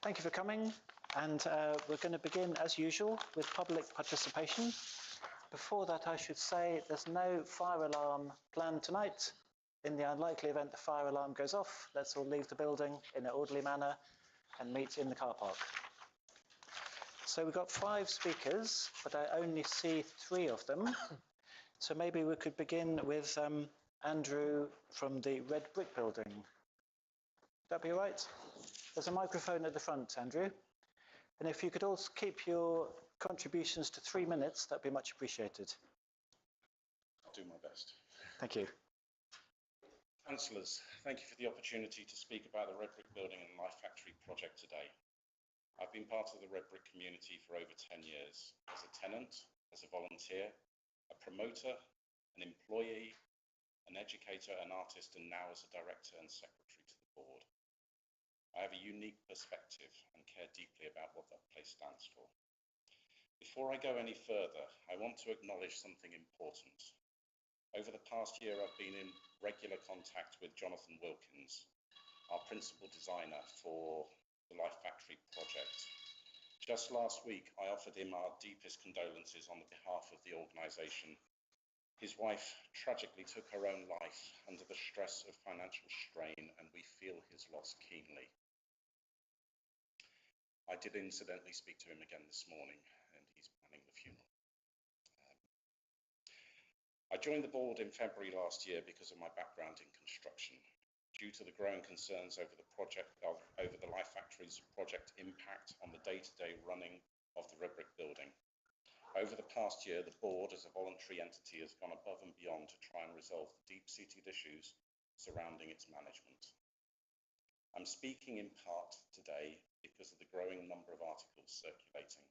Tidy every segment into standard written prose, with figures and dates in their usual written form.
Thank you for coming, and we're going to begin as usual with public participation. Before that, I should say there's no fire alarm planned tonight. In the unlikely event the fire alarm goes off, let's all leave the building in an orderly manner and meet in the car park. So we've got 5 speakers, but I only see 3 of them. So maybe we could begin with Andrew from the Red Brick Building. Would that be all right? There's a microphone at the front, Andrew. And if you could also keep your contributions to 3 minutes, that'd be much appreciated. I'll do my best. Thank you. Councillors, thank you for the opportunity to speak about the Red Brick Building and Life Factory project today. I've been part of the Red Brick community for over 10 years, as a tenant, as a volunteer, a promoter, an employee, an educator, an artist, and now as a director and secretary to the board. I have a unique perspective and care deeply about what that place stands for. Before I go any further, I want to acknowledge something important. Over the past year, I've been in regular contact with Jonathan Wilkins, our principal designer for the Life Factory project. Just last week, I offered him our deepest condolences on behalf of the organisation. His wife tragically took her own life under the stress of financial strain, and we feel his loss keenly. I did incidentally speak to him again this morning, and he's planning the funeral. I joined the board in February last year because of my background in construction. Due to the growing concerns over the Life Factory's project impact on the day-to-day running of the Red Brick Building. Over the past year, the board, as a voluntary entity, has gone above and beyond to try and resolve the deep-seated issues surrounding its management. I'm speaking in part today because of the growing number of articles circulating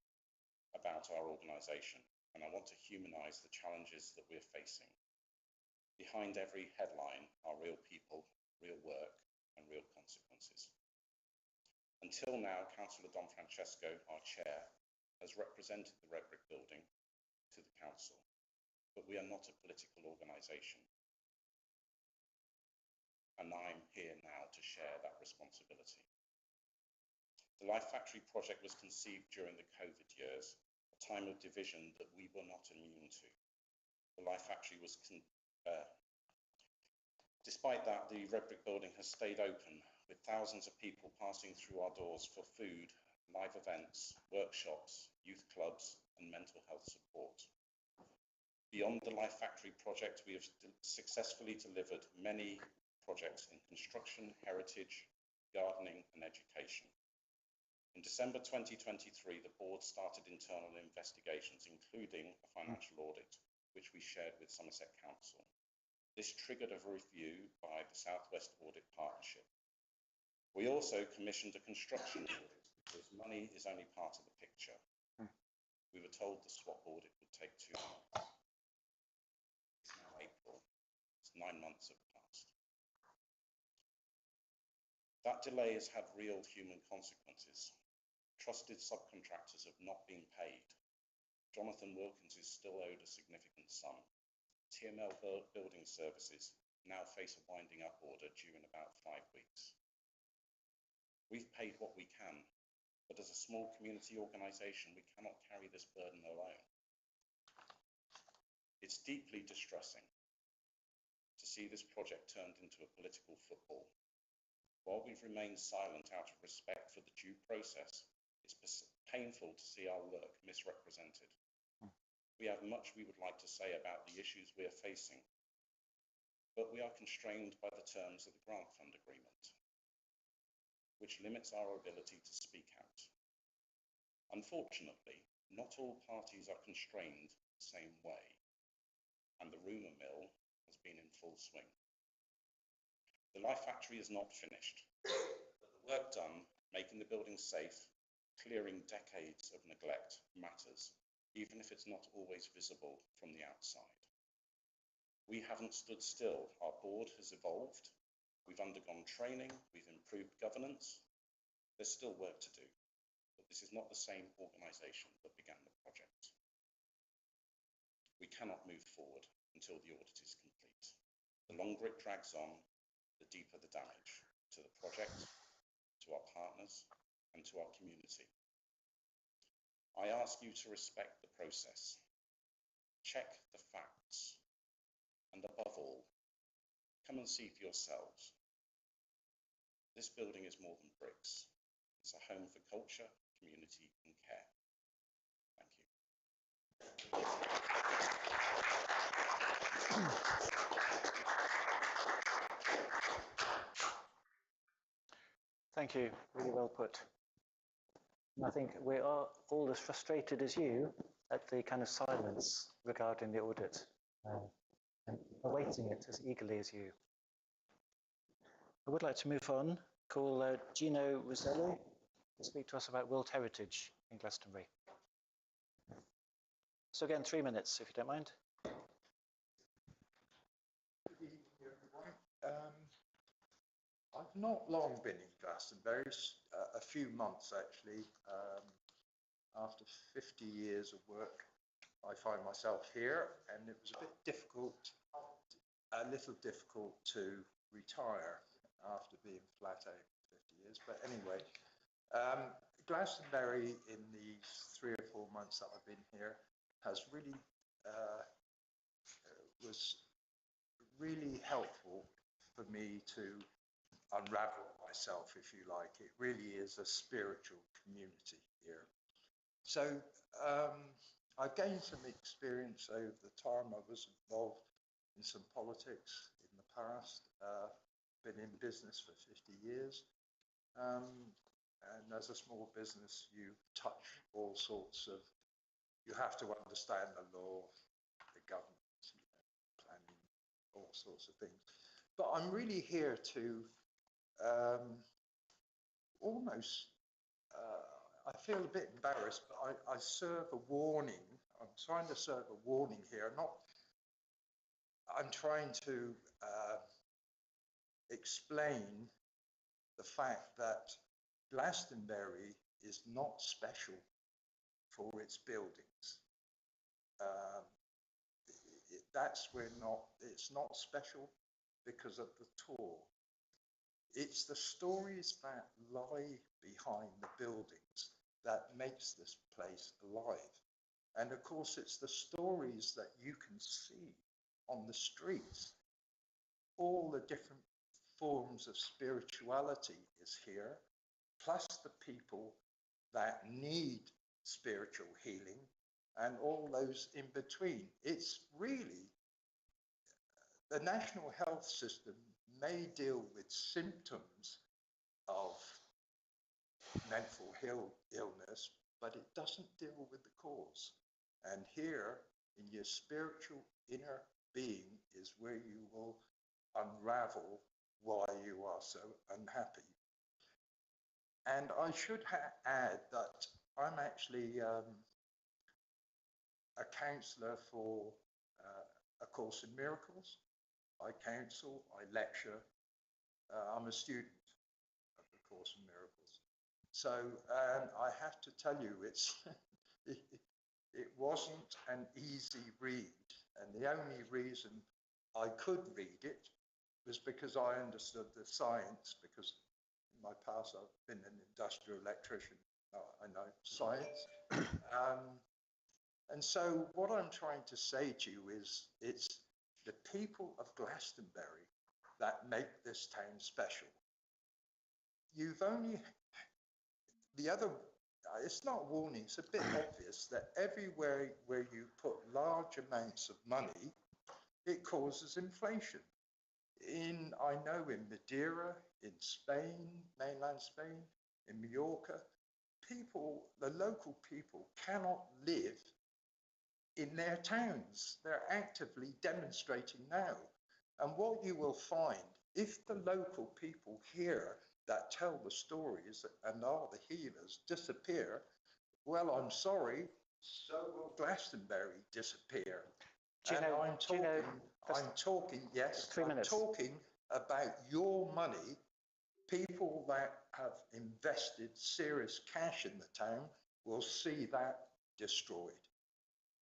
about our organisation, and I want to humanise the challenges that we're facing. Behind every headline are real people, real work, and real consequences. Until now, Councillor Don Francesco, our chair, has represented the Red Brick Building to the council, but we are not a political organisation. And I'm here now to share that responsibility. The Life Factory project was conceived during the COVID years, a time of division that we were not immune to. The Life Factory was, despite that, the Red Brick Building has stayed open, with thousands of people passing through our doors for food, live events, workshops, youth clubs, and mental health support. Beyond the Life Factory project, we have successfully delivered many projects in construction, heritage, gardening, and education. In December 2023, the board started internal investigations, including a financial audit, which we shared with Somerset Council. This triggered a review by the South West Audit Partnership. We also commissioned a construction audit, because money is only part of the picture. We were told the swap audit would take 2 months. It's now April. It's 9 months have passed. That delay has had real human consequences. Trusted subcontractors have not been paid. Jonathan Wilkins is still owed a significant sum. TML Building Services now face a winding up order due in about 5 weeks. We've paid what we can, but as a small community organisation, we cannot carry this burden alone. It's deeply distressing to see this project turned into a political football. While we've remained silent out of respect for the due process, it's painful to see our work misrepresented. We have much we would like to say about the issues we are facing, but we are constrained by the terms of the grant fund agreement, which limits our ability to speak out. Unfortunately, not all parties are constrained the same way, and the rumour mill has been in full swing. The Life Factory is not finished, but the work done, making the building safe, clearing decades of neglect matters, even if it's not always visible from the outside. We haven't stood still. Our board has evolved. We've undergone training. We've improved governance. There's still work to do, but this is not the same organisation that began the project. We cannot move forward until the audit is complete. The longer it drags on, the deeper the damage to the project, to our partners, and to our community. I ask you to respect the process, check the facts, and above all, come and see for yourselves. This building is more than bricks. It's a home for culture, community, and care. Thank you. Thank you, really well put. And I think we are all as frustrated as you at the kind of silence regarding the audit and awaiting it as eagerly as you. I would like to move on, call Gino Roselli to speak to us about World Heritage in Glastonbury. So again, 3 minutes, if you don't mind. Good evening, everyone. I've not long been in Glastonbury, a few months actually. After 50 years of work, I find myself here, and it was a little difficult to retire after being flat out for 50 years. But anyway, Glastonbury in the 3 or 4 months that I've been here has really was really helpful for me to unravel myself, if you like. It really is a spiritual community here. So I've gained some experience over the time. I was involved in some politics in the past, been in business for 50 years. And as a small business, you touch all sorts of, you have to understand the law, the government, planning, all sorts of things. But I'm really here to almost, I feel a bit embarrassed, but I serve a warning. I'm trying to serve a warning here. I'm trying to explain the fact that Glastonbury is not special for its buildings. It's not special because of the tour. It's the stories that lie behind the buildings that makes this place alive. And of course, it's the stories that you can see on the streets. All the different forms of spirituality is here, plus the people that need spiritual healing and all those in between. It's really, the national health system may deal with symptoms of mental illness, but it doesn't deal with the cause. And here, in your spiritual inner being, is where you will unravel why you are so unhappy. And I should add that I'm actually a counsellor for A Course in Miracles. I counsel, I lecture. I'm a student of A Course in Miracles. So I have to tell you, it wasn't an easy read. And the only reason I could read it was because I understood the science, because in my past I've been an industrial electrician. I know science. And so what I'm trying to say to you is it's the people of Glastonbury that make this town special. You've only, it's not a warning, it's a bit obvious that everywhere where you put large amounts of money, it causes inflation. I know in Madeira, in Spain, mainland Spain, in Mallorca, the local people cannot live in their towns. They're actively demonstrating now. And what you will find, if the local people here that tell the stories and are the healers disappear, well, I'm sorry, so will Glastonbury disappear. Gino, and I'm talking about your money. People that have invested serious cash in the town will see that destroyed.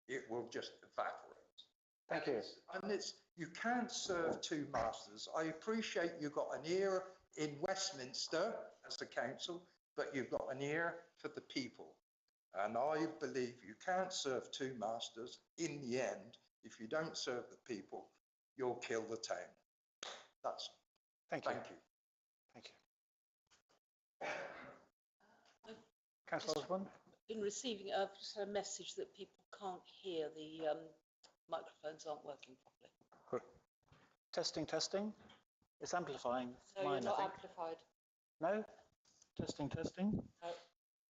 It will just evaporate. Thank you. And you can't serve two masters. I appreciate you got an ear in Westminster as a council. but you've got an ear for the people. And I believe you can't serve two masters. In the end, if you don't serve the people, you'll kill the town. That's, Thank you. thank you. Thank you. Councillor Osborne? Been receiving a message that people can't hear, the microphones aren't working properly. Good. Testing, testing. It's amplifying. So mine, you're not I think. amplified? No? Testing, testing. No.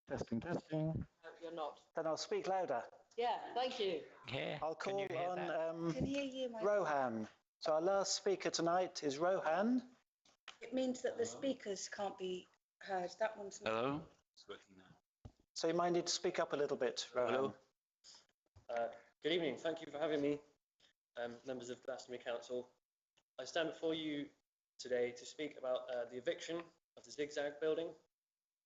Testing, testing. No, you're not. Then I'll speak louder. Yeah, thank you. Yeah. I'll call on Can hear you, my Rohan. So our last speaker tonight is Rohan. It means that the speakers can't be heard. That one's not. Hello? It's working now. So you might need to speak up a little bit, Rohan. Hello. Good evening. Thank you for having me, members of Glastonbury Council. I stand before you today to speak about the eviction of the Zigzag building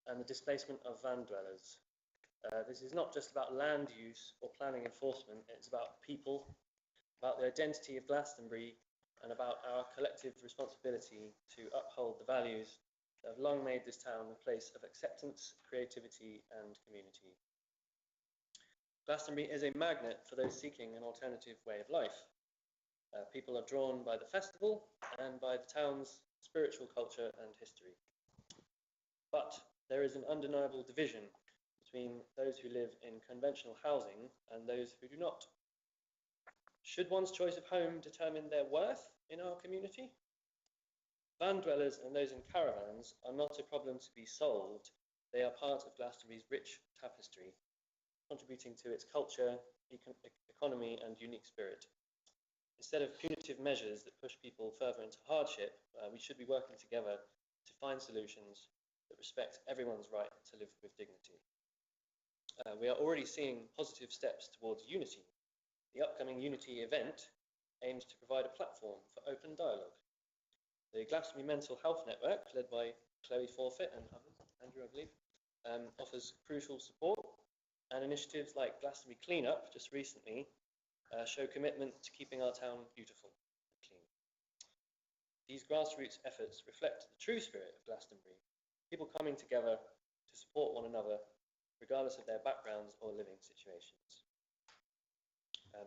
and the displacement of van dwellers. This is not just about land use or planning enforcement, it's about people, about the identity of Glastonbury, and about our collective responsibility to uphold the values that have long made this town a place of acceptance, creativity and community. Glastonbury is a magnet for those seeking an alternative way of life. People are drawn by the festival and by the town's spiritual culture and history. But there is an undeniable division between those who live in conventional housing and those who do not. Should one's choice of home determine their worth in our community? Van dwellers and those in caravans are not a problem to be solved. They are part of Glastonbury's rich tapestry, contributing to its culture, economy and unique spirit. Instead of punitive measures that push people further into hardship, we should be working together to find solutions that respect everyone's right to live with dignity. We are already seeing positive steps towards unity. The upcoming Unity event aims to provide a platform for open dialogue. The Glastonbury Mental Health Network, led by Chloe Forfeit and others, Andrew, I believe, offers crucial support, and initiatives like Glastonbury Cleanup, just recently, show commitment to keeping our town beautiful and clean. These grassroots efforts reflect the true spirit of Glastonbury, people coming together to support one another, regardless of their backgrounds or living situations.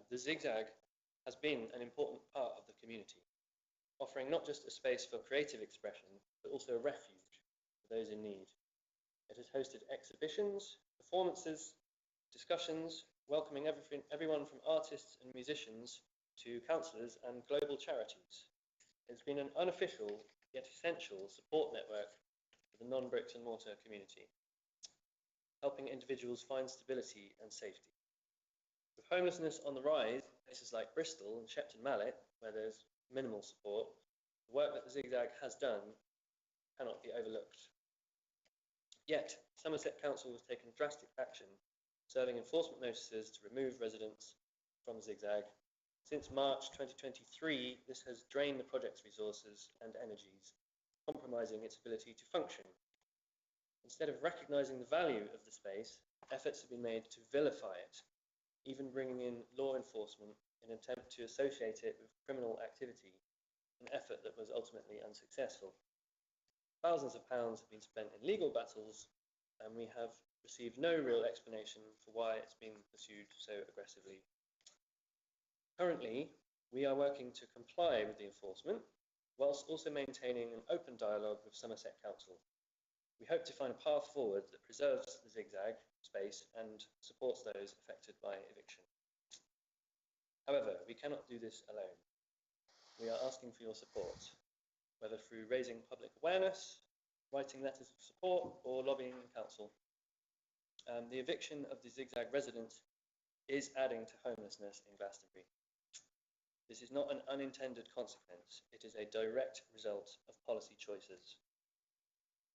The Zigzag has been an important part of the community, offering not just a space for creative expression, but also a refuge for those in need. It has hosted exhibitions, performances, discussions, welcoming everyone from artists and musicians to councillors and global charities. It's been an unofficial yet essential support network for the non-bricks and mortar community, helping individuals find stability and safety. With homelessness on the rise in places like Bristol and Shepton Mallet, where there's minimal support, the work that the Zigzag has done cannot be overlooked. Yet, Somerset Council has taken drastic action, serving enforcement notices to remove residents from the Zigzag. Since March 2023, this has drained the project's resources and energies, compromising its ability to function. Instead of recognising the value of the space, efforts have been made to vilify it, even bringing in law enforcement in an attempt to associate it with criminal activity, an effort that was ultimately unsuccessful. Thousands of pounds have been spent in legal battles, and we have received no real explanation for why it's been pursued so aggressively. Currently, we are working to comply with the enforcement, whilst also maintaining an open dialogue with Somerset Council. We hope to find a path forward that preserves the Zigzag space and supports those affected by eviction. However, we cannot do this alone. We are asking for your support, whether through raising public awareness, writing letters of support, or lobbying in council. The eviction of the Zigzag residents is adding to homelessness in Glastonbury. This is not an unintended consequence, it is a direct result of policy choices.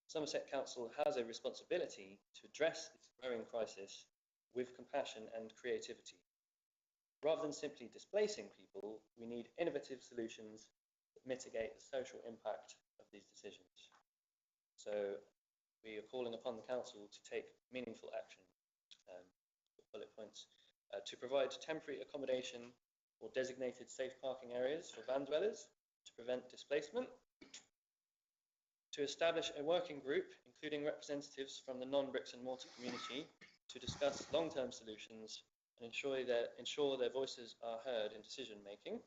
Somerset Council has a responsibility to address this growing crisis with compassion and creativity. Rather than simply displacing people, we need innovative solutions that mitigate the social impact of these decisions. So we are calling upon the Council to take meaningful action, bullet points, to provide temporary accommodation or designated safe parking areas for van dwellers to prevent displacement, To establish a working group, including representatives from the non-bricks and mortar community, to discuss long-term solutions and ensure their voices are heard in decision-making.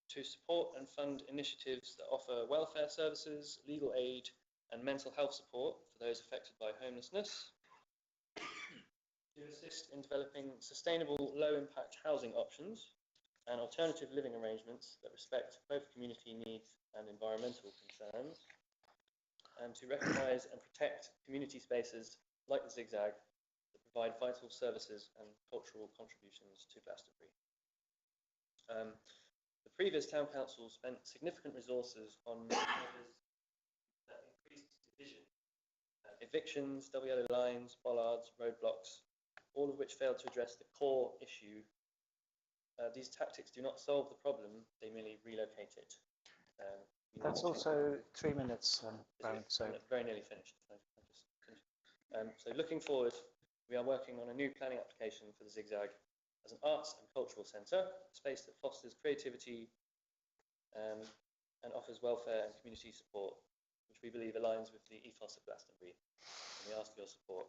To support and fund initiatives that offer welfare services, legal aid, and mental health support for those affected by homelessness. To assist in developing sustainable, low-impact housing options and alternative living arrangements that respect both community needs and environmental concerns. And to recognise and protect community spaces like the Zigzag that provide vital services and cultural contributions to Glastonbury. The previous town council spent significant resources on measures that increased division, evictions, double yellow lines, bollards, roadblocks, all of which failed to address the core issue. These tactics do not solve the problem, they merely relocate it. That's also 3 minutes, Baron, so. Very nearly finished. So looking forward, we are working on a new planning application for the Zigzag as an arts and cultural centre, a space that fosters creativity and offers welfare and community support, which we believe aligns with the ethos of Glastonbury. And we ask for your support.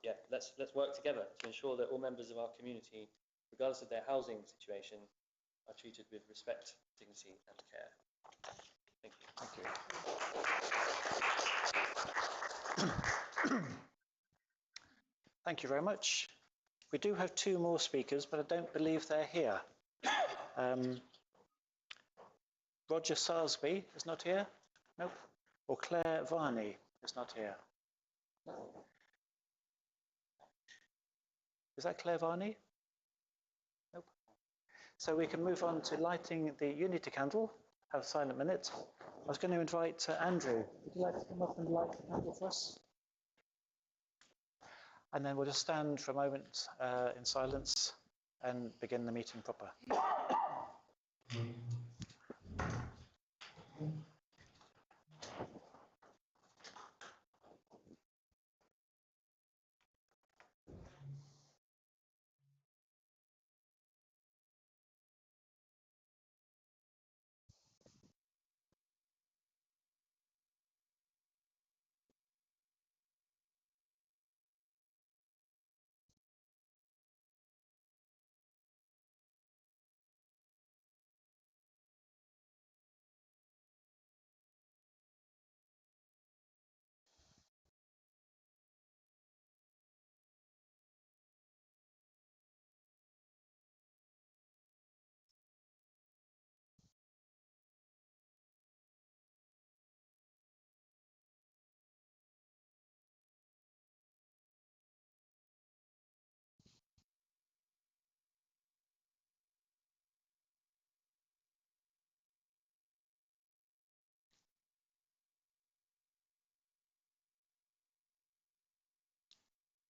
Yeah, let's work together to ensure that all members of our community, regardless of their housing situation, are treated with respect, dignity and care. Thank you. Thank you. Thank you very much. We do have 2 more speakers, but I don't believe they're here. Roger Sarsby is not here. Nope. Or Claire Varney is not here. Is that Claire Varney? Nope. So we can move on to lighting the unity candle. Have a silent minute. I was going to invite Andrew. Would you like to come up and light the candle for us? And then we'll just stand for a moment in silence and begin the meeting proper.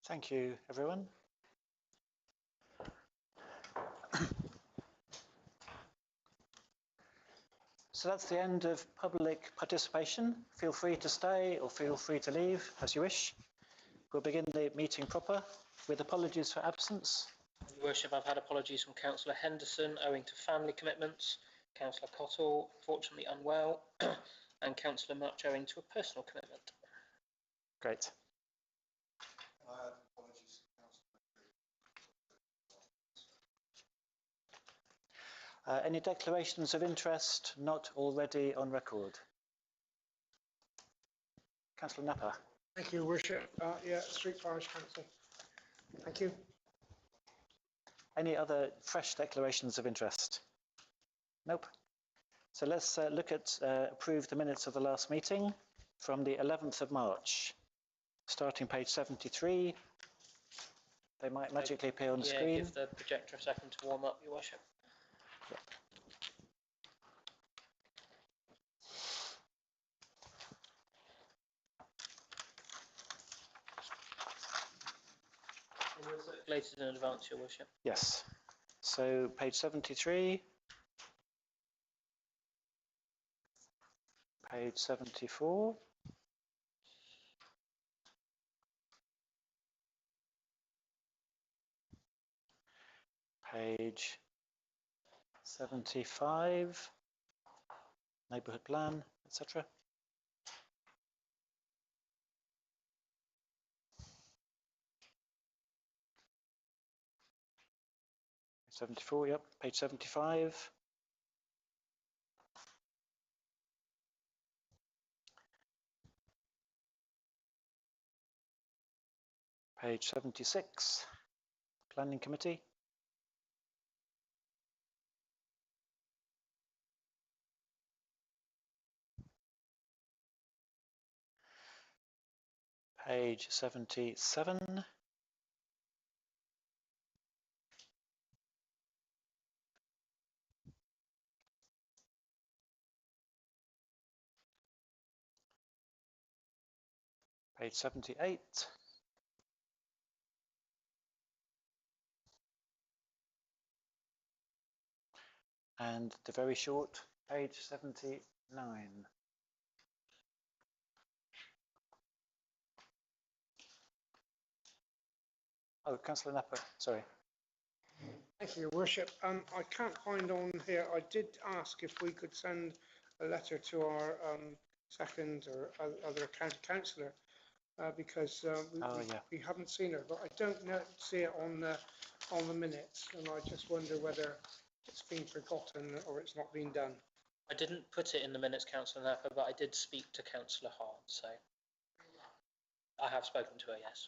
Thank you, everyone. So that's the end of public participation. Feel free to stay or feel free to leave as you wish. We'll begin the meeting proper with apologies for absence. Your Worship, I've had apologies from Councillor Henderson owing to family commitments, Councillor Cottle, fortunately unwell, and Councillor Much owing to a personal commitment. Great. I have apologies to Councillor. Any declarations of interest not already on record? Councillor Napper. Thank you, Worship. Yeah, Street Parish Council. Thank you. Any other fresh declarations of interest? Nope. So let's look at approve the minutes of the last meeting from the 11th of March, starting page 73. They might magically appear on the screen. Give the projector a second to warm up, Your Worship. Yep. They were circulated in advance, Your Worship. Yes. So page 73. Page 74. Page 75, neighbourhood plan, etc. Page 74, yep, page 75. Page 76, planning committee. Page 77. Page 78. And the very short page 79. Oh, Councillor Napper, sorry. Thank you, Your Worship. I can't find on here, I did ask if we could send a letter to our second or other county councillor because we haven't seen her, but I don't see it on the minutes, and I just wonder whether it's been forgotten or it's not been done. I didn't put it in the minutes, Councillor Napper, but I did speak to Councillor Hart, so I have spoken to her, yes.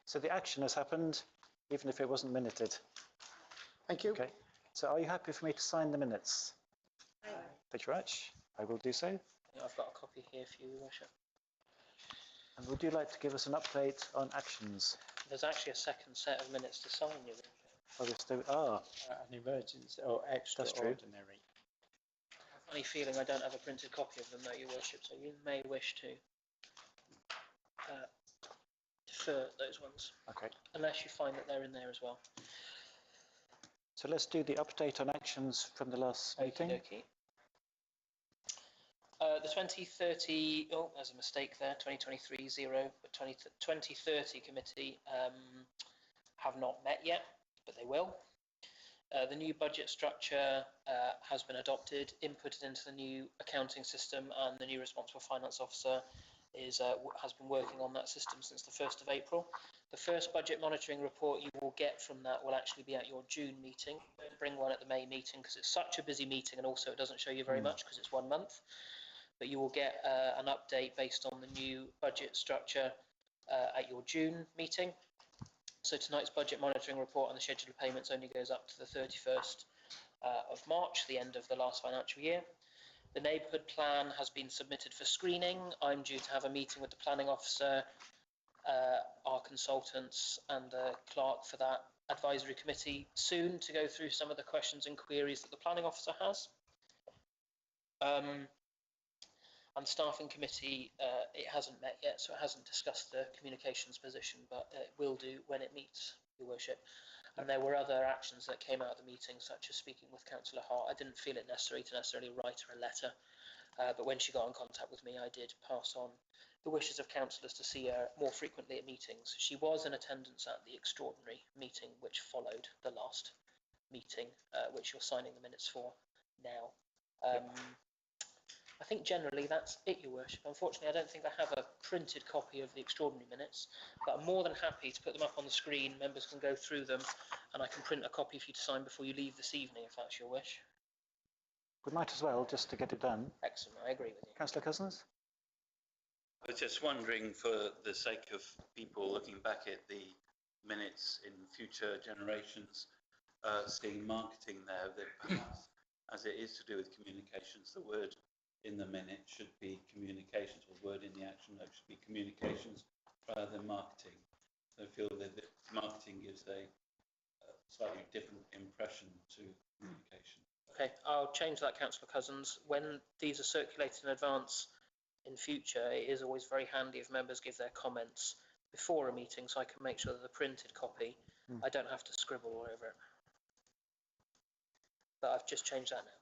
So the action has happened, even if it wasn't minuted. Thank you. Okay. So are you happy for me to sign the minutes? Aye. Thank you very much. I will do so. I've got a copy here for you, Your Worship. And would you like to give us an update on actions? There's actually a second set of minutes to sign, Your Worship. Oh, there's still, ah, An emergency or extraordinary. Funny feeling I don't have a printed copy of them though, Your Worship, so you may wish to defer those ones. Okay. Unless you find that they're in there as well. So let's do the update on actions from the last meeting. Okey-dokey. The 2030, oh, there's a mistake there, 2023-0, but 2030 committee have not met yet, but they will. The new budget structure has been adopted, inputted into the new accounting system, and the new responsible finance officer has been working on that system since the 1st of April. The first budget monitoring report you will get from that will actually be at your June meeting. Don't bring one at the May meeting because it's such a busy meeting, and also it doesn't show you very much because it's 1 month. But you will get an update based on the new budget structure at your June meeting. So tonight's budget monitoring report on the schedule of payments only goes up to the 31st of March, the end of the last financial year. The neighbourhood plan has been submitted for screening. I'm due to have a meeting with the planning officer, our consultants and the clerk for that advisory committee soon to go through some of the questions and queries that the planning officer has. And staffing committee, it hasn't met yet, so it hasn't discussed the communications position, but it will do when it meets, Your Worship. And there were other actions that came out of the meeting, such as speaking with Councillor Hart. I didn't feel it necessary to necessarily write her a letter, but when she got in contact with me, I did pass on the wishes of councillors to see her more frequently at meetings. She was in attendance at the extraordinary meeting, which followed the last meeting, which you're signing the minutes for now. I think generally that's it, Your Worship. Unfortunately, I don't think I have a printed copy of the extraordinary minutes, but I'm more than happy to put them up on the screen. Members can go through them, and I can print a copy for you to sign before you leave this evening, if that's your wish. We might as well, just to get it done. Excellent, I agree with you. Councillor Cousins? I was just wondering, for the sake of people looking back at the minutes in future generations, seeing marketing there, that perhaps, as it is to do with communications, the word in the minute should be communications, or word in the action note should be communications rather than marketing. I feel that marketing gives a slightly different impression to communication. Okay, I'll change that, Councillor Cousins. When these are circulated in advance in future, it is always very handy if members give their comments before a meeting, so I can make sure that the printed copy, I don't have to scribble all over it. But I've just changed that now.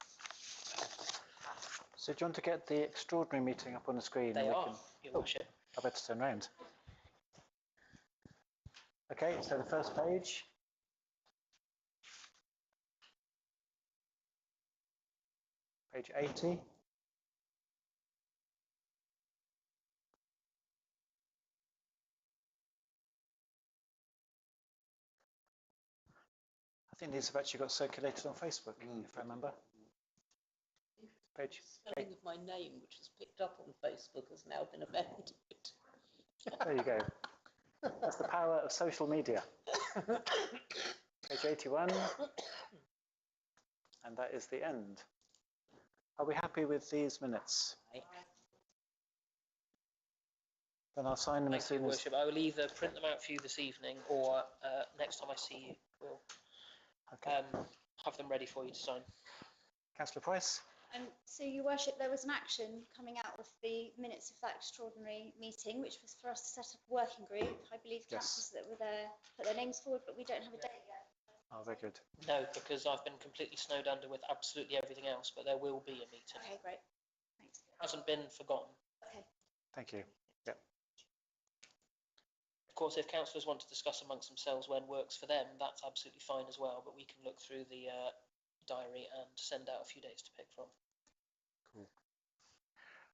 So do you want to get the extraordinary meeting up on the screen? They are, Your Worship. I better turn round. Okay, so the first page. Page 80. I think these have actually got circulated on Facebook, if I remember. Page Spelling of my name, which was picked up on Facebook, has now been amended. There you go. That's the power of social media. Page 81. And that is the end. Are we happy with these minutes? Then I'll sign them as Thank you, soon as... Worship. I will either print them out for you this evening or next time I see you, we'll have them ready for you to sign. Councillor Price? So, Your Worship, there was an action coming out of the minutes of that extraordinary meeting, which was for us to set up a working group. I believe councillors that were there put their names forward, but we don't have a date yet. Oh, very good. No, because I've been completely snowed under with absolutely everything else, but there will be a meeting. Okay, great. Thanks. It hasn't been forgotten. Okay. Thank you. Yep. Of course, if councillors want to discuss amongst themselves when works for them, that's absolutely fine as well, but we can look through the diary and send out a few dates to pick from. Cool.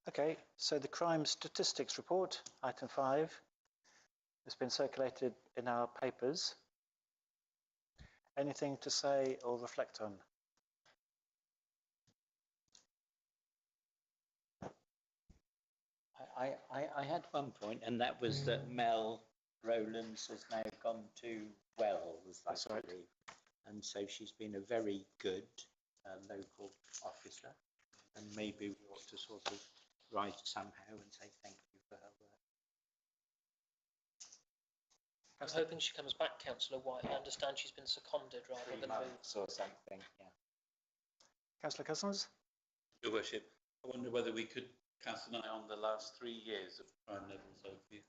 Okay, so the crime statistics report, item 5, has been circulated in our papers. Anything to say or reflect on? I had one point, and that was that Mel Rowlands has now gone to Wells, I believe. And so she's been a very good local officer, and maybe we ought to sort of write somehow and say thank you for her work. I'm hoping she comes back, Councillor White. I understand she's been seconded rather than moved. Or something, yeah. Councillor Cousins? Your Worship, I wonder whether we could cast an eye on the last 3 years of crime levels overview.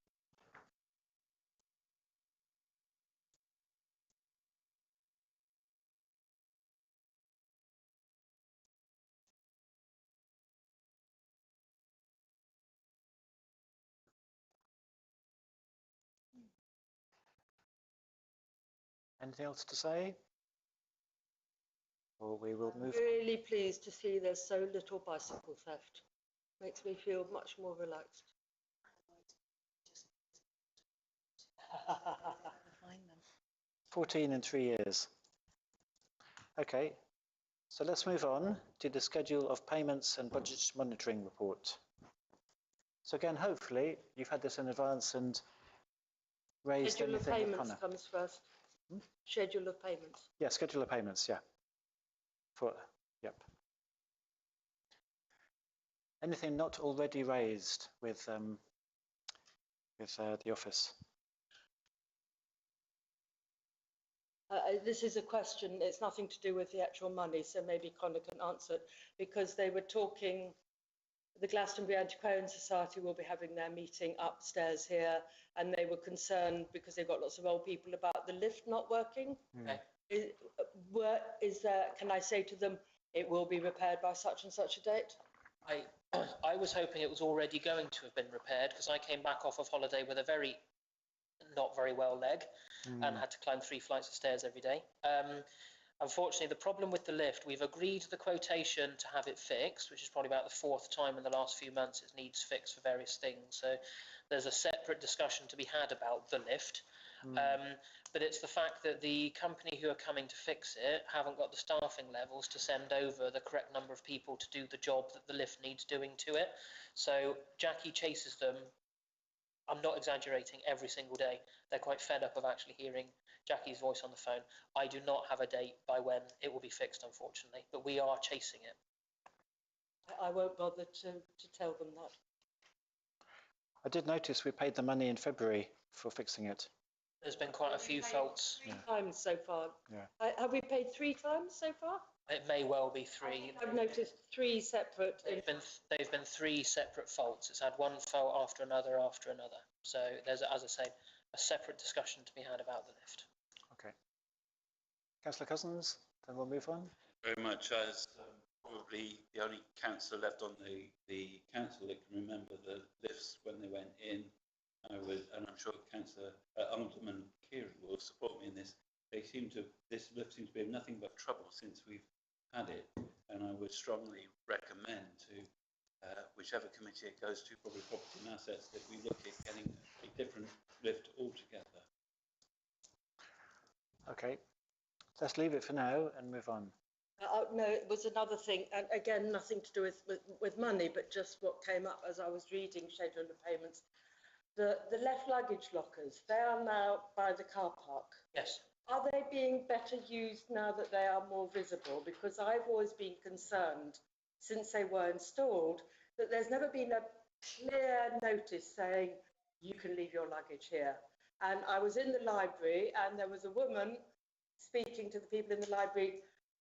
Anything else to say? Or we will move. Really pleased to see there's so little bicycle theft. Makes me feel much more relaxed. 14 in 3 years. Okay, so let's move on to the schedule of payments and budget monitoring report. So again, hopefully you've had this in advance and raised Schedule of anything. payments comes first. Schedule of payments. Yeah, schedule of payments, yeah. Yep. Anything not already raised with the office? This is a question, it's nothing to do with the actual money, so maybe Connor can answer it, because they were talking, the Glastonbury Antiquarian Society will be having their meeting upstairs here, and they were concerned because they've got lots of old people about the lift not working. Okay. Can I say to them, it will be repaired by such and such a date? I was hoping it was already going to have been repaired because I came back off of holiday with a not very well leg and had to climb 3 flights of stairs every day. Unfortunately, the problem with the lift, we've agreed the quotation to have it fixed, which is probably about the 4th time in the last few months it needs fixed for various things. So there's a separate discussion to be had about the lift. But it's the fact that the company who are coming to fix it haven't got the staffing levels to send over the correct number of people to do the job that the lift needs doing to it. So Jackie chases them, I'm not exaggerating, every single day. They're quite fed up of actually hearing Jackie's voice on the phone. I do not have a date by when it will be fixed, unfortunately, but we are chasing it. I won't bother to tell them that. I did notice we paid the money in February for fixing it. There's been quite a few faults. 3 times so far. Yeah. Have we paid 3 times so far? It may well be 3. I've noticed 3 separate. They've been 3 separate faults. It's had one fault after another. So there's, as I say, a separate discussion to be had about the lift. Okay. Councillor Cousins, then we'll move on. Very much, as probably the only councillor left on the council that can remember the lifts when they went in. And I'm sure Councillor Alderman Kieran will support me in this. This lift seems to be nothing but trouble since we've had it. And I would strongly recommend to whichever committee it goes to, probably property and assets, that we look at getting a different lift altogether. Okay, let's leave it for now and move on. No, it was another thing, and again, nothing to do with money, but just what came up as I was reading schedule of payments. The left luggage lockers, they are now by the car park. Yes. Are they being better used now that they are more visible? Because I've always been concerned since they were installed that there's never been a clear notice saying you can leave your luggage here. And I was in the library and there was a woman speaking to the people in the library,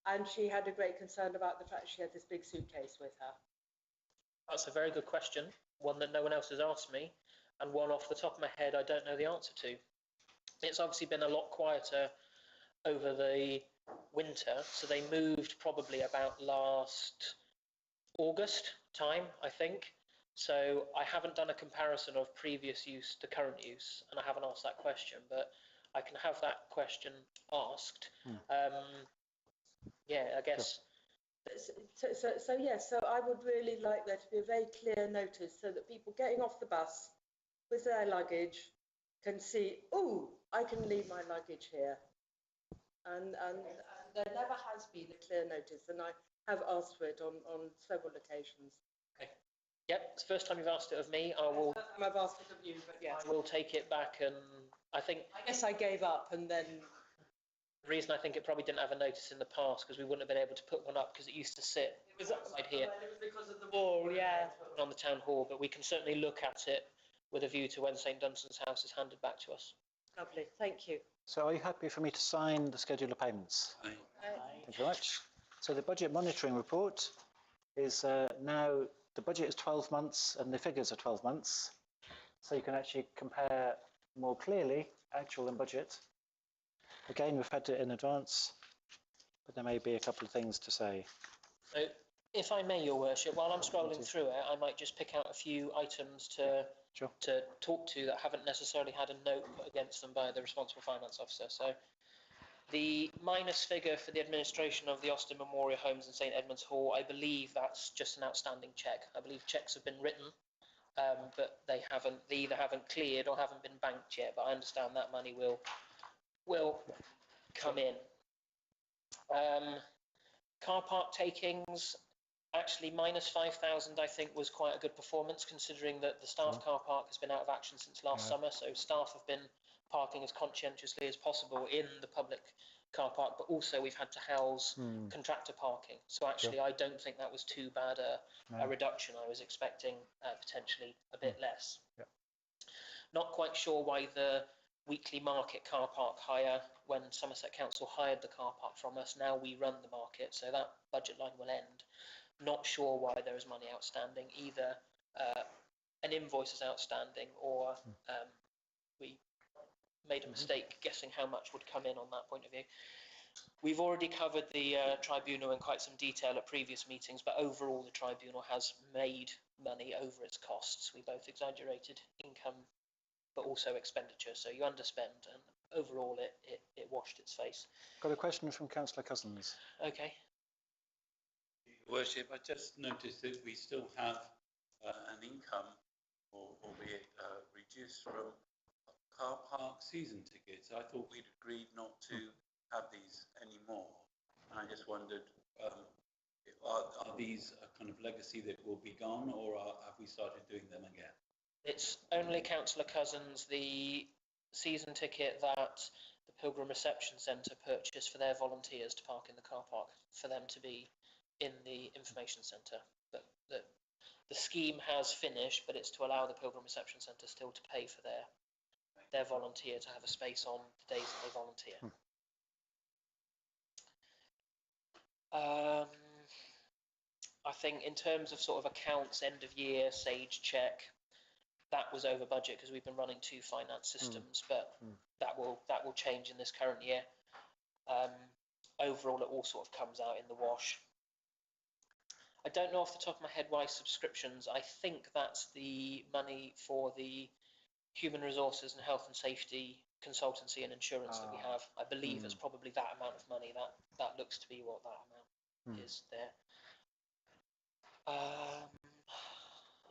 and she had a great concern about the fact she had this big suitcase with her. That's a very good question, one that no one else has asked me, and one off the top of my head I don't know the answer to. It's obviously been a lot quieter over the winter, so they moved probably about last August time, I think. So I haven't done a comparison of previous use to current use, and I haven't asked that question, but I can have that question asked. Yeah, I guess. So I would really like there to be a very clear notice so that people getting off the bus with their luggage can see, oh, I can leave my luggage here. And there never has been a clear notice, and I have asked for it on several occasions. Okay. Yep, it's the first time you've asked it of me. I will. First time I've asked it of you, but yeah. I will take it back, and I guess I gave up, and then. The reason I think it probably didn't have a notice in the past because we wouldn't have been able to put one up because it used to sit outside here. Well, it was because of the wall, yeah. On the town hall, but we can certainly look at it with a view to when St Dunstan's house is handed back to us. Lovely, thank you. So are you happy for me to sign the schedule of payments? Aye. Thank you very much. So the budget monitoring report is now, the budget is 12 months and the figures are 12 months. So you can actually compare more clearly actual and budget. Again, we've had it in advance, but there may be a couple of things to say. So, if I may, Your Worship, while I'm scrolling through it, I might just pick out a few items to talk to that haven't necessarily had a note put against them by the responsible finance officer. So, the minus figure for the administration of the Austin Memorial Homes in St Edmunds Hall, I believe that's just an outstanding cheque. I believe cheques have been written, but they either haven't cleared or haven't been banked yet. But I understand that money will come in. Car park takings, actually minus 5,000 I think was quite a good performance considering that the staff car park has been out of action since last summer, so staff have been parking as conscientiously as possible in the public car park, but also we've had to house contractor parking, so actually I don't think that was too bad a reduction. I was expecting potentially a bit less. Not quite sure why the weekly market car park hire, when Somerset Council hired the car park from us, now we run the market, so that budget line will end. Not sure why there is money outstanding, either an invoice is outstanding or we made a mistake guessing how much would come in on that point of view. We've already covered the tribunal in quite some detail at previous meetings, but overall the tribunal has made money over its costs. We both exaggerated income but also expenditure, so you underspend, and overall it washed its face. Got a question from Councillor Cousins. Okay. Your Worship, I just noticed that we still have an income, albeit reduced, from car park season tickets. I thought we'd agreed not to have these anymore. And I just wondered, are these a kind of legacy that will be gone, or have we started doing them again? It's only Councillor Cousins, the season ticket that the Pilgrim Reception Centre purchased for their volunteers to park in the car park, for them to be in the information centre. The scheme has finished, but it's to allow the Pilgrim Reception Centre still to pay for their volunteer to have a space on the days that they volunteer. I think in terms of sort of accounts, end of year, Sage check, that was over budget because we've been running 2 finance systems, but that will change in this current year. Overall, it all sort of comes out in the wash. I don't know off the top of my head why subscriptions. I think that's the money for the human resources and health and safety consultancy and insurance that we have. I believe it's probably that amount of money. That looks to be what that amount. is there.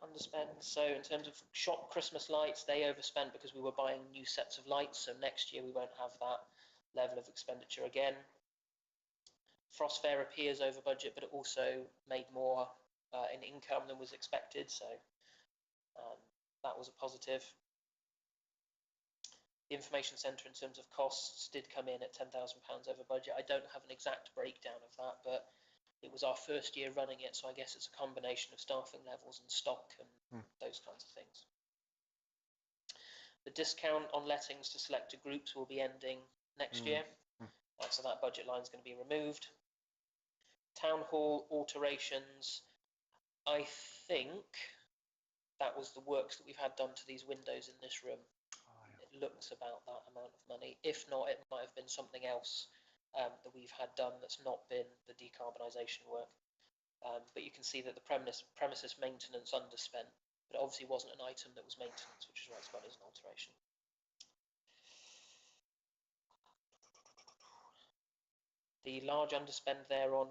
Underspend. So in terms of shop Christmas lights, they overspent because we were buying new sets of lights. So next year we won't have that level of expenditure again. Frost Fair appears over budget, but it also made more in income than was expected. So that was a positive. The information centre in terms of costs did come in at £10,000 over budget. I don't have an exact breakdown of that, but it was our first year running it, so I guess it's a combination of staffing levels and stock and those kinds of things. The discount on lettings to selected groups will be ending next year, so that budget line is going to be removed. Town hall alterations, I think that was the works that we've had done to these windows in this room. It looks about that amount of money. If not, it might have been something else that we've had done that's not been the decarbonisation work. But you can see that the premises maintenance underspent, but it obviously wasn't an item that was maintenance, which is why it's got as an alteration. The large underspend there on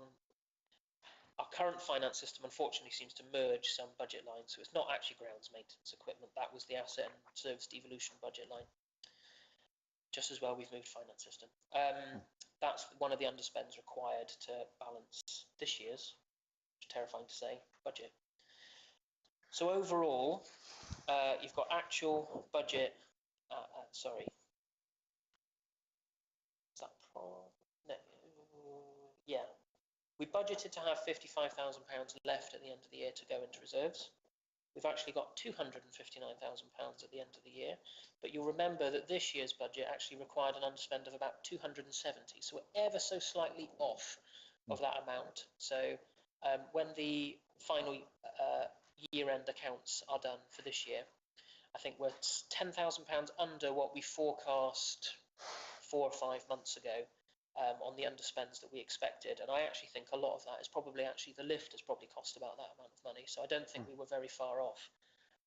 our current finance system, unfortunately, seems to merge some budget lines. So it's not actually grounds maintenance equipment. That was the asset and service devolution budget line. Just as well, we've moved finance system. That's one of the underspends required to balance this year's, which is terrifying to say, budget. So overall, you've got actual budget, sorry. Is that no, yeah. We budgeted to have £55,000 left at the end of the year to go into reserves. We've actually got £259,000 at the end of the year, but you'll remember that this year's budget actually required an underspend of about 270, so we're ever so slightly off of that amount. So when the final year-end accounts are done for this year, I think we're £10,000 under what we forecast 4 or 5 months ago on the underspends that we expected, and I actually think a lot of that is probably actually the lift has probably cost about that amount of money, so I don't think we were very far off.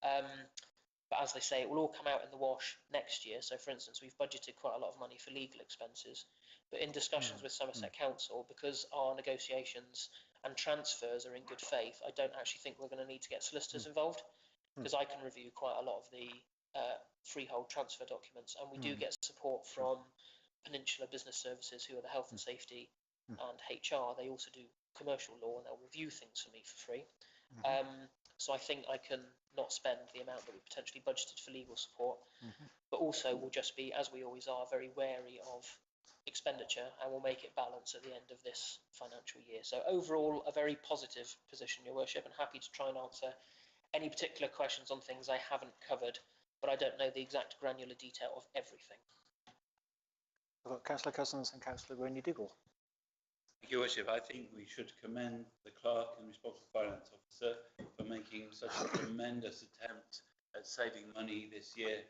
But as they say, it will all come out in the wash next year. So for instance, we've budgeted quite a lot of money for legal expenses, but in discussions with Somerset Council, because our negotiations and transfers are in good faith, I don't actually think we're going to need to get solicitors involved, because I can review quite a lot of the freehold transfer documents, and we do get support from Peninsula Business Services, who are the health and safety and HR. They also do commercial law, and they'll review things for me for free. So I think I can not spend the amount that we potentially budgeted for legal support, but also we'll just be, as we always are, very wary of expenditure, and we'll make it balance at the end of this financial year. So overall, a very positive position, Your Worship, and happy to try and answer any particular questions on things I haven't covered, but I don't know the exact granular detail of everything. I've got Councillor Cousins and Councillor Rooney-Dougal. Your Worship, I think we should commend the clerk and responsible finance officer for making such a tremendous attempt at saving money this year.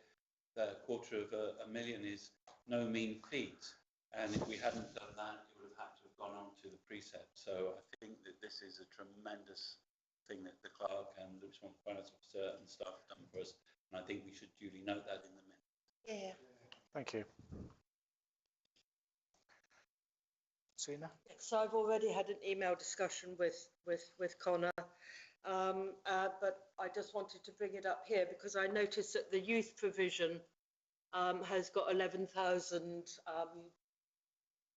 The £250,000 is no mean feat, and if we hadn't done that, it would have had to have gone on to the precept. So I think that this is a tremendous thing that the clerk and the responsible finance officer and staff have done for us, and I think we should duly note that in the minutes. Yeah. Thank you. Sina? So I've already had an email discussion with Connor, but I just wanted to bring it up here because I noticed that the youth provision has got 11,000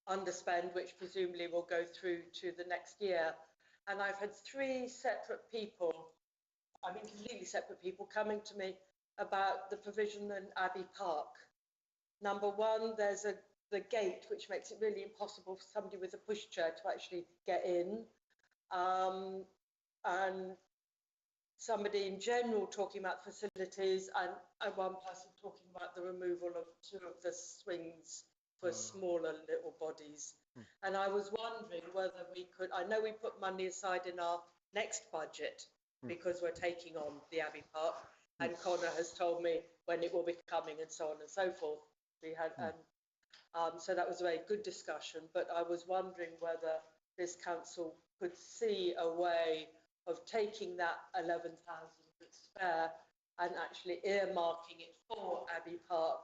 underspend, which presumably will go through to the next year. And I've had 3 separate people, completely separate people, coming to me about the provision in Abbey Park. Number one, there's the gate, which makes it really impossible for somebody with a pushchair to actually get in. And somebody in general talking about facilities, and one person talking about the removal of 2 of the swings for smaller little bodies. And I was wondering whether we could, I know we put money aside in our next budget because we're taking on the Abbey Park, and Connor has told me when it will be coming and so on and so forth. We had, so that was a very good discussion, but I was wondering whether this council could see a way of taking that 11,000 that's spare and actually earmarking it for Abbey Park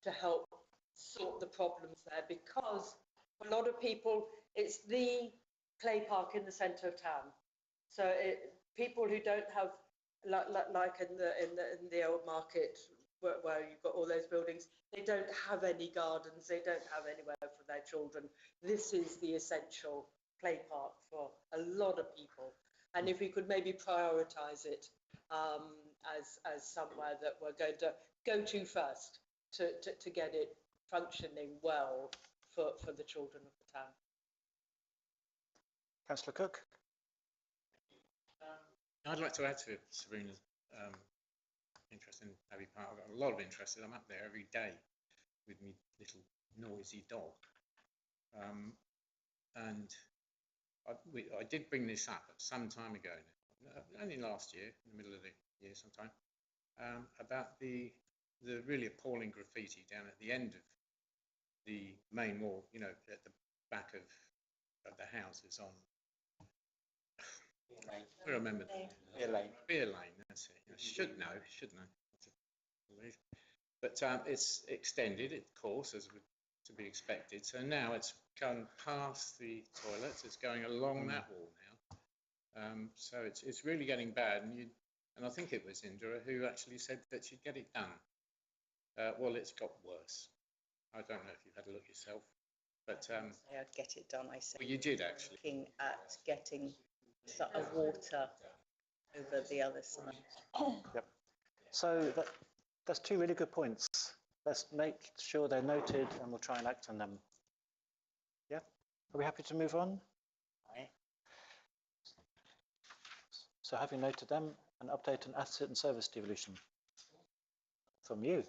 to help sort the problems there, because for a lot of people it's the play park in the centre of town. So people who don't have, like in the old market where you've got all those buildings, they don't have any gardens, they don't have anywhere for their children. This is the essential play park for a lot of people. And if we could maybe prioritise it as somewhere that we're going to go to first to get it functioning well for the children of the town. Councillor Cook. I'd like to add to Serena's interest in Abbey Park. I've got a lot of interest. I'm up there every day with my little noisy dog. And I did bring this up some time ago, only last year, in the middle of the year sometime, about the really appalling graffiti down at the end of the main wall, you know, at the back of the houses on. I remember Beer Lane, that's it. I should know. But it's extended, of course, as to be expected. So now it's gone past the toilets. It's going along that wall now. So it's really getting bad. And I think it was Indra who actually said that she'd get it done. Well, it's got worse. I don't know if you've had a look yourself, but I'd get it done. I said. Well, you did actually. Looking at getting a water over the other side. Yep. So that's two really good points. Let's make sure they're noted and we'll try and act on them. Yeah? Are we happy to move on? Aye. So having noted them, an update on asset and service devolution from you.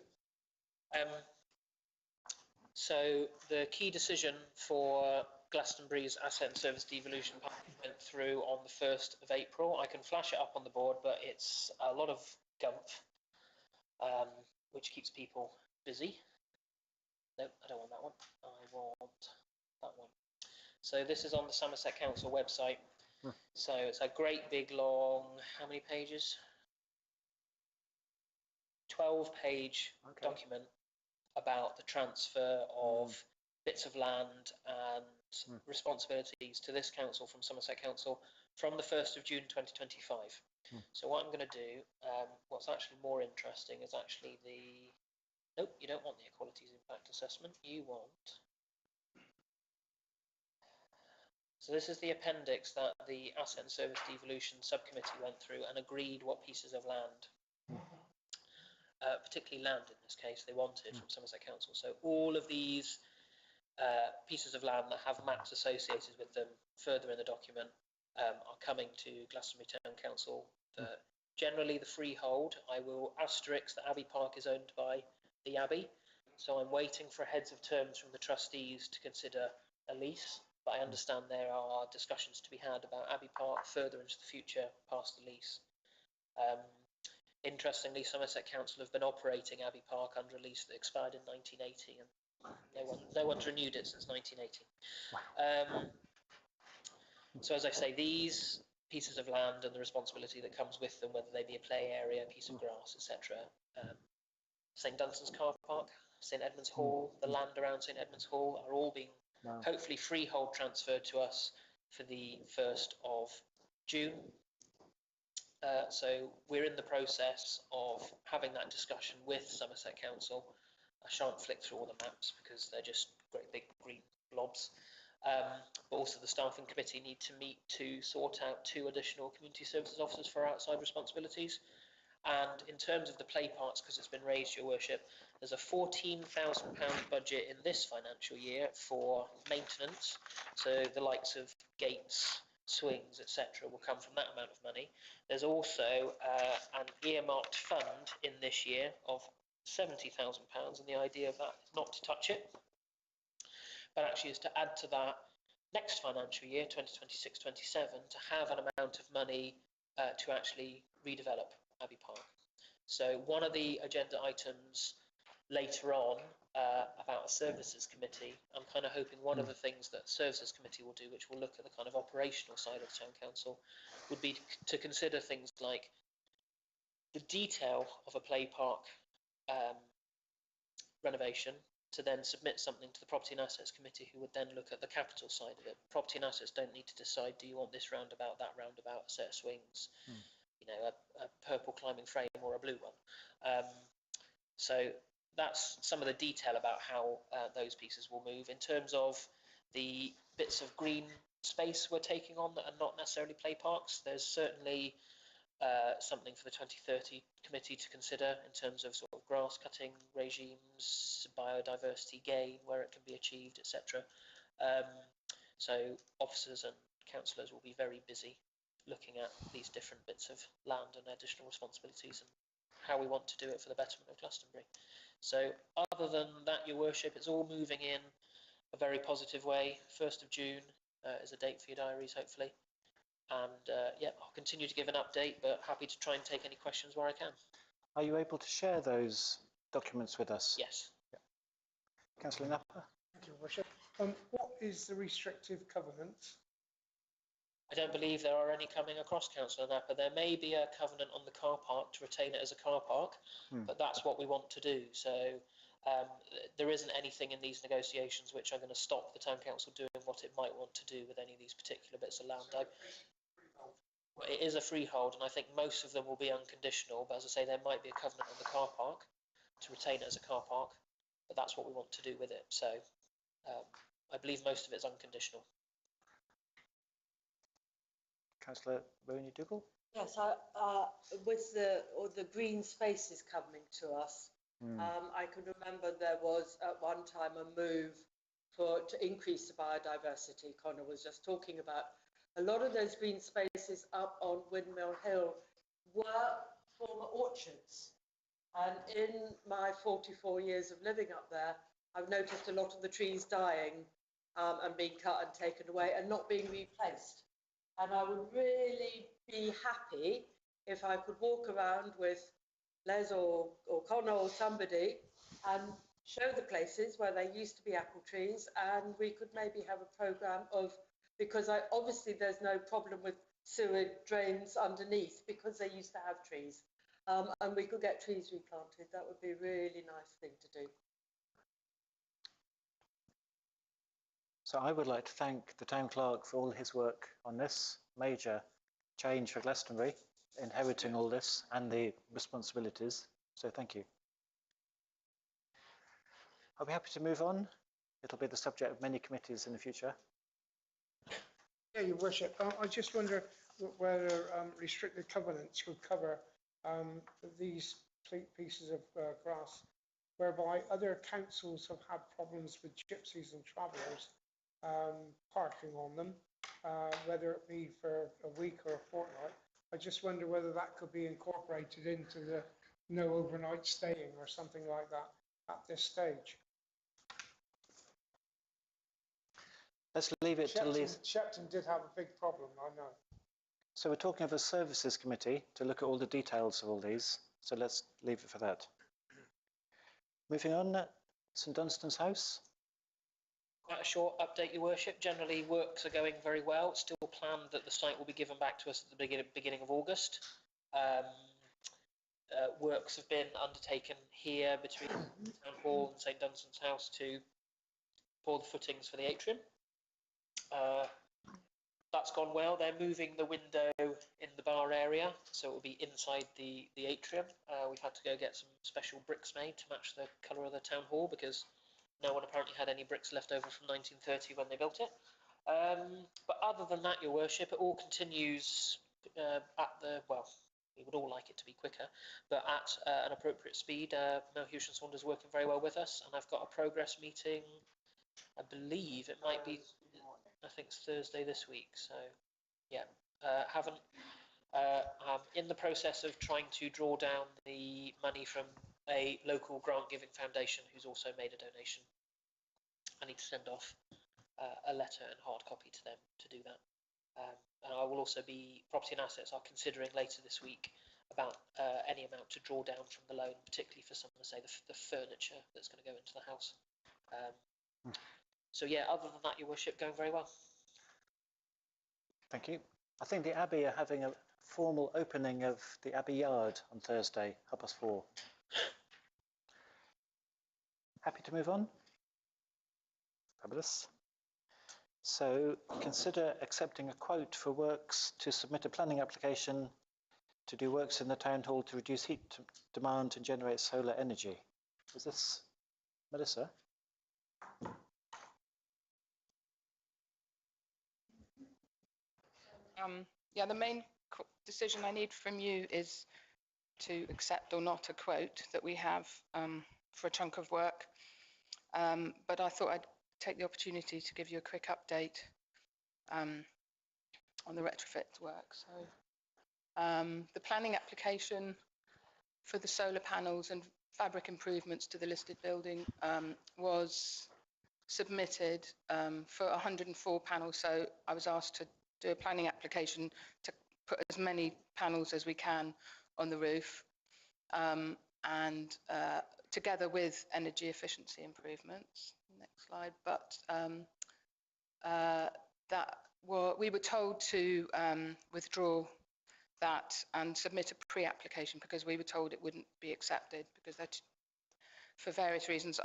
So the key decision for Glastonbury's asset and service devolution went through on the 1st of April. I can flash it up on the board, but it's a lot of gumph, which keeps people busy. No, I don't want that one. I want that one. So this is on the Somerset Council website. So it's a great big long, how many pages? 12-page document about the transfer of bits of land and responsibilities to this council from Somerset Council from the 1st of June 2025. So what I'm going to do, what's actually more interesting is actually nope, you don't want the equalities impact assessment, you want, so this is the appendix that the asset and service devolution subcommittee went through and agreed what pieces of land, particularly land in this case, they wanted from Somerset Council. So all of these pieces of land that have maps associated with them further in the document are coming to Glastonbury Town Council. Generally the freehold, I will asterisk that Abbey Park is owned by the Abbey, so I'm waiting for heads of terms from the trustees to consider a lease, but I understand there are discussions to be had about Abbey Park further into the future past the lease. Interestingly, Somerset Council have been operating Abbey Park under a lease that expired in 1980 and no one's renewed it since 1980. So as I say, these pieces of land and the responsibility that comes with them, whether they be a play area, a piece of grass, etc. St Dunstan's car park, St Edmund's Hall, the land around St Edmund's Hall are all being hopefully freehold transferred to us for the 1st of June. So we're in the process of having that discussion with Somerset Council. I shan't flick through all the maps because they're just great big green blobs. But also the staffing committee need to meet to sort out 2 additional community services officers for outside responsibilities. And in terms of the play parks, because it's been raised, Your Worship, there's a £14,000 budget in this financial year for maintenance. So the likes of gates, swings, etc. will come from that amount of money. There's also an earmarked fund in this year of £70,000, and the idea of that is not to touch it, but actually is to add to that next financial year, 2026-27, to have an amount of money to actually redevelop Abbey Park. So one of the agenda items later on about a services committee, I'm kind of hoping one of the things that services committee will do, which will look at the kind of operational side of the town council, would be to consider things like the detail of a play park renovation, to then submit something to the Property and Assets Committee, who would then look at the capital side of it. Property and Assets don't need to decide, do you want this roundabout, that roundabout, a set of swings, you know, a purple climbing frame or a blue one. So that's some of the detail about how those pieces will move. In terms of the bits of green space we're taking on that are not necessarily play parks, there's certainly something for the 2030 committee to consider in terms of sort of grass cutting regimes, biodiversity gain, where it can be achieved, etc. So officers and councillors will be very busy looking at these different bits of land and additional responsibilities and how we want to do it for the betterment of Glastonbury. So other than that, Your Worship, it's all moving in a very positive way. 1st of June is a date for your diaries, hopefully. And yeah, I'll continue to give an update, but happy to try and take any questions where I can. Are you able to share those documents with us? Yes. Yeah. Councillor Napper. Thank you, Worship. What is the restrictive covenant? I don't believe there are any coming across, Councillor Napper. There may be a covenant on the car park to retain it as a car park, but that's what we want to do. So there isn't anything in these negotiations which are going to stop the Town Council doing what it might want to do with any of these particular bits of land. It is a freehold, and I think most of them will be unconditional, but as I say, there might be a covenant on the car park to retain it as a car park, but that's what we want to do with it. So I believe most of it's unconditional. Councillor Rooney-Dougal? Yes, with the green spaces coming to us, I can remember there was at one time a move to increase the biodiversity. Connor was just talking about a lot of those green spaces up on Windmill Hill were former orchards. And in my 44 years of living up there, I've noticed a lot of the trees dying and being cut and taken away and not being replaced. And I would really be happy if I could walk around with Les or Connor or somebody and show the places where there used to be apple trees, and we could maybe have a programme of, because obviously there's no problem with sewer drains underneath because they used to have trees, and we could get trees replanted. That would be a really nice thing to do. So I would like to thank the Town Clerk for all his work on this major change for Glastonbury, inheriting all this and the responsibilities. So thank you. Are we happy to move on? It'll be the subject of many committees in the future. Yeah, Your Worship. I just wonder whether restricted covenants would cover these pieces of grass, whereby other councils have had problems with gypsies and travellers parking on them, whether it be for a week or a fortnight. I just wonder whether that could be incorporated into the no overnight staying or something like that at this stage. Let's leave it to these. Shepton did have a big problem, I know. So we're talking of a services committee to look at all the details of all these. So let's leave it for that. Moving on, St Dunstan's House. Quite a short update, Your Worship. Generally, works are going very well. It's still planned that the site will be given back to us at the beginning of August. Works have been undertaken here between Town Hall and St Dunstan's House to pour the footings for the atrium. That's gone well. They're moving the window in the bar area, so it will be inside the atrium. We've had to go get some special bricks made to match the colour of the Town Hall, because no one apparently had any bricks left over from 1930 when they built it. But other than that, Your Worship, it all continues at the, well, we would all like it to be quicker, but at an appropriate speed. Mel Hewson Saunders working very well with us, and I've got a progress meeting, I believe it might be, I think it's Thursday this week. So yeah, I'm in the process of trying to draw down the money from a local grant giving foundation who's also made a donation. I need to send off a letter and hard copy to them to do that. And I will also be, Property and Assets are considering later this week about any amount to draw down from the loan, particularly for some of, say, the furniture that's going to go into the house. So yeah, other than that, Your Worship, going very well. Thank you. I think the Abbey are having a formal opening of the Abbey Yard on Thursday, 4:30. Happy to move on? Fabulous. So consider accepting a quote for works to submit a planning application to do works in the town hall to reduce heat demand and generate solar energy. Is this Melissa? Yeah, the main decision I need from you is to accept or not a quote that we have for a chunk of work. But I thought I'd take the opportunity to give you a quick update on the retrofit work. So the planning application for the solar panels and fabric improvements to the listed building was submitted for 104 panels. So I was asked to do a planning application to put as many panels as we can on the roof, and together with energy efficiency improvements. Next slide. But we were told to withdraw that and submit a pre-application because we were told it wouldn't be accepted because that, for various reasons.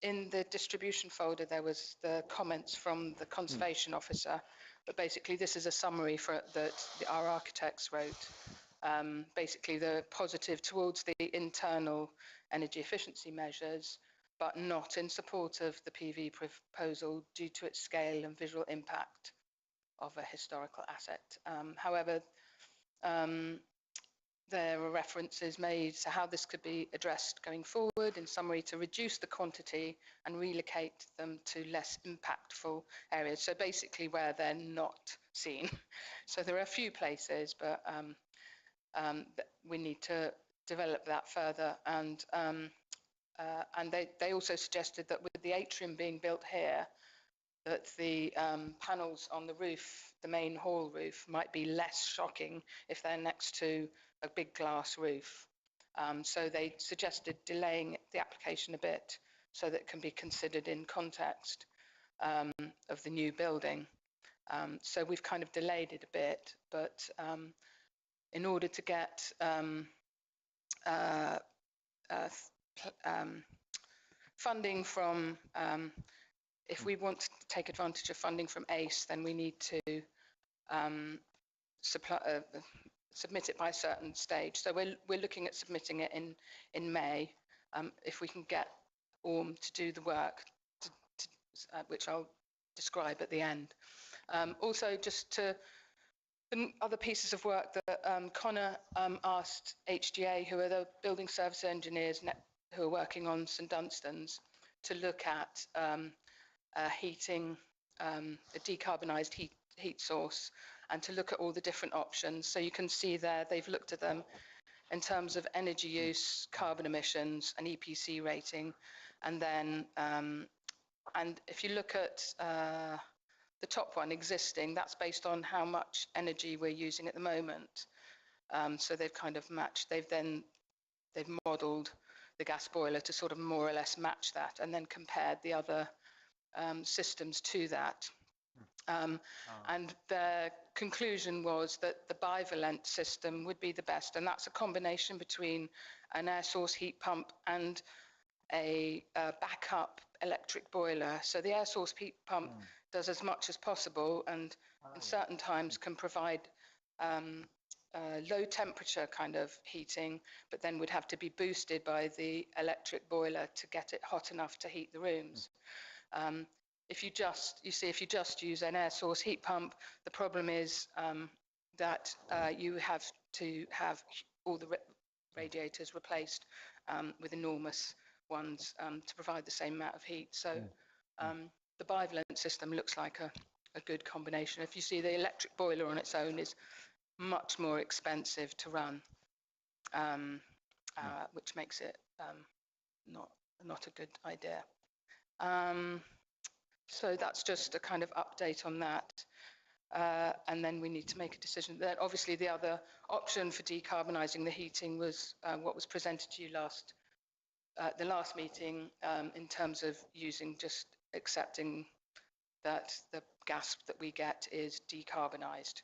In the distribution folder, there was the comments from the conservation officer, but basically this is a summary that our architects wrote. Basically, the positive towards the internal energy efficiency measures, but not in support of the PV proposal due to its scale and visual impact of a historical asset. However, there are references made to how this could be addressed going forward, in summary, to reduce the quantity and relocate them to less impactful areas. So basically where they're not seen. So there are a few places, but we need to develop that further. And they also suggested that with the atrium being built here, that the panels on the roof, the main hall roof, might be less shocking if they're next to a big glass roof. So they suggested delaying the application a bit so that it can be considered in context of the new building. So we've kind of delayed it a bit, but in order to get funding from, if we want to take advantage of funding from ACE, then we need to submit it by a certain stage. So we're looking at submitting it in May, if we can get Orm to do the work, which I'll describe at the end. Also, just to the other pieces of work that Connor asked HGA, who are the building service engineers who are working on St Dunstan's, to look at heating, a decarbonised heat source, and to look at all the different options. So you can see there, they've looked at them in terms of energy use, carbon emissions, and EPC rating. And then, and if you look at the top one, existing, that's based on how much energy we're using at the moment. So they've kind of matched, they've modelled the gas boiler to sort of more or less match that, and then compared the other systems to that. And their conclusion was that the bivalent system would be the best, and that's a combination between an air source heat pump and a backup electric boiler. So the air source heat pump does as much as possible, and in certain times can provide low temperature kind of heating, but then would have to be boosted by the electric boiler to get it hot enough to heat the rooms. If you just use an air source heat pump, the problem is that you have to have all the radiators replaced with enormous ones to provide the same amount of heat. So the bivalent system looks like a good combination. If you see, the electric boiler on its own is much more expensive to run, which makes it not a good idea. So that's just a kind of update on that. And then we need to make a decision. Then obviously the other option for decarbonising the heating was what was presented to you the last meeting, in terms of just accepting that the gas that we get is decarbonised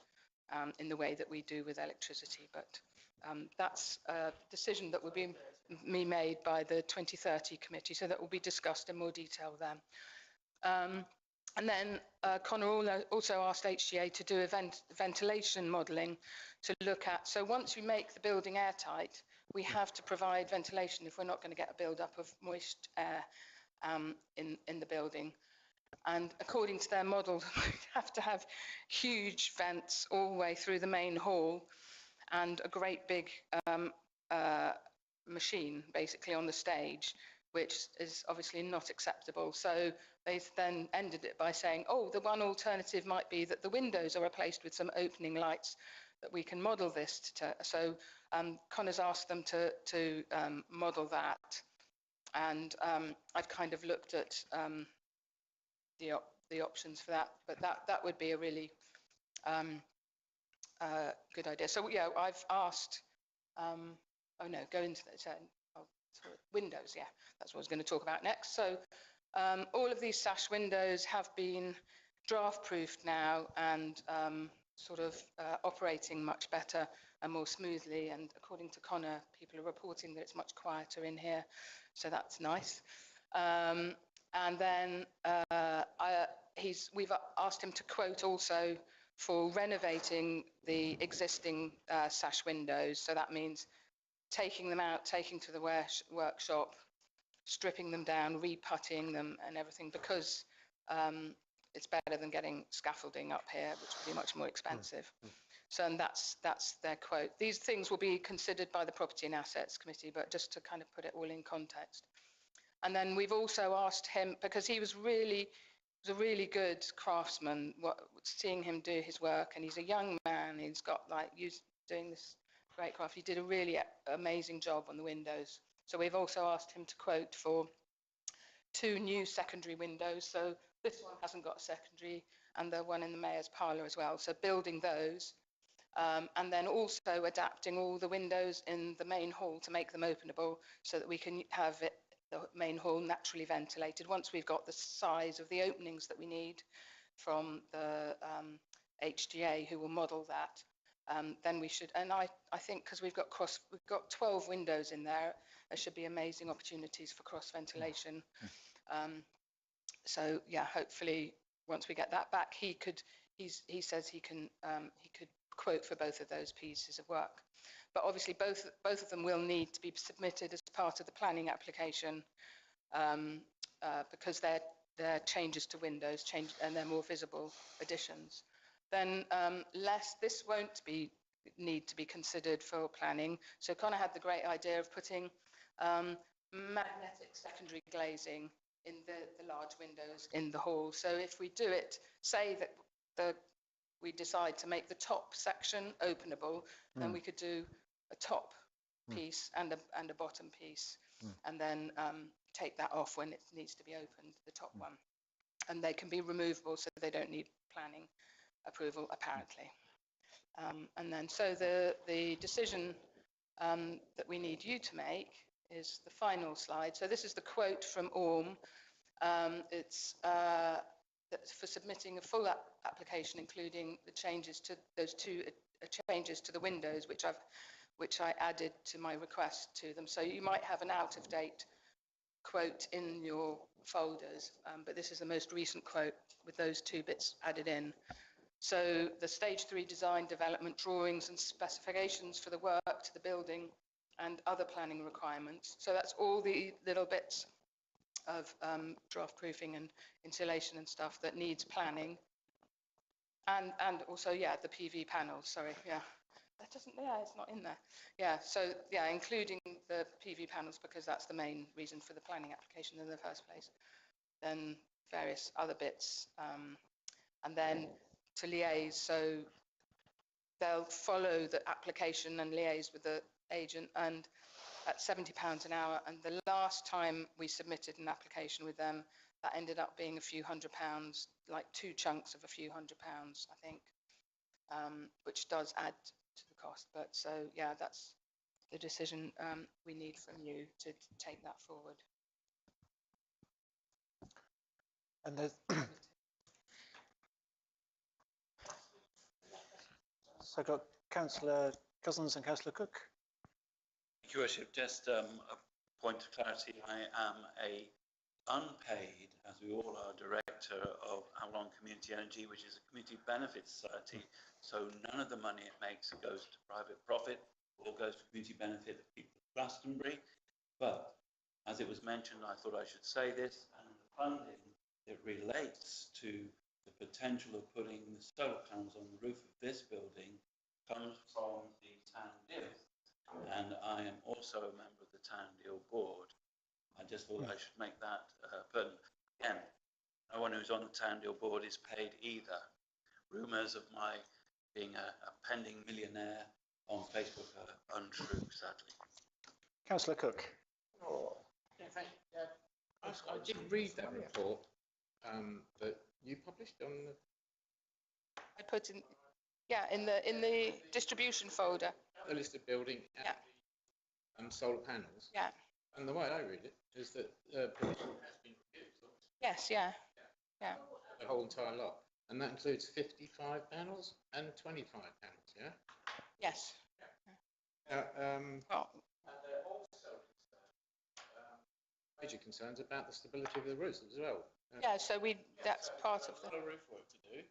in the way that we do with electricity. But that's a decision that will be made by the 2030 committee, so that will be discussed in more detail then. And then Connor also asked HGA to do ventilation modelling to look at, so once we make the building airtight, we have to provide ventilation if we're not going to get a build-up of moist air in the building. And according to their model, we have to have huge vents all the way through the main hall and a great big machine basically on the stage, which is obviously not acceptable. So they then ended it by saying, oh, the one alternative might be that the windows are replaced with some opening lights that we can model this to. So Connor's asked them to model that. And I've kind of looked at the options for that, but that would be a really good idea. So yeah, I've asked, oh no, go into the windows, yeah, that's what I was going to talk about next. So all of these sash windows have been draft proofed now and sort of operating much better and more smoothly, and according to Connor, people are reporting that it's much quieter in here, so that's nice. And then we've asked him to quote also for renovating the existing sash windows. So that means taking them out, taking to the workshop, stripping them down, reputtying them and everything, because it's better than getting scaffolding up here, which would be much more expensive. So and that's their quote. These things will be considered by the Property and Assets Committee, but just to kind of put it all in context. And then we've also asked him, because he was a really good craftsman, seeing him do his work, and he's a young man, he's got doing this great craft. He did a really amazing job on the windows. So we've also asked him to quote for 2 new secondary windows. So this one hasn't got a secondary, and the one in the mayor's parlour as well. So building those, and then also adapting all the windows in the main hall to make them openable, so that we can have the main hall naturally ventilated. Once we've got the size of the openings that we need from the HGA, who will model that, then we should, and I think because we've got 12 windows in there, there should be amazing opportunities for cross ventilation. So yeah, hopefully once we get that back, he says he could quote for both of those pieces of work. But obviously both of them will need to be submitted as part of the planning application, because they're changes to windows, and they're more visible additions. Then this won't need to be considered for planning. So Connor had the great idea of putting magnetic secondary glazing in the large windows in the hall. So if we do it, say that we decide to make the top section openable, then we could do a top piece and a bottom piece, and then take that off when it needs to be opened, the top one. And they can be removable, so they don't need planning approval, apparently. And then so the decision that we need you to make is the final slide. So this is the quote from Orm. It's for submitting a full application, including the changes to those 2 changes to the windows, which I added to my request to them. So you might have an out-of-date quote in your folders, but this is the most recent quote with those 2 bits added in. So the stage 3 design, development drawings and specifications for the work to the building and other planning requirements. So that's all the little bits of draft proofing and insulation and stuff that needs planning. And also, yeah, the PV panels, sorry, yeah. It's not in there. Yeah, so yeah, including the PV panels, because that's the main reason for the planning application in the first place. Then various other bits, and then to liaise, so they'll follow the application and liaise with the agent, and at £70 an hour. And the last time we submitted an application with them, that ended up being a few £100s, like 2 chunks of a few £100, I think, which does add to the cost. But so yeah, that's the decision we need from you to take that forward. And there's so I've got Councillor Cousins and Councillor Cook. Thank you, Worship. Just a point of clarity. I am a unpaid, as we all are, director of Avalon Community Energy, which is a community benefit society. So none of the money it makes goes to private profit or goes to community benefit of people of Glastonbury. But as it was mentioned, I thought I should say this, and the funding that relates to the potential of putting the solar panels on the roof of this building comes from the town deal. And I am also a member of the town deal board. I just thought I should make that pertinent. Again, no one who's on the town deal board is paid either. Rumours of my being a pending millionaire on Facebook are untrue, sadly. Councillor Cook. Yeah, thank you. I did read that report that you published on the... I put in, yeah, in the distribution folder. A listed building and solar panels. Yeah. And the way I read it is that permission has been refused. Yes, yeah. The whole entire lot. And that includes 55 panels and 25 panels, yeah? Yes. And there are also major concerns about the stability of the roofs as well. Yeah, so that's part of the... roof work to do.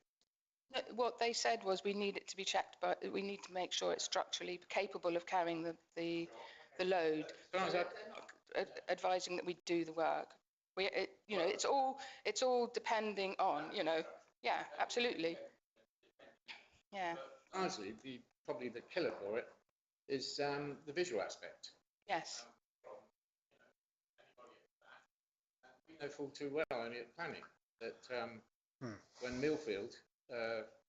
What they said was we need it to be checked, but we need to make sure it's structurally capable of carrying the load. Advising that we do the work. It's all depending on, yeah, absolutely. Yeah. Honestly, probably the killer for it is the visual aspect. Yes. We know full too well only at planning that when Millfield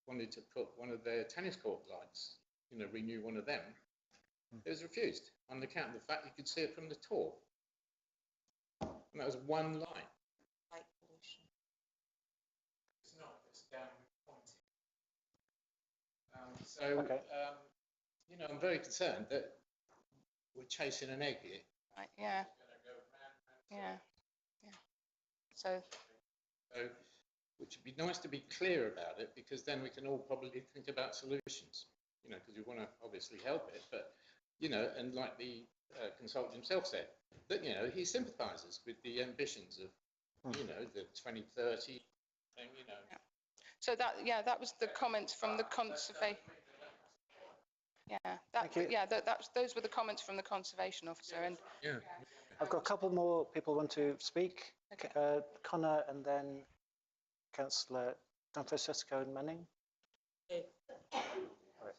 wanted to put one of their tennis court lights, renew one of them, it was refused on account of the fact you could see it from the tour. And that was one line. Light pollution. It's not, it's downward pointing. I'm very concerned that we're chasing an egg here. Right, yeah. Yeah. So, which would be nice to be clear about it, because then we can all probably think about solutions, because we want to obviously help it, but, and like the consultant himself said, that, he sympathises with the ambitions of, the 2030 thing, Yeah. So that was the comments from the conservation. Yeah, those were the comments from the conservation officer. And yeah. I've got a couple more people want to speak. Okay. Connor and then Councillor Don Francesco and Manning. Okay. Right.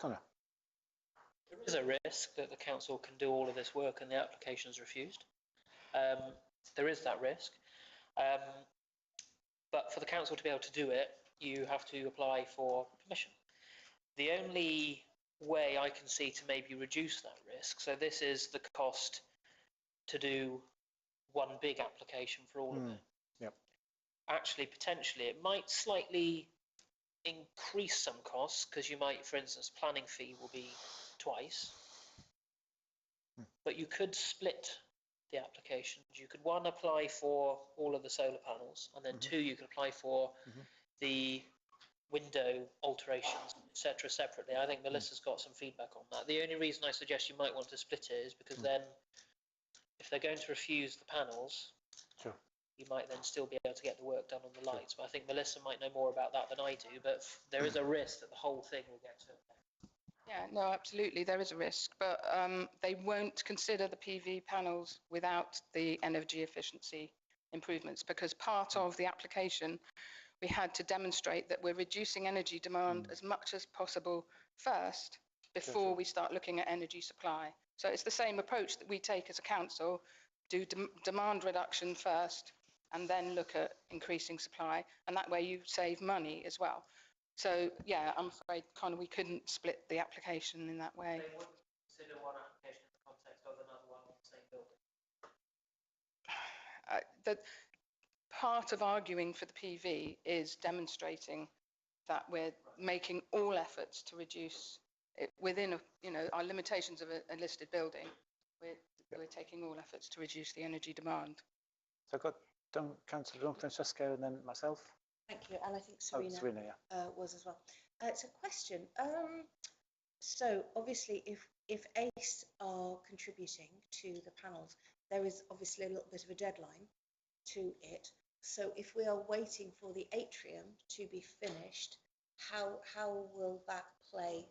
Connor. There is a risk that the council can do all of this work and the application is refused. There is that risk. But for the council to be able to do it, you have to apply for permission. The only way I can see to maybe reduce that risk, so this is the cost to do one big application for all of it. Yep. Actually, potentially, it might slightly increase some costs because you might, for instance, planning fee will be twice. But you could split the applications. You could, one, apply for all of the solar panels, and then two, you could apply for the window alterations, etc. separately. I think Melissa's got some feedback on that. The only reason I suggest you might want to split it is because then if they're going to refuse the panels, sure, you might then still be able to get the work done on the lights. But I think Melissa might know more about that than I do, but there is a risk that the whole thing will get to it. yeah, no, absolutely, there is a risk, but they won't consider the PV panels without the energy efficiency improvements, because part of the application we had to demonstrate that we're reducing energy demand as much as possible first before we start looking at energy supply. So it's the same approach that we take as a council, do demand reduction first and then look at increasing supply, and that way you save money as well. So yeah, I'm afraid kind of we couldn't split the application in that way. They wouldn't consider one application in the context of another one in the same building. Part of arguing for the PV is demonstrating that we're making all efforts to reduce it within our limitations of a listed building. We're taking all efforts to reduce the energy demand. So I've got Councillor Don Francesco and then myself. Thank you, and I think Serena, yeah. was as well. It's a question. So obviously, if if ACE are contributing to the panels, there is obviously a little bit of a deadline to it. So if we are waiting for the atrium to be finished, how will that play?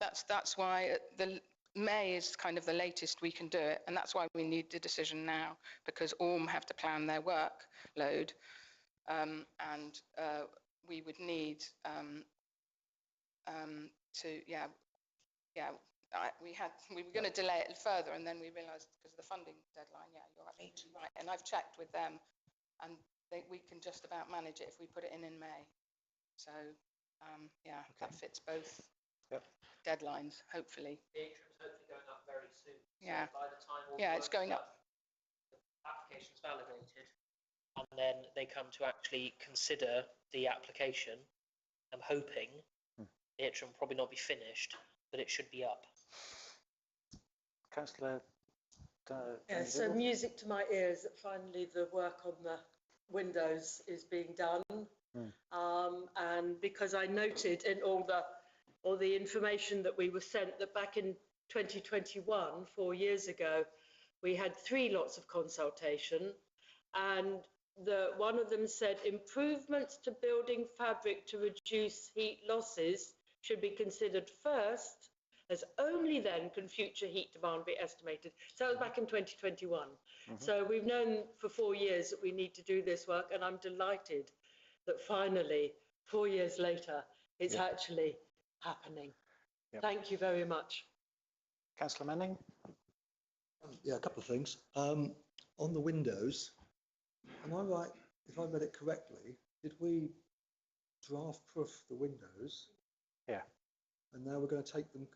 That's why the May is kind of the latest we can do it, and that's why we need the decision now, because Orm have to plan their workload, and we would need we were going to delay it further, and then we realised because of the funding deadline. Yeah, you're absolutely right. And I've checked with them, and we can just about manage it if we put it in May. So that fits both deadlines, hopefully. The atrium's hopefully going up very soon. Yeah. So by the time all it's going up. The application's validated, and then they come to actually consider the application. I'm hoping the atrium will probably not be finished, but it should be up. Councillor. So music to my ears that finally the work on the windows is being done. And because I noted in all the information that we were sent that back in 2021, 4 years ago, we had 3 lots of consultation, and one of them said improvements to building fabric to reduce heat losses should be considered first, as only then can future heat demand be estimated. So that was back in 2021. So we've known for 4 years that we need to do this work, and I'm delighted that finally, 4 years later, it's actually happening. Thank you very much. Councillor Manning. Yeah, a couple of things. On the windows, am I right, if I read it correctly, did we draft-proof the windows? Yeah. And now we're going to take them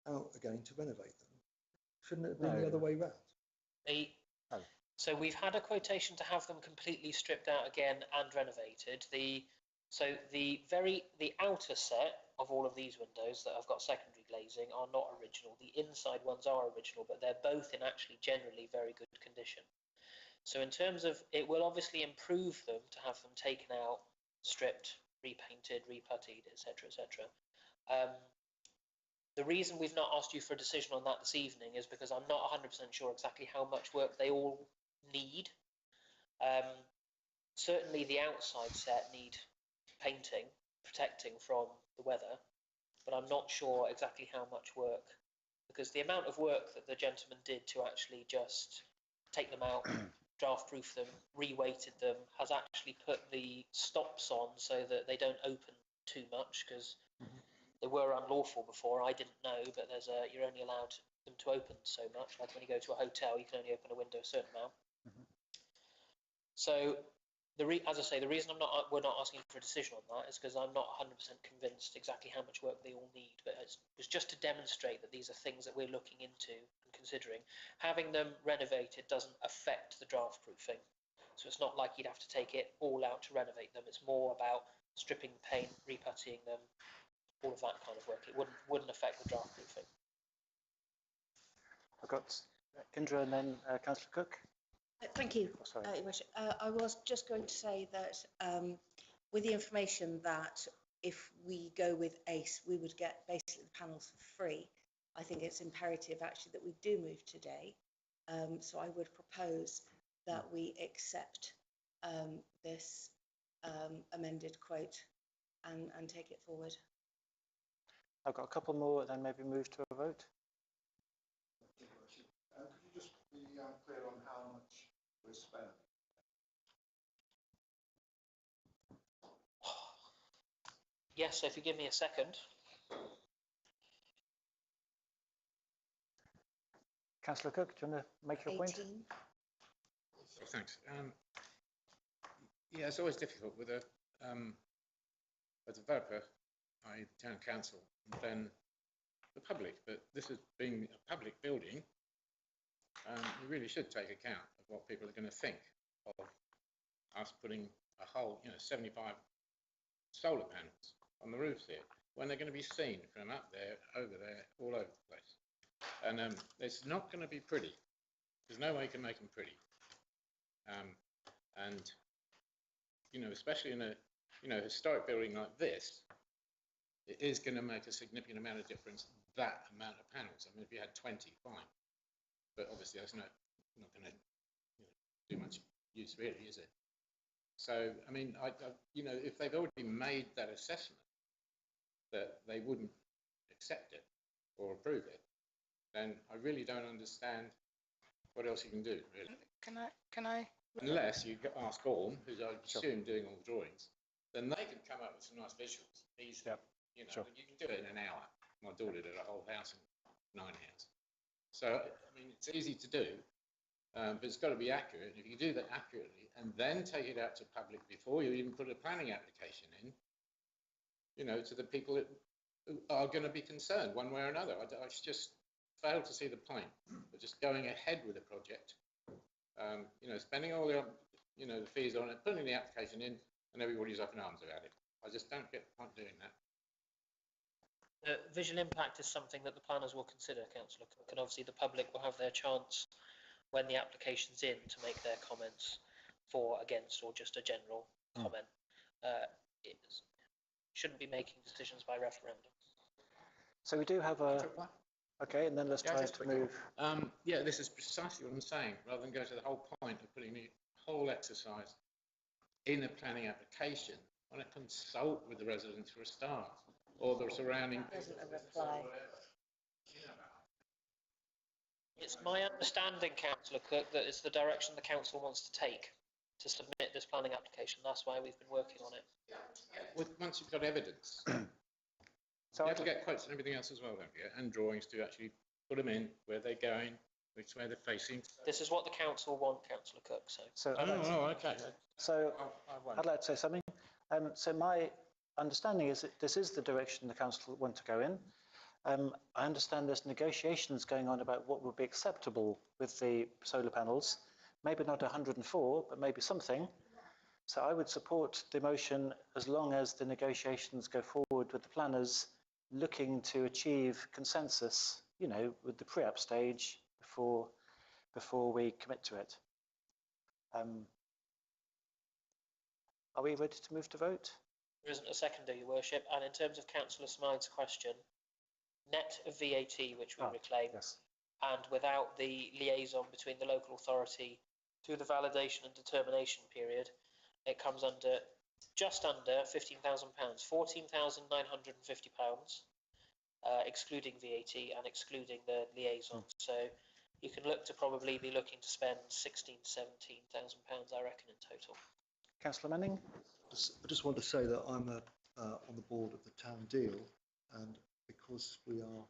out again to renovate them? Shouldn't it have been the other way round? So we've had a quotation to have them completely stripped out again and renovated. The outer set of all of these windows that have got secondary glazing are not original. The inside ones are original, but they're both in actually generally very good condition. So in terms of, it will obviously improve them to have them taken out, stripped, repainted, reputtied, etc., etc. The reason we've not asked you for a decision on that this evening is because I'm not 100% sure exactly how much work they all need. Certainly the outside set need painting, protecting from the weather, but I'm not sure exactly how much work, because the amount of work that the gentleman did to actually just take them out, draft proof them, re-weighted them, has actually put the stops on so that they don't open too much, because they were unlawful before. I didn't know, but you're only allowed them to open so much. Like when you go to a hotel, you can only open a window a certain amount. So, as I say, the reason we're not asking for a decision on that is because I'm not 100% convinced exactly how much work they all need. But it was just to demonstrate that these are things that we're looking into and considering. Having them renovated doesn't affect the draft proofing. So it's not like you'd have to take it all out to renovate them. It's more about stripping the paint, reputtying them, all of that kind of work. It wouldn't affect the draft proofing. I've got Indra and then Councillor Cook. Thank you, Your Worship. I was just going to say that with the information that if we go with ACE, we would get basically the panels for free. I think it's imperative actually that we do move today. So I would propose that we accept this amended quote and take it forward. I've got a couple more, then maybe move to a vote. Could you just be clear on how much we're spending? Yes, so if you give me a second. Councillor Cook, do you want to make your point? Oh, thanks. Yeah, it's always difficult with a developer, i.e. the town council, and then the public. But this is being a public building. We really should take account of what people are going to think of us putting a whole, 75 solar panels on the roofs here, when they're going to be seen from up there, over there, all over the place. And it's not going to be pretty. There's no way you can make them pretty. And, especially in a, historic building like this, it is going to make a significant amount of difference that amount of panels. I mean, if you had 20, fine. But obviously that's not going to do much use really, is it? So, I mean, if they've already made that assessment that they wouldn't accept it or approve it, then I really don't understand what else you can do, really. Can I? Unless you ask Orm, who's I assume doing all the drawings, then they can come up with some nice visuals easily. Yep. You can do it in an hour. My daughter did a whole house in 9 hours. So, I mean, it's easy to do, but it's got to be accurate. If you do that accurately and then take it out to public before you even put a planning application in, to the people who are going to be concerned one way or another. I just fail to see the point of just going ahead with a project, spending all the, the fees on it, putting the application in, and everybody's up in arms about it. I just don't get the point doing that. Visual impact is something that the planners will consider, Councillor Cook, and obviously the public will have their chance when the application's in to make their comments for, against, or just a general comment. It shouldn't be making decisions by referendum. So we do have a... Okay, and then let's try to move... this is precisely what I'm saying. Rather than go to the whole point of putting the whole exercise in a planning application, why not consult with the residents for a start, or the surrounding... Doesn't a reply. It's my understanding, Councillor Cook, that it's the direction the council wants to take to submit this planning application. That's why we've been working on it. Once you've got evidence, so you have to get quotes and everything else as well, don't you? And drawings to actually put them in, where they're going, which way they're facing. This is what the council want, Councillor Cook. Okay. So I'd like to say something. So my understanding is that this is the direction the council want to go in. I understand there's negotiations going on about what would be acceptable with the solar panels. Maybe not 104, but maybe something. So I would support the motion as long as the negotiations go forward with the planners looking to achieve consensus, with the pre-app stage before we commit to it. Are we ready to move to vote? There isn't a seconder, Your Worship. And in terms of Councillor Smythe's question, net of VAT, which we reclaim, yes, and without the liaison between the local authority through the validation and determination period, it comes under just under £15,000, £14,950, excluding VAT and excluding the liaison. So you can look to probably be looking to spend £16,000 to £17,000, I reckon, in total. Councillor Manning? I just want to say that I'm on the board of the town deal, and because we are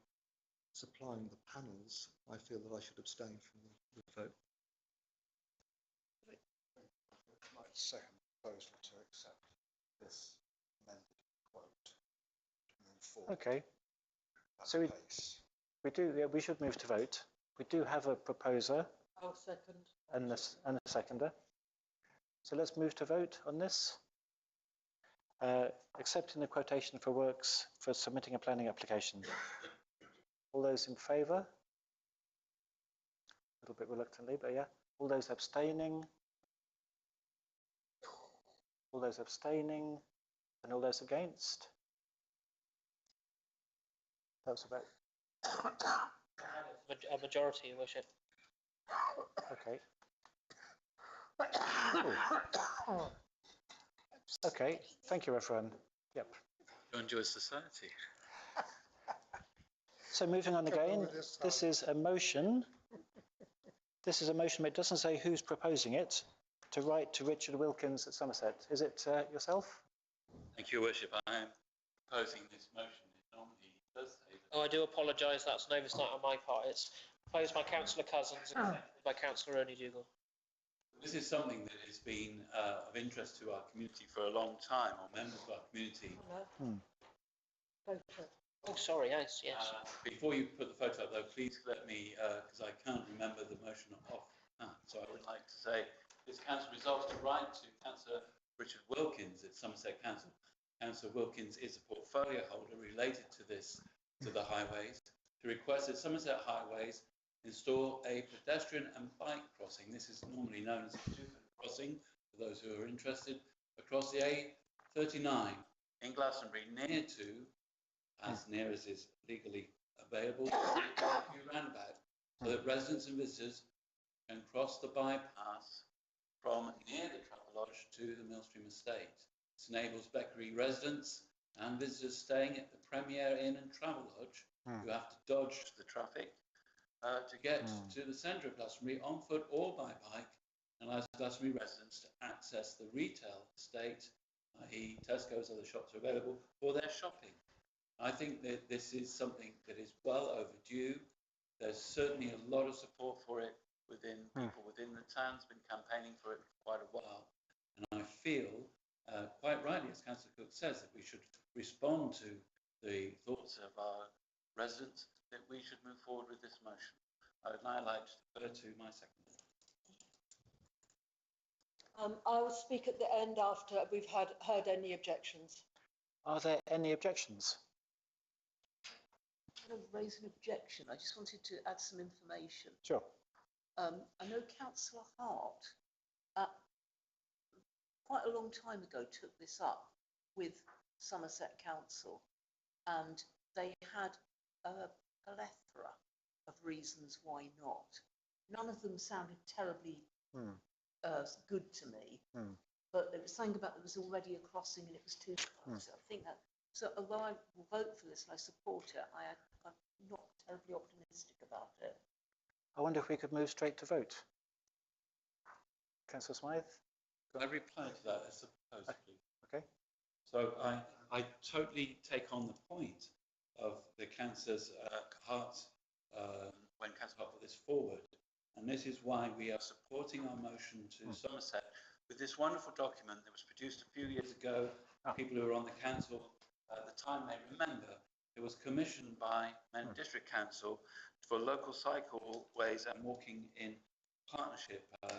supplying the panels, I feel that I should abstain from the vote. Second proposal to accept this amended quote to move forward. Okay. So we should move to vote. We do have a proposer. I'll second. And a seconder. So let's move to vote on this. Accepting the quotation for works for submitting a planning application. All those in favour? A little bit reluctantly, but yeah. All those abstaining? All those abstaining? And all those against? That was about... A majority, Your Worship. Okay. Okay, thank you, everyone. Yep. You enjoy society. So moving on again, this is a motion. This is a motion, but it doesn't say who's proposing it, to write to Richard Wilkins at Somerset. Is it yourself? Thank you, Your Worship. I am proposing this motion. It normally does say that. Oh, I do apologise. That's an oversight on my part. It's proposed by Councillor Cousins and seconded by Councillor Oney-Dougal. This is something that has been of interest to our community for a long time, or members of our community. Oh, sorry, yes. Before you put the photo up, though, please let me, because I can't remember the motion off hand, so I would like to say this council resolves to write to Councillor Richard Wilkins at Somerset Council. Councillor Wilkins is a portfolio holder related to this, to the highways, to request that Somerset Highways install a pedestrian and bike crossing. This is normally known as a two-foot crossing, for those who are interested, across the A39 in Glastonbury, near as is legally available to the roundabout, so that residents and visitors can cross the bypass from near the Travelodge to the Millstream Estate. This enables Beckery residents and visitors staying at the Premier Inn and Travelodge who have to dodge the traffic to get to the centre of Glastonbury on foot or by bike, and allows Glastonbury residents to access the retail estate, i.e. Tesco's, other shops are available for their shopping. I think that this is something that is well overdue. There's certainly a lot of support for it within people within the town's been campaigning for it for quite a while. And I feel, quite rightly, as Councillor Cook says, that we should respond to the thoughts of our residents, that we should move forward with this motion. I would now like to defer to my seconder. I will speak at the end after we've heard any objections. Are there any objections? I'm going to raise an objection. I just wanted to add some information. Sure. I know Councillor Hart, quite a long time ago, took this up with Somerset Council, and they had a plethora of reasons why not. None of them sounded terribly good to me, but there was something about there was already a crossing and it was too close. I think that, so although I will vote for this and I support it, I'm not terribly optimistic about it. I wonder if we could move straight to vote. Councillor Smythe? Can I reply to that as a proposal, please? Okay. So I totally take on the point of the Councillor's Hart, when Councillor Hart put this forward. And this is why we are supporting our motion to Somerset with this wonderful document that was produced a few years ago. People who were on the council at the time may remember. It was commissioned by Mendon District Council for local cycleways and walking in partnership to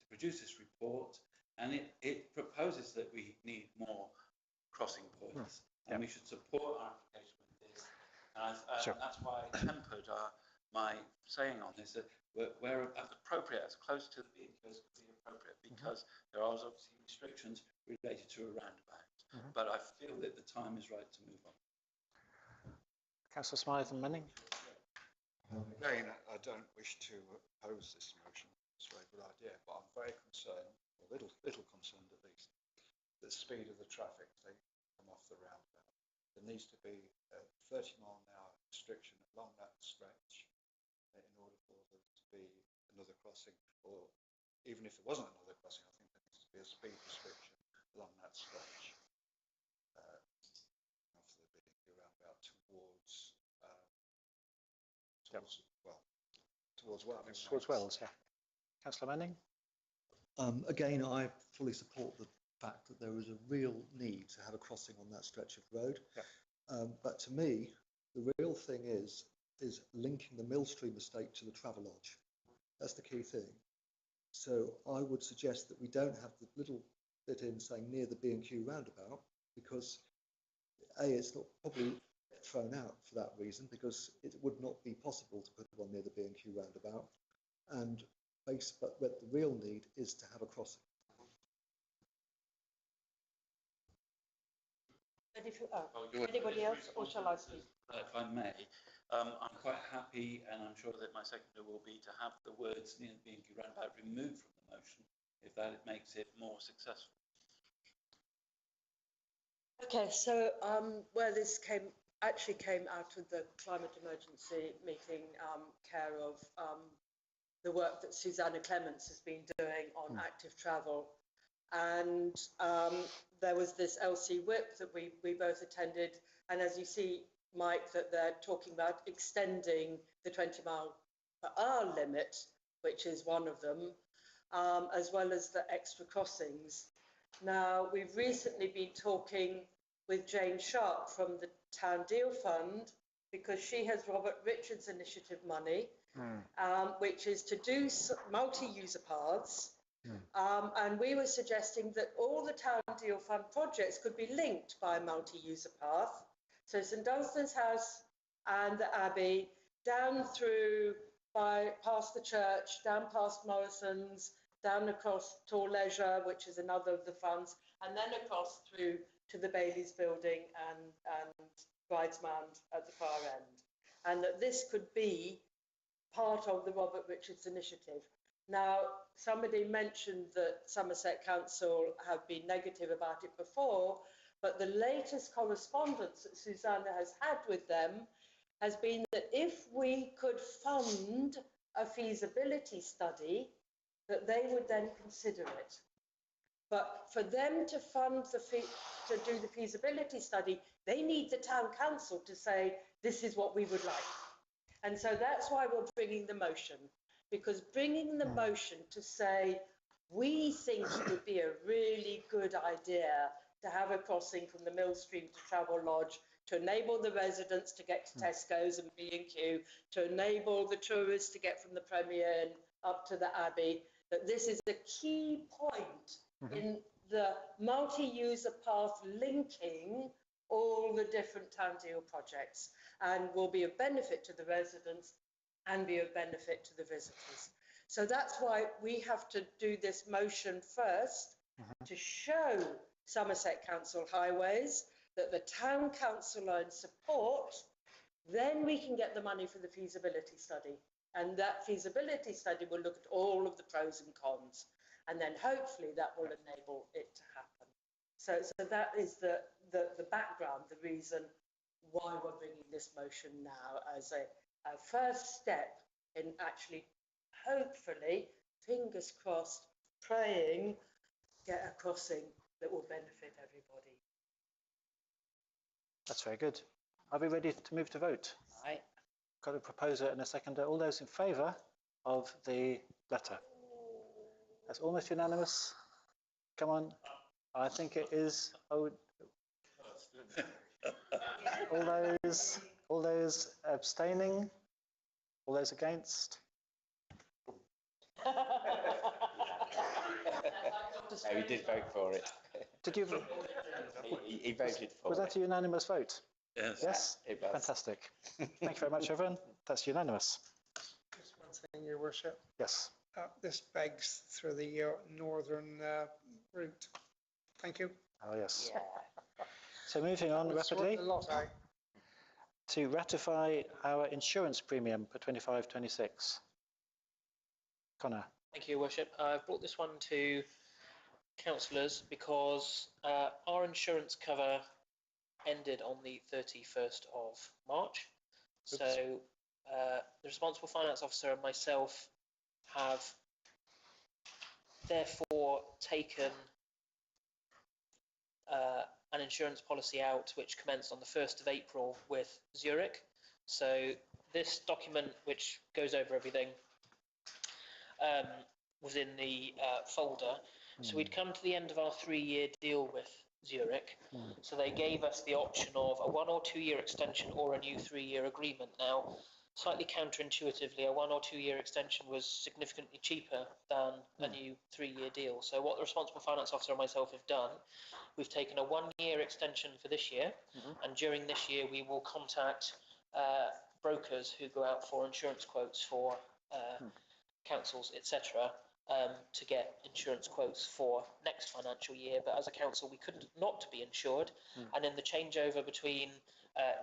produce this report, and it proposes that we need more crossing points, and we should support our application with this. And that's why I tempered my saying on this, that where as appropriate, as close to the B&Q as could be appropriate, because there are obviously restrictions related to a roundabout. But I feel that the time is right to move on. Councillor Smythe and Manning? Again, I don't wish to oppose this motion. It's a very good idea, but I'm very concerned, a little concerned at least, the speed of the traffic as they come off the roundabout. There needs to be a 30-mile-an-hour restriction along that stretch in order for there to be another crossing, or even if there wasn't another crossing, I think there needs to be a speed restriction along that stretch. For the B&Q roundabout towards Wells, yeah. Councillor Manning? Again, I fully support the fact that there is a real need to have a crossing on that stretch of road. But to me, the real thing is linking the Millstream estate to the Travelodge. That's the key thing. So I would suggest that we don't have the little bit in saying near the B&Q roundabout, because it's not probably thrown out for that reason, because it would not be possible to put one near the B&Q roundabout, but the real need is to have a crossing. Anybody else, or shall I speak? If I may, I'm quite happy, and I'm sure that my seconder will be, to have the words near the B&Q roundabout removed from the motion, if that makes it more successful. Okay, so where this came out of the climate emergency meeting, care of the work that Susanna Clements has been doing on active travel, and there was this LC whip that we both attended, and as you see, Mike, that they're talking about extending the 20-mile-per-hour limit, which is one of them, as well as the extra crossings. Now, we've recently been talking with Jane Sharp from the Town Deal Fund, because she has Robert Richards Initiative money, which is to do multi-user paths. And we were suggesting that all the Town Deal Fund projects could be linked by a multi-user path. So St Dunstan's House and the Abbey, down through past the church, down past Morrison's, down across Tor Leisure, which is another of the funds, and then across through to the Bailey's building and Bridesmound at the far end. and that this could be part of the Robert Richards initiative. Now, somebody mentioned that Somerset Council have been negative about it before, but the latest correspondence that Susanna has had with them has been that if we could fund a feasibility study, that they would then consider it. But for them to fund to do the feasibility study, they need the town council to say, this is what we would like. And so that's why we're bringing the motion, because bringing the motion to say, we think it would be a really good idea to have a crossing from the Mill Stream to Travel Lodge, to enable the residents to get to Tesco's and B&Q, to enable the tourists to get from the Premier Inn up to the Abbey, that this is a key point in the multi-user path linking all the different town deal projects, and will be of benefit to the residents and be of benefit to the visitors. So that's why we have to do this motion first to show Somerset Council Highways that the town council are in support, then we can get the money for the feasibility study. And that feasibility study will look at all of the pros and cons. And then hopefully that will enable it to happen. So that is the background, the reason why we're bringing this motion now as a first step in actually, hopefully, fingers crossed, praying, get a crossing that will benefit everybody. That's very good. Are we ready to move to vote? Aye. Got a proposer and a seconder. All those in favour of the letter? That's almost unanimous. Come on. I think it is. Oh, all those abstaining? All those against? No, he did vote for it. Did you? He voted for it. Was that a unanimous vote? Yes. Yes? It was. Fantastic. Thank you very much, everyone. That's unanimous. Just one thing, Your Worship. Yes. This begs through the northern route. Thank you. Oh, yes. Yeah. So moving on rapidly to ratify our insurance premium for 25-26. Connor. Thank you, Your Worship. I've brought this one to councillors because our insurance cover ended on the 31st of March. Oops. So the responsible finance officer and myself have therefore taken an insurance policy out which commenced on the 1st of April with Zurich. So this document, which goes over everything, was in the folder. So we'd come to the end of our 3-year deal with Zurich. So they gave us the option of a 1 or 2 year extension or a new 3-year agreement. Now, slightly counterintuitively, a 1 or 2 year extension was significantly cheaper than a new 3-year deal. So what the responsible finance officer and myself have done, we've taken a 1 year extension for this year, and during this year we will contact brokers who go out for insurance quotes for councils, etc., to get insurance quotes for next financial year. But as a council, we couldn't not be insured, and in the changeover between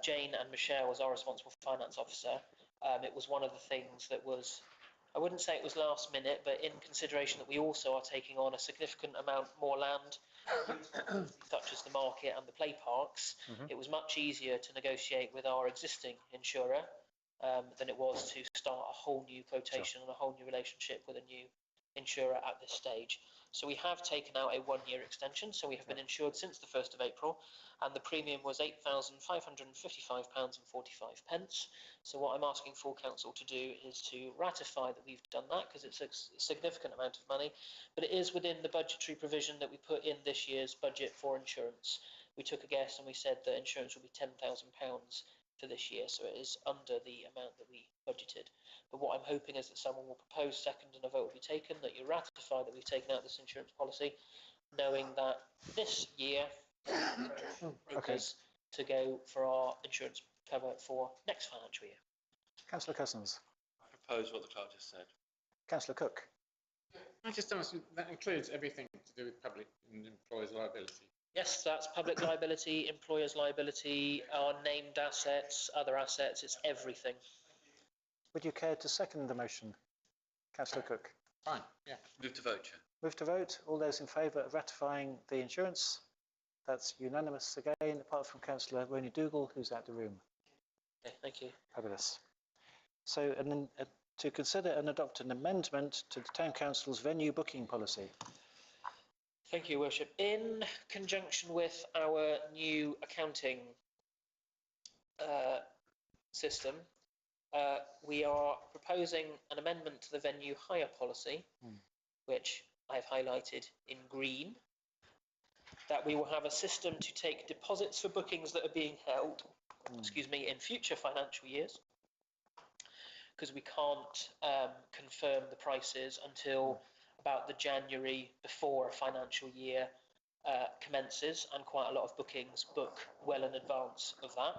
Jane and Michelle as our responsible finance officer, it was one of the things that was, I wouldn't say it was last minute, but in consideration that we also are taking on a significant amount more land, such as the market and the play parks, it was much easier to negotiate with our existing insurer than it was to start a whole new quotation and a whole new relationship with a new insurer at this stage. So we have taken out a 1 year extension, so we have been insured since the 1st of April, and the premium was £8,555.45. So what I'm asking full council to do is to ratify that we've done that, because it's a significant amount of money, but it is within the budgetary provision that we put in this year's budget for insurance. We took a guess and we said that insurance will be £10,000 for this year, so it is under the amount that we budgeted. But what I'm hoping is that someone will propose second and a vote will be taken, that you ratify that we've taken out this insurance policy, knowing that this year brokers to go for our insurance cover for next financial year. Councillor Cousins. I propose what the clerk just said. Councillor Cook. I just asked you, that includes everything to do with public and employees' liability? Yes, that's public liability, employers' liability, our named assets, other assets, it's everything. Would you care to second the motion, Councillor Cook? Fine, yeah. Move to vote, Chair. Move to vote. All those in favour of ratifying the insurance? That's unanimous again, apart from Councillor Ronnie Dougal, who's out the room. Okay, thank you. Fabulous. So, and then to consider and adopt an amendment to the Town Council's venue booking policy. Thank you, Worship. In conjunction with our new accounting system, we are proposing an amendment to the venue hire policy, which I've highlighted in green, that we will have a system to take deposits for bookings that are being held, excuse me, in future financial years, because we can't confirm the prices until about the January before a financial year commences, and quite a lot of bookings book well in advance of that.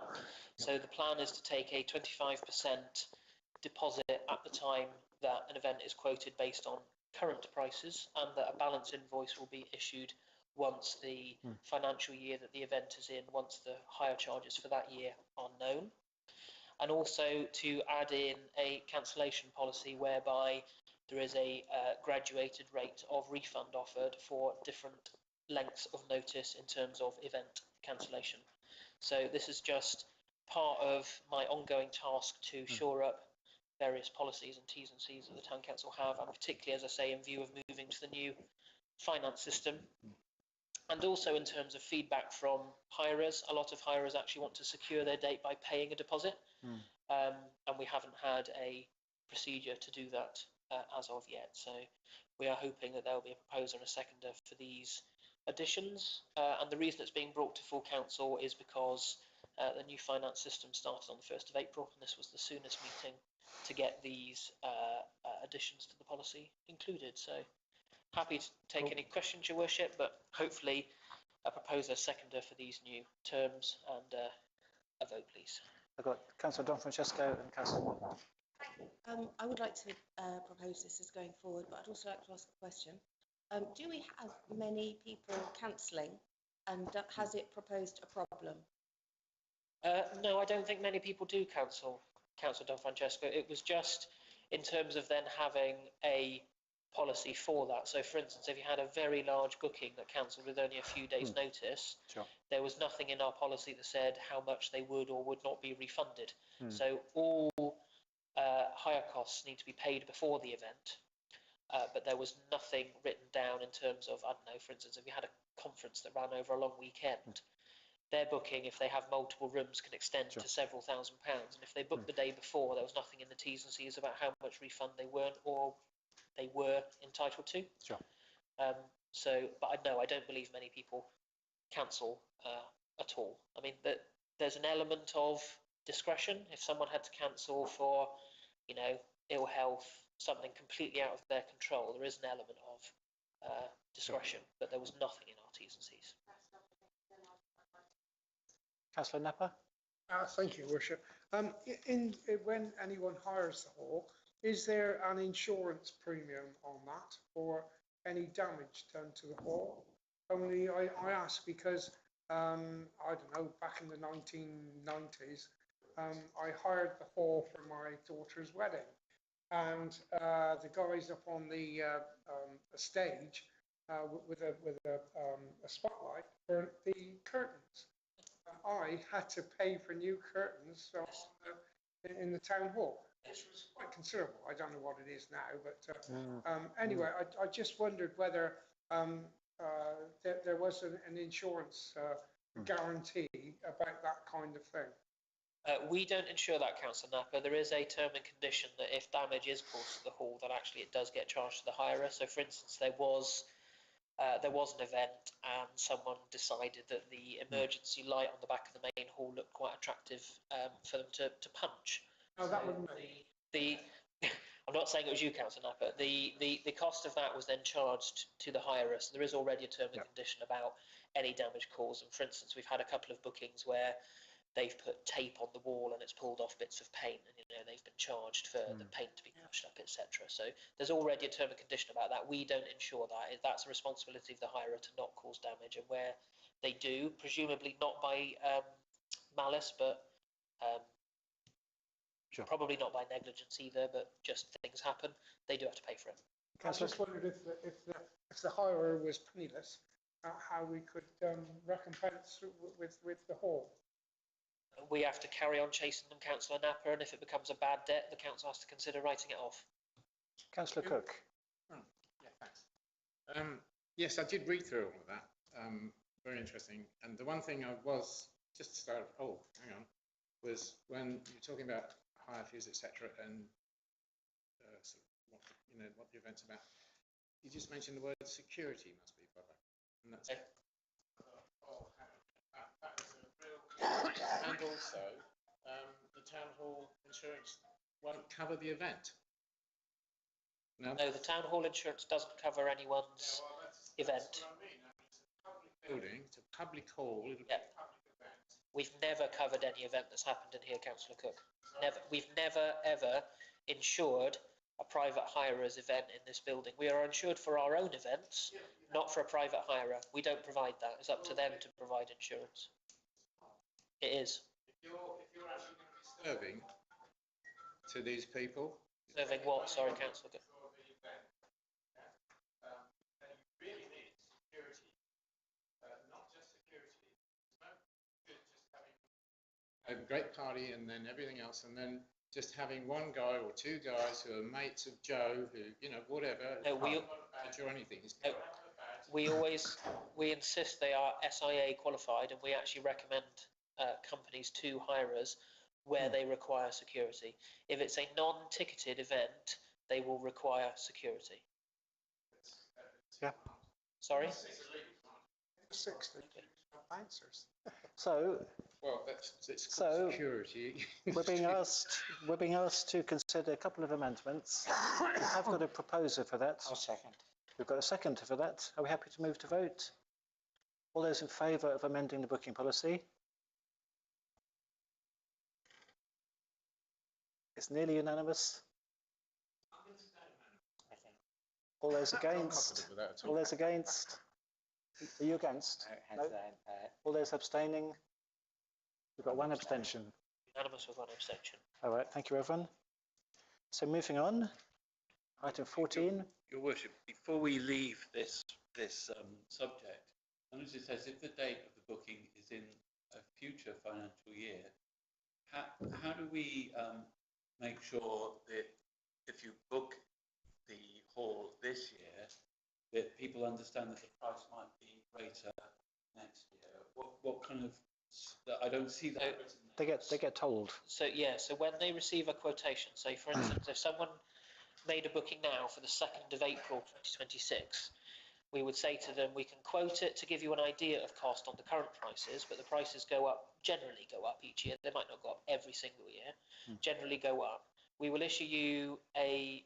So the plan is to take a 25% deposit at the time that an event is quoted based on current prices, and that a balance invoice will be issued once the financial year that the event is in, once the hire charges for that year are known. And also to add in a cancellation policy whereby there is a graduated rate of refund offered for different lengths of notice in terms of event cancellation. So this is just part of my ongoing task to shore up various policies and T's and C's that the Town Council have, and particularly, as I say, in view of moving to the new finance system. And also in terms of feedback from hirers, a lot of hirers actually want to secure their date by paying a deposit, and we haven't had a procedure to do that as of yet. So we are hoping that there will be a proposer and a seconder for these additions, and the reason it's being brought to full council is because the new finance system started on the 1st of April, and this was the soonest meeting to get these additions to the policy included. So happy to take any questions, Your Worship, but hopefully a proposer, seconder for these new terms, and a vote, please. I've got Councillor Don Francesco and Councillor Moore. I would like to propose this as going forward, but I'd also like to ask a question. Do we have many people cancelling, and has it proposed a problem? No, I don't think many people do cancel, Councillor Don Francesco. It was just in terms of then having a policy for that. So, for instance, if you had a very large booking that cancelled with only a few days' notice, there was nothing in our policy that said how much they would or would not be refunded. So all hire costs need to be paid before the event, but there was nothing written down in terms of, I don't know, for instance, if you had a conference that ran over a long weekend, their booking, if they have multiple rooms, can extend to several £1000s. And if they booked the day before, there was nothing in the T's and C's about how much refund they weren't or they were entitled to. So, but I don't believe many people cancel at all. I mean, there's an element of discretion. If someone had to cancel for, you know, ill health, something completely out of their control, there is an element of discretion, but there was nothing in our T's and C's. Councillor Napper. Thank you, Worship. When anyone hires the hall, is there an insurance premium on that for any damage done to the hall? Only I ask because, I don't know, back in the 1990s, I hired the hall for my daughter's wedding, and the guys up on the stage with a spotlight burnt the curtains. I had to pay for new curtains in the town hall, which was quite considerable. I don't know what it is now, but anyway, I just wondered whether there was an insurance guarantee about that kind of thing. We don't insure that, Councillor Napper. There is a term and condition that if damage is caused to the hall, that actually it does get charged to the hirer. So, for instance, there was an event and someone decided that the emergency light on the back of the main hall looked quite attractive for them to punch. No, that wouldn't be. I'm not saying it was you, Councillor Napper. The cost of that was then charged to the hirer. So there is already a term and condition about any damage caused. And for instance, we've had a couple of bookings where they've put tape on the wall and it's pulled off bits of paint, and they've been charged for the paint to be pushed up, etc. So there's already a term and condition about that. We don't insure that. That's a responsibility of the hirer to not cause damage, and where they do, presumably not by malice, but Sure. probably not by negligence either, but just things happen, they do have to pay for it. I just wondered if the hirer was penniless, how we could recompense with the hall. We have to carry on chasing them, Councillor Napper, and if it becomes a bad debt, the council has to consider writing it off. Councillor Cook. Oh, yeah, thanks. Yes, I did read through all of that. Very interesting. And the one thing I was just to start, hang on, was when you're talking about hire fees, etc., and sort of what the event's about. You just mentioned the word security must be covered, and that's. Okay. That was a real. And also, the town hall insurance won't cover the event. No, the town hall insurance doesn't cover anyone's event. That's what I mean. It's a public building, it's a public hall, it'll be a public event. We've never covered any event that's happened in here, Councillor Cook. Never. We've never, ever insured a private hirer's event in this building. We are insured for our own events, not for a private hirer. We don't provide that. It's up to them to provide insurance. It is. If you're actually going to be serving to these people. Serving what? Sorry, Councillor Cook. Then you really need security, not just security. It's no good just having a great party and then everything else, and then just having one guy or two guys who are mates of Joe, who, whatever, no, badge or anything. We insist they are SIA qualified, and we actually recommend companies to hirers where they require security. If it's a non-ticketed event, they will require security. Yeah. Sorry? 60 bouncers. So, well, it's called security. we're being asked to consider a couple of amendments. We have got a proposer for that. I'll second. We've got a second for that. Are we happy to move to vote? All those in favour of amending the booking policy? It's nearly unanimous. All those against? All those against? Are you against? No? All those abstaining? We've got one abstention. Unanimous with one abstention. All right, thank you, everyone. So moving on, item 14. Your Worship, before we leave this subject, I notice it says if the date of the booking is in a future financial year, how do we make sure that if you book the hall this year, that people understand that the price might be greater next year? What kind of, I don't see that written there. They get told. So yeah, so when they receive a quotation, say for instance, if someone made a booking now for the 2nd of April 2026, we would say to them, we can quote it to give you an idea of cost on the current prices, but the prices generally go up each year. They might not go up every single year, generally go up. We will issue you a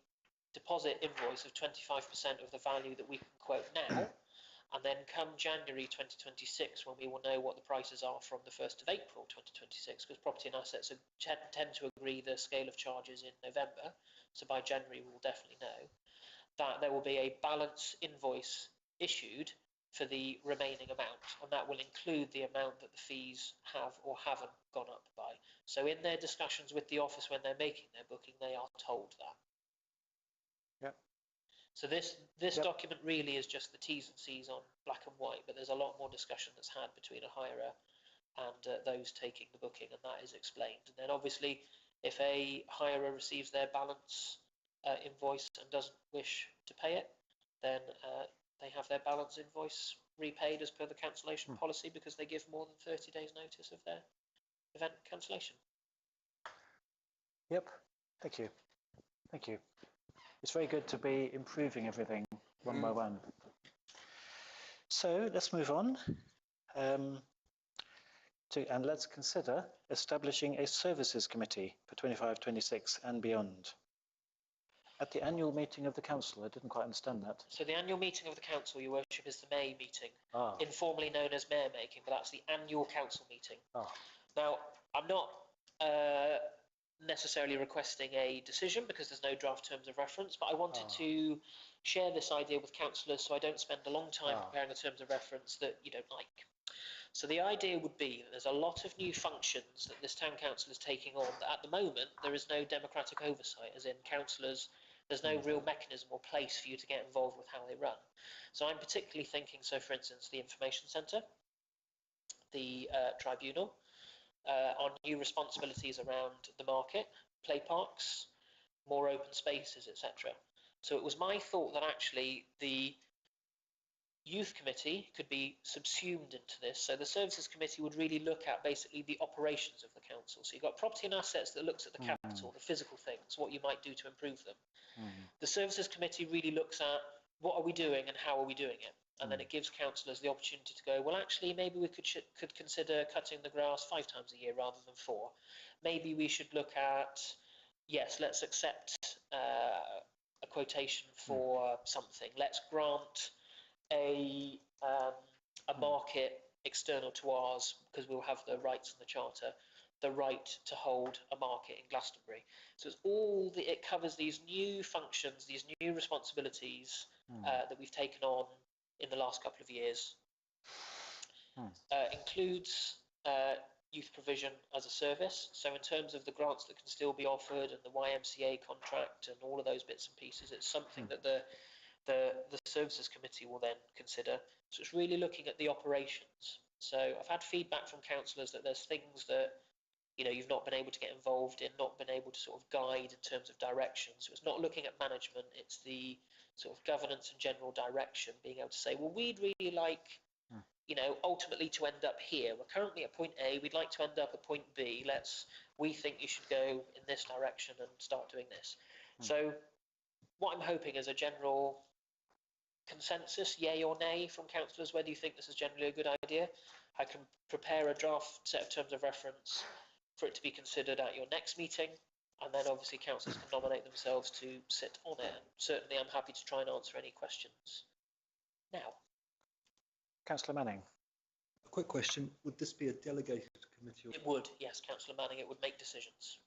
deposit invoice of 25% of the value that we can quote now, and then come January 2026, when we will know what the prices are from the 1st of April 2026, because property and assets tend to agree the scale of charges in November, so by January we will definitely know that there will be a balance invoice issued for the remaining amount, and that will include the amount that the fees have or haven't gone up by. So in their discussions with the office when they're making their booking, they are told that. Yep. So this document really is just the T's and C's on black and white, but there's a lot more discussion that's had between a hirer and those taking the booking, and that is explained. And then obviously, if a hirer receives their balance invoice and doesn't wish to pay it, then they have their balance invoice repaid as per the cancellation policy, because they give more than 30 days notice of their event cancellation. Yep, thank you. Thank you. It's very good to be improving everything one by one. So let's move on and let's consider establishing a services committee for 25-26 and beyond. At the annual meeting of the council, I didn't quite understand that. So the annual meeting of the council, Your Worship, is the May meeting, informally known as mayor making, but that's the annual council meeting. Now, I'm not necessarily requesting a decision because there's no draft terms of reference, but I wanted to share this idea with councillors so I don't spend a long time preparing the terms of reference that you don't like. So the idea would be that there's a lot of new functions that this town council is taking on that at the moment there is no democratic oversight, as in councillors, there's no real mechanism or place for you to get involved with how they run. So I'm particularly thinking, so for instance, the information centre, the tribunal, on new responsibilities around the market, play parks, more open spaces, etc. So it was my thought that actually the youth committee could be subsumed into this. So the services committee would really look at basically the operations of the council. So you've got property and assets that looks at the capital, the physical things, what you might do to improve them. The services committee really looks at what are we doing and how are we doing it. And then it gives councillors the opportunity to go, well, actually, maybe we could consider cutting the grass 5 times a year rather than 4. Maybe we should look at, yes, let's accept a quotation for something. Let's grant a market external to ours, because we'll have the rights in the charter, the right to hold a market in Glastonbury. So it's it covers these new functions, these new responsibilities that we've taken on in the last couple of years. Includes youth provision as a service. So in terms of the grants that can still be offered and the YMCA contract and all of those bits and pieces, it's something that the services committee will then consider. So it's really looking at the operations. So I've had feedback from councillors that there's things that you've not been able to get involved in, not been able to sort of guide in terms of direction. So it's not looking at management, it's the sort of governance and general direction, being able to say, well, we'd really like, ultimately to end up here. We're currently at point A, we'd like to end up at point B. We think you should go in this direction and start doing this. So what I'm hoping is a general consensus, yay or nay, from councillors, whether you think this is generally a good idea. I can prepare a draft set of terms of reference for it to be considered at your next meeting, and then obviously councillors can nominate themselves to sit on it. And certainly I'm happy to try and answer any questions now. Councillor Manning. A quick question, would this be a delegated committee? It would, yes, Councillor Manning, it would make decisions.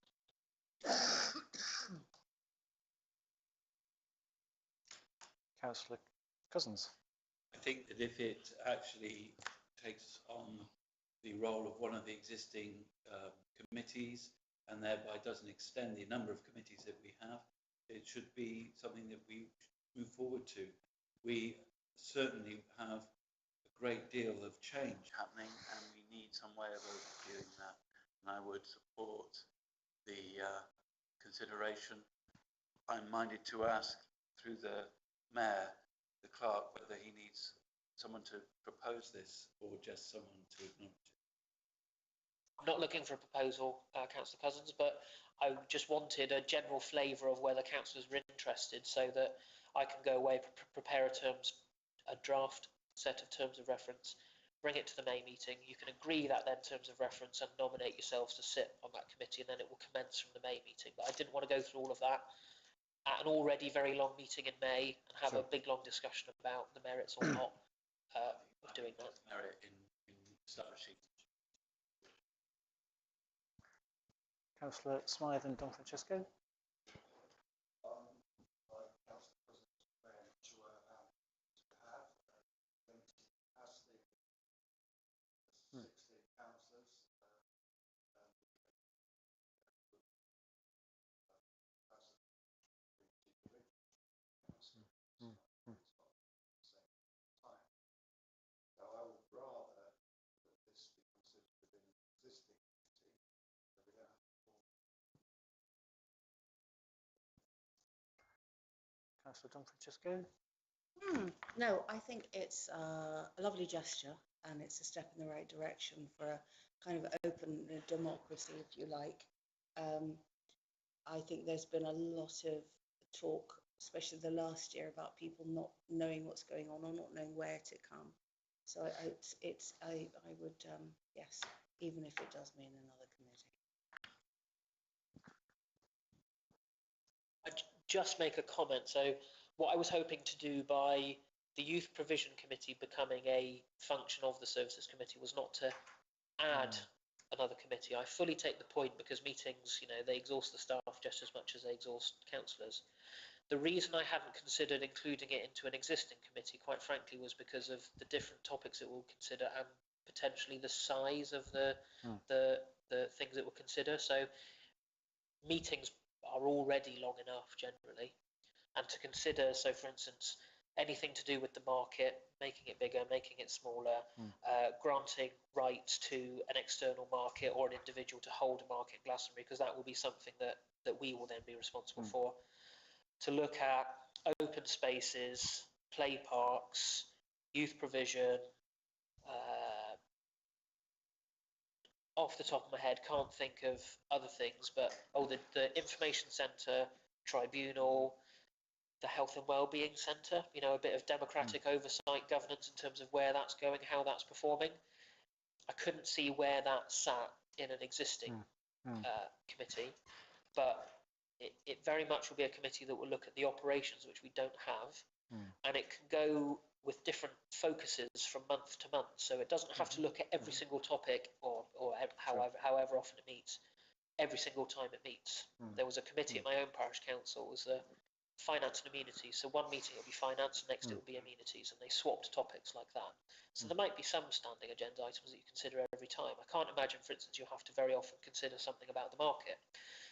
Councillor Cousins. I think that if it actually takes on the role of one of the existing committees and thereby doesn't extend the number of committees that we have, it should be something that we move forward to. We certainly have a great deal of change happening and we need some way of overviewing that. And I would support the consideration. I'm minded to ask through the Mayor, the clerk, whether he needs someone to propose this or just someone to acknowledge it. I'm not looking for a proposal, Councillor Cousins, but I just wanted a general flavour of whether councillors were interested, so that I can go away, prepare a draft set of terms of reference, bring it to the May meeting. You can agree that then terms of reference and nominate yourselves to sit on that committee, and then it will commence from the May meeting. But I didn't want to go through all of that at an already very long meeting in May and have a big long discussion about the merits or not of doing that. Merit in establishing. Councillor Smythe and Don Francesco. Councillor Don Francesco. No, I think it's a lovely gesture and it's a step in the right direction for a kind of open democracy, if you like. I think there's been a lot of talk, especially the last year, about people not knowing what's going on or not knowing where to come. So I would, yes, even if it does mean another committee. Just make a comment. So what I was hoping to do by the Youth Provision Committee becoming a function of the Services Committee was not to add another committee. I fully take the point, because meetings, they exhaust the staff just as much as they exhaust councillors. The reason I hadn't considered including it into an existing committee, quite frankly, was because of the different topics it will consider and potentially the size of the things that we'll consider. So meetings are already long enough generally, and to consider, so for instance, anything to do with the market, making it bigger, making it smaller, granting rights to an external market or an individual to hold a market in Glastonbury, because that will be something that we will then be responsible for. To look at open spaces, play parks, youth provision. Off the top of my head, can't think of other things, but the information centre, tribunal, the health and wellbeing centre, you know, a bit of democratic oversight governance in terms of where that's going, how that's performing. I couldn't see where that sat in an existing committee, but it very much will be a committee that will look at the operations, which we don't have, and it can go with different focuses from month to month. So it doesn't have to look at every single topic or however often it meets, every single time it meets. There was a committee at my own parish council, it was finance and amenities. So one meeting it'll be finance, and next it will be amenities, and they swapped topics like that. So there might be some standing agenda items that you consider every time. I can't imagine, for instance, you have to very often consider something about the market,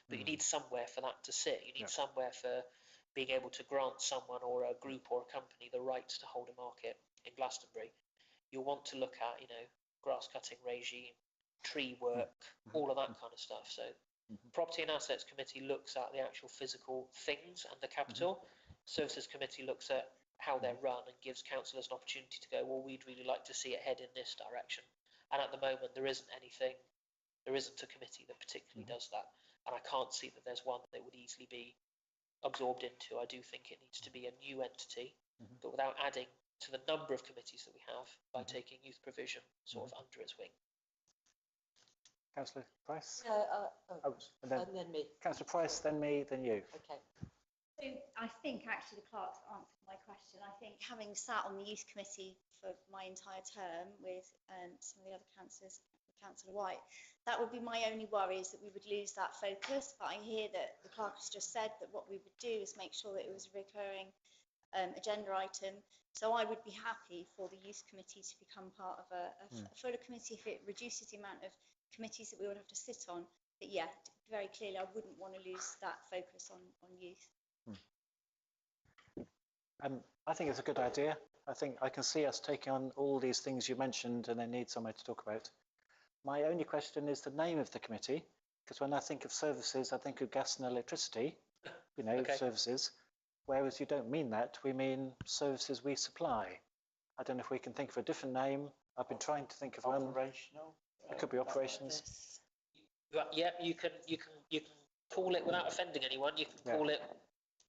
but you need somewhere for that to sit. You need somewhere for being able to grant someone or a group or a company the rights to hold a market in Glastonbury. You'll want to look at, you know, grass cutting regime, tree work, all of that kind of stuff. So Property and Assets Committee looks at the actual physical things and the capital. Services Committee looks at how they're run and gives councillors an opportunity to go, well, we'd really like to see it head in this direction. And at the moment, there isn't a committee that particularly does that. And I can't see that there's one that would easily be absorbed into. I do think it needs to be a new entity, but without adding to the number of committees that we have, by taking youth provision sort of under its wing. Councillor Price? And then me. Councillor Price, then me, then you. Okay. So I think actually the clerk's answered my question. I think having sat on the youth committee for my entire term with some of the other councillors, Councillor White, that would be my only worry, is that we would lose that focus. But I hear that the clerk has just said that what we would do is make sure that it was a recurring agenda item. So I would be happy for the youth committee to become part of a fuller committee if it reduces the amount of committees that we would have to sit on. But yeah, very clearly, I wouldn't want to lose that focus on youth. I think it's a good idea. I think I can see us taking on all these things you mentioned and then need somewhere to talk about. My only question is the name of the committee, because when I think of services, I think of gas and electricity, you know, services, whereas you don't mean that, we mean services we supply. I don't know if we can think of a different name. I've been trying to think of one. Operational. It could be operations. Yeah, you can call it, without offending anyone, you can call it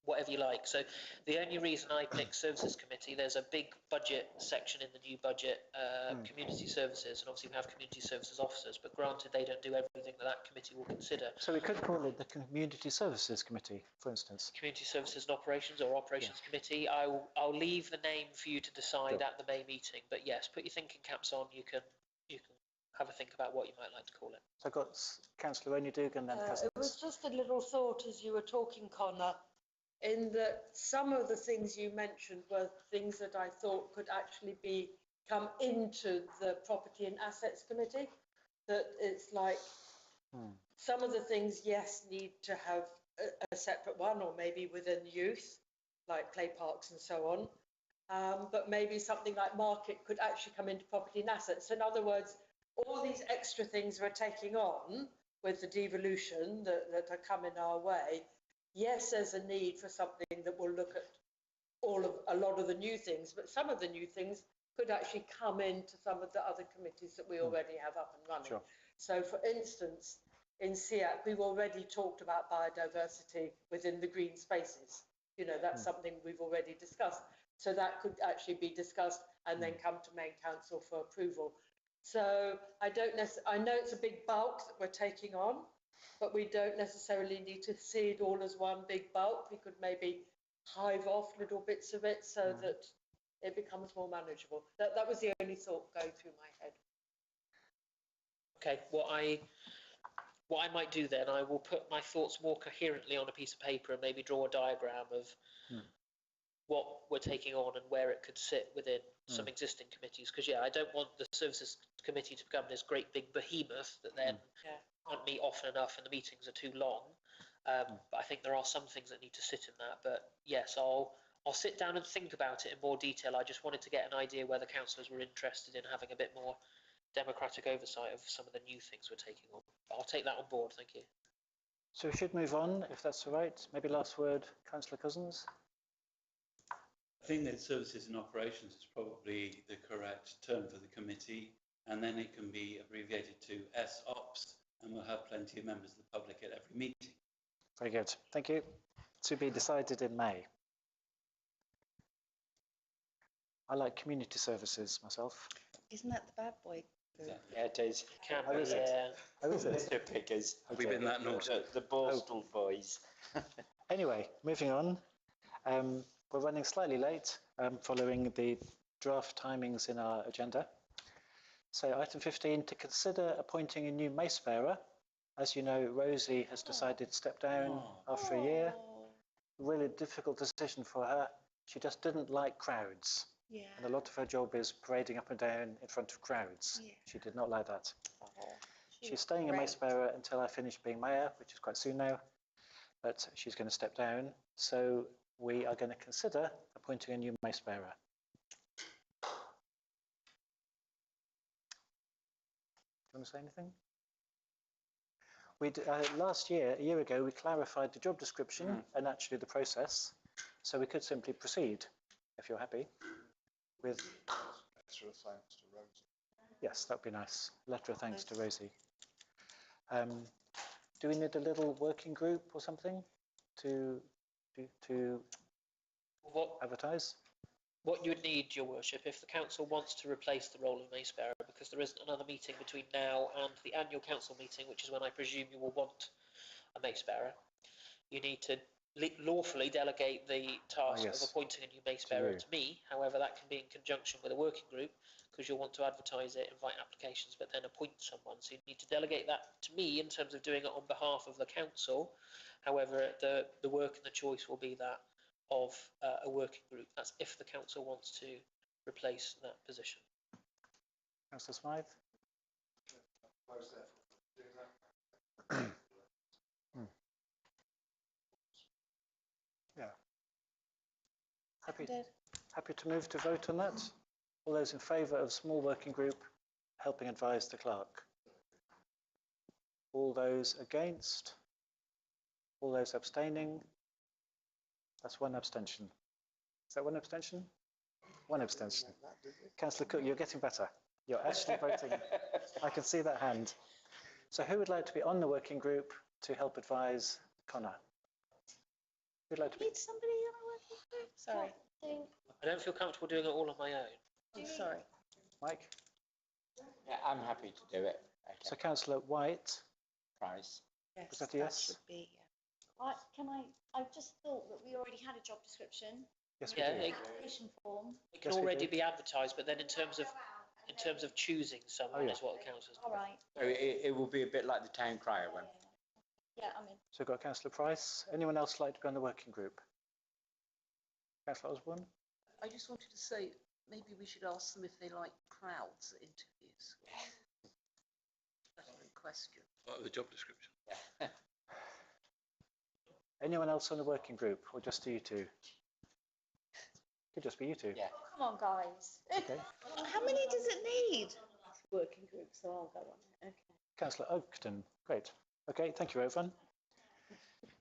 whatever you like. So the only reason I picked Services Committee, there's a big budget section in the new budget, community services, and obviously we have community services officers, but granted they don't do everything that committee will consider. So we could call it the Community Services Committee, for instance. Community Services and Operations, or Operations Committee. I'll leave the name for you to decide at the May meeting, but yes, put your thinking caps on. You can have a think about what you might like to call it. So I've got Councillor Onyedugan and then It was just a little thought as you were talking, Connor, in that some of the things you mentioned were things that I thought could actually come into the Property and Assets Committee. That it's like some of the things, yes, need to have a separate one, or maybe within youth, like play parks and so on. But maybe something like market could actually come into Property and Assets. In other words, all these extra things we're taking on with the devolution that are coming our way, yes, there's a need for something that will look at a lot of the new things, but some of the new things could actually come into some of the other committees that we already have up and running. Sure. So, for instance, in SEAC, we've already talked about biodiversity within the green spaces. You know, that's something we've already discussed. So that could actually be discussed and then come to main council for approval. So I know it's a big bulk that we're taking on, but we don't necessarily need to see it all as one big bulk. We could maybe hive off little bits of it so that it becomes more manageable. That was the only thought going through my head. Okay, what I might do then, I will put my thoughts more coherently on a piece of paper and maybe draw a diagram of what we're taking on and where it could sit within some existing committees. Because, yeah, I don't want the Services Committee to become this great big behemoth that then can't meet often enough and the meetings are too long. But I think there are some things that need to sit in that. But yes, I'll sit down and think about it in more detail. I just wanted to get an idea whether councillors were interested in having a bit more democratic oversight of some of the new things we're taking on. But I'll take that on board, thank you. So we should move on, if that's all right. Maybe last word, Councillor Cousins. I think that services and operations is probably the correct term for the committee, and then it can be abbreviated to SOPS, and we'll have plenty of members of the public at every meeting. Very good, thank you. To be decided in May. I like community services myself. Isn't that the bad boy group? Yeah, it is. Can Oh, is it? Oh, is it? Mr. Pickers. We've been that naughty. The Borstal boys. Anyway, moving on. We're running slightly late following the draft timings in our agenda. So item 15, to consider appointing a new mace bearer. As you know, Rosie has decided to step down after a year. Really difficult decision for her. She just didn't like crowds. Yeah. And a lot of her job is parading up and down in front of crowds. Yeah. She did not like that. She She's was staying a great. mace bearer until I finish being mayor, which is quite soon now. But she's going to step down. So we are going to consider appointing a new mace bearer. Do you want to say anything? Last year, a year ago, we clarified the job description and actually the process. So we could simply proceed, if you're happy, with... Letter of thanks to Rosie. Yes, that would be nice. Letter of thanks to Rosie. Do we need a little working group or something to advertise? What you would need, Your Worship, if the council wants to replace the role of mace bearer, because there isn't another meeting between now and the annual council meeting, which is when I presume you will want a mace bearer, you need to lawfully delegate the task of appointing a new mace bearer to me. However, that can be in conjunction with a working group, because you'll want to advertise it, invite applications, but then appoint someone. So you need to delegate that to me in terms of doing it on behalf of the council. However, the work and the choice will be that of a working group. That's if the council wants to replace that position. Councillor Smythe? Yeah. Happy to move to vote on that? All those in favour of small working group helping advise the clerk? All those against? All those abstaining? That's one abstention. Is that one abstention? One abstention. Councillor Cook, you're getting better. You're actually voting. I can see that hand. So who would like to be on the working group to help advise Connor? Who'd like to be? Need somebody on a working group? Sorry. I don't feel comfortable doing it all on my own. Oh, sorry. Mike? Yeah, I'm happy to do it. Okay. So Councillor White? Price. Yes, Was that a yes? should be, yeah. I just thought that we already had a job description. Yes, we Yeah, do. Application form. it can Yes, we already do. be advertised, but then in terms of choosing someone is what the council's. All right. So it will be a bit like the town crier one. Yeah, I'm in. So we've got Councillor Price. Anyone else like to be on the working group? Councillor Osborne? I just wanted to say, maybe we should ask them if they like crowds at interviews. That's a question. Part of the job description. Anyone else on the working group, or just you two? Could just be you two. Yeah. Oh, come on, guys. Okay. How many does it need? Working group, so I'll go on it. Okay. Councillor Oakton. Great. Okay, thank you, everyone.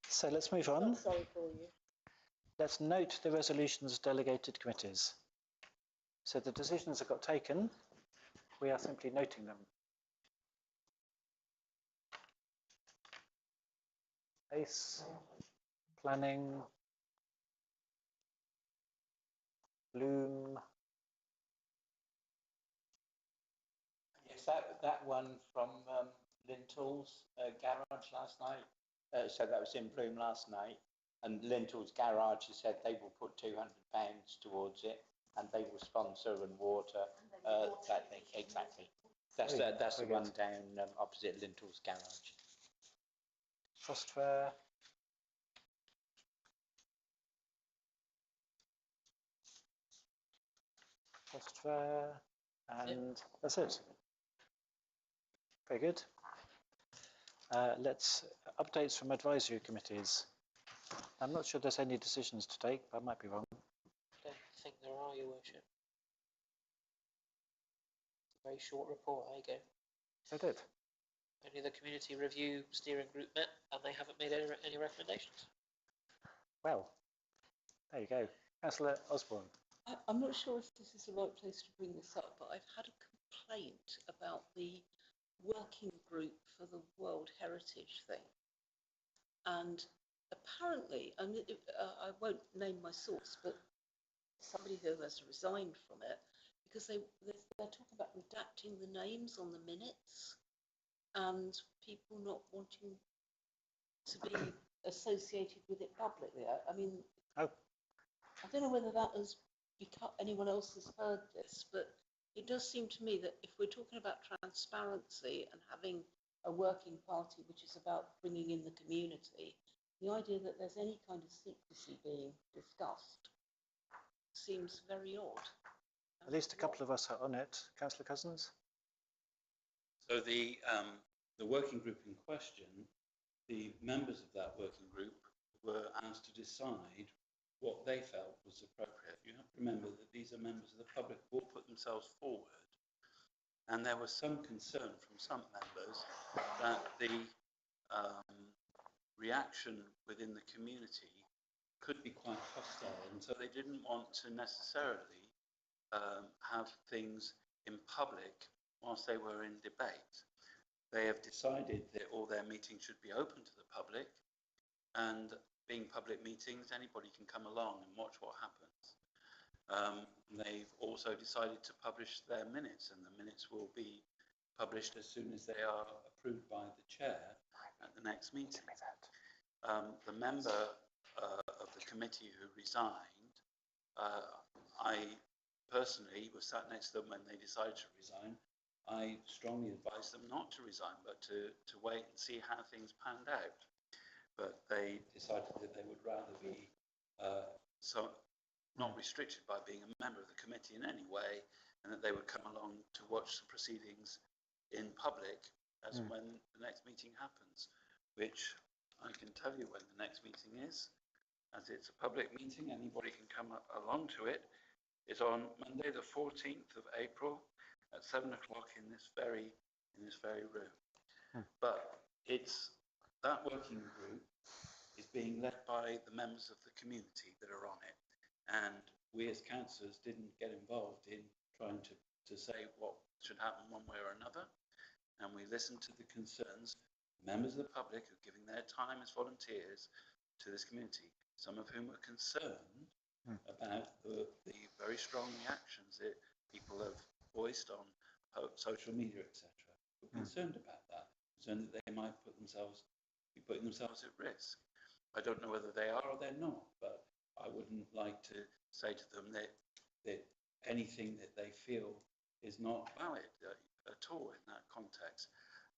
So let's move on. Not sorry for you. Let's note the resolutions delegated committees. So the decisions that got taken, we are simply noting them. ACE, planning, Bloom. Yes, that one from Lintles Garage last night. So that was in Bloom last night. And Lintles Garage has said they will put £200 towards it, and they will sponsor and water that thing. Exactly. That's the one down opposite Lintles Garage. Frost Fair. Just there, and that's it. Very good. Let's updates from advisory committees. I'm not sure there's any decisions to take, but I might be wrong. I don't think there are, Your Worship. Very short report, there you go. They did. Only the community review steering group met and they haven't made any recommendations. Well, there you go. Councillor Osborne. I'm not sure if this is the right place to bring this up, but I've had a complaint about the working group for the World Heritage thing. And apparently, I won't name my source, but somebody who has resigned from it, because they're talking about redacting the names on the minutes and people not wanting to be associated with it publicly. I mean, I don't know whether that has become, anyone else has heard this, but it does seem to me that if we're talking about transparency and having a working party which is about bringing in the community, the idea that there's any kind of secrecy being discussed seems very odd. At least a couple of us are on it. Councillor Cousins? So the working group in question, the members of that working group were asked to decide what they felt was appropriate. You have to remember that these are members of the public who all put themselves forward, and there was some concern from some members that the reaction within the community could be quite hostile, and so they didn't want to necessarily have things in public whilst they were in debate. They have decided that all their meetings should be open to the public, and being public meetings, anybody can come along and watch what happens. They've also decided to publish their minutes, and the minutes will be published as soon as they are approved by the chair at the next meeting. The member of the committee who resigned, I personally was sat next to them when they decided to resign. I strongly advised them not to resign, but to wait and see how things panned out. But they decided that they would rather be not restricted by being a member of the committee in any way, and that they would come along to watch the proceedings in public as and when the next meeting happens, which I can tell you when the next meeting is, as it's a public meeting, anybody can come along to it. It's on Monday the 14th of April at 7 o'clock in this very room. But it's that working group is being led by the members of the community that are on it, and we as councillors didn't get involved in trying to say what should happen one way or another, and we listened to the concerns of members of the public who are giving their time as volunteers to this community, some of whom are concerned about the very strong reactions that people have voiced on social media, etc. We're concerned about that, concerned that they might be putting themselves at risk. I don't know whether they are or they're not, but I wouldn't like to say to them that anything that they feel is not valid at all in that context.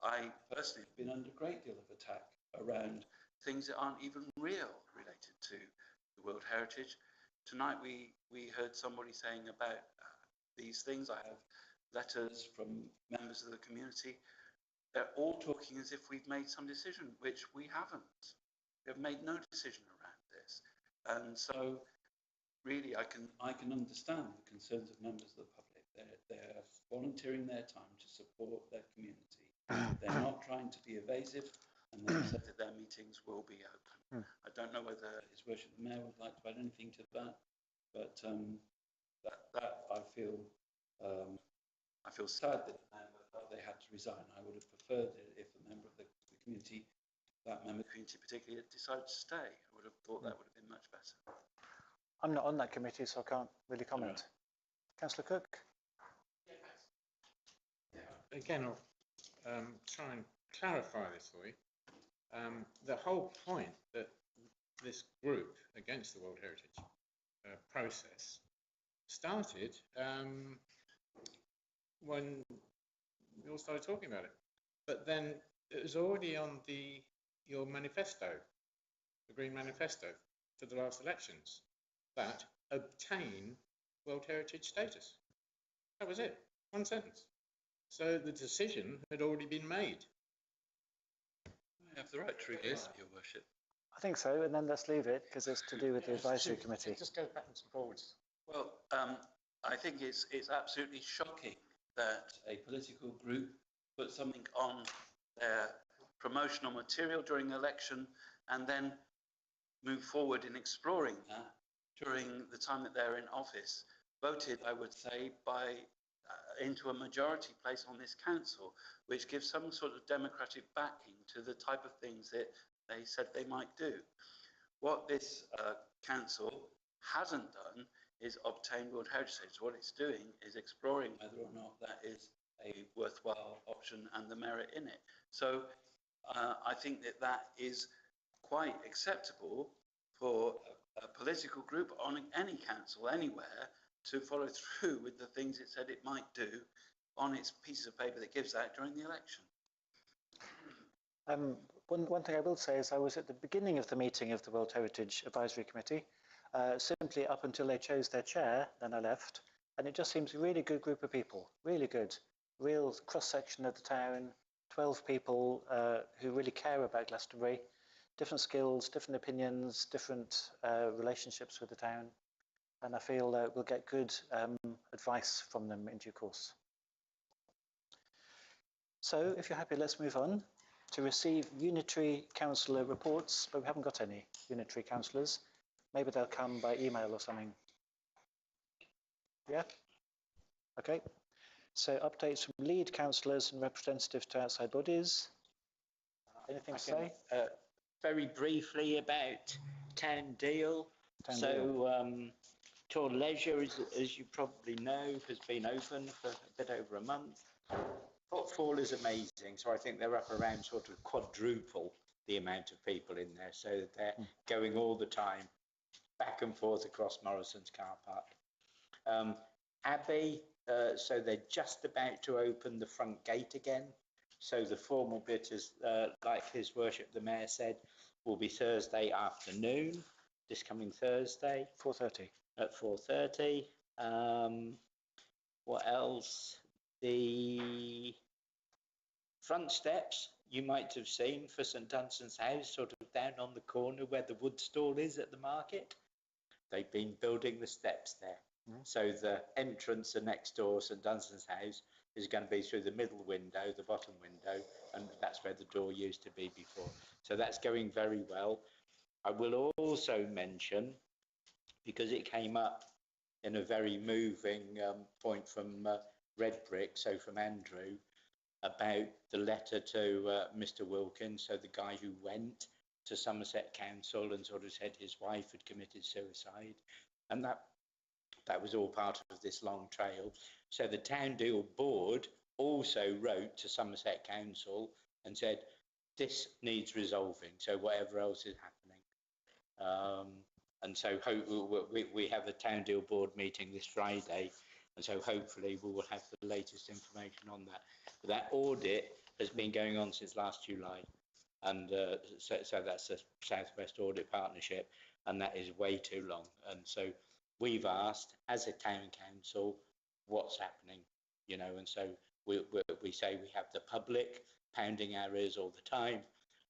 I personally have been under a great deal of attack around things that aren't even real related to the World Heritage. Tonight we heard somebody saying about these things. I have letters from members of the community. They're all talking as if we've made some decision, which we haven't. We have made no decision around this. And so really I can understand the concerns of members of the public. They're volunteering their time to support their community. They're not trying to be evasive, and they've said that their meetings will be open. I don't know whether His Worship the Mayor would like to add anything to that, but that I feel sad that the member felt they had to resign. I would have preferred it if a member of the community, that member of the community particularly, had decided to stay. I would have thought that would have been much better. I'm not on that committee, so I can't really comment. Councillor Cook? Again, I'll try and clarify this for you. The whole point that this group against the World Heritage process started when we all started talking about it. But then it was already on your manifesto, the Green Manifesto for the last elections, that obtain World Heritage status. That was it, one sentence. So the decision had already been made. I have the right to request, Your Worship. I think so, and then let's leave it because it's to do with the advisory committee. It just goes backwards and forwards. Well, I think it's absolutely shocking that a political group put something on their promotional material during the election and then move forward in exploring that during the time that they're in office, voted, I would say, into a majority place on this council, which gives some sort of democratic backing to the type of things that they said they might do. What this council hasn't done is obtain World Heritage Status. What it's doing is exploring whether or not that is a worthwhile option and the merit in it. So I think that that is quite acceptable for a political group on any council anywhere to follow through with the things it said it might do on its piece of paper that gives that during the election. One thing I will say is I was at the beginning of the meeting of the World Heritage Advisory Committee, simply up until they chose their chair, then I left, and it just seems a really good group of people, really good, real cross-section of the town, 12 people who really care about Glastonbury, different skills, different opinions, different relationships with the town, and I feel we'll get good advice from them in due course. So if you're happy, let's move on to receive unitary councillor reports, but we haven't got any unitary councillors. Maybe they'll come by email or something. Yeah? Okay. So updates from lead councillors and representatives to outside bodies. Anything to say? Very briefly about Town Deal. Tour Leisure, as you probably know, has been open for a bit over a month. Footfall is amazing, so I think they're up around sort of quadruple the amount of people in there, so they're going all the time back and forth across Morrison's car park. Abbey, so they're just about to open the front gate again, so the formal bit is, like His Worship the Mayor said, will be Thursday afternoon, this coming Thursday. 4:30. At 4:30. What else? The front steps you might have seen for St Dunstan's house, sort of down on the corner where the wood stall is at the market. They've been building the steps there. So the entrance the next door, St Dunstan's house, is going to be through the middle window, the bottom window, and that's where the door used to be before. So that's going very well. I will also mention, because it came up in a very moving point from Red Brick, so from Andrew, about the letter to Mr Wilkins, so the guy who went to Somerset Council and sort of said his wife had committed suicide, and that was all part of this long trail. So the Town Deal Board also wrote to Somerset Council and said this needs resolving, so whatever else is happening. And so we have the Town Deal Board meeting this Friday, and so hopefully we will have the latest information on that. But that audit has been going on since last July, and so that's the South West Audit Partnership, and that is way too long. And so we've asked, as a town council, what's happening, you know, and so we say we have the public pounding our ears all the time.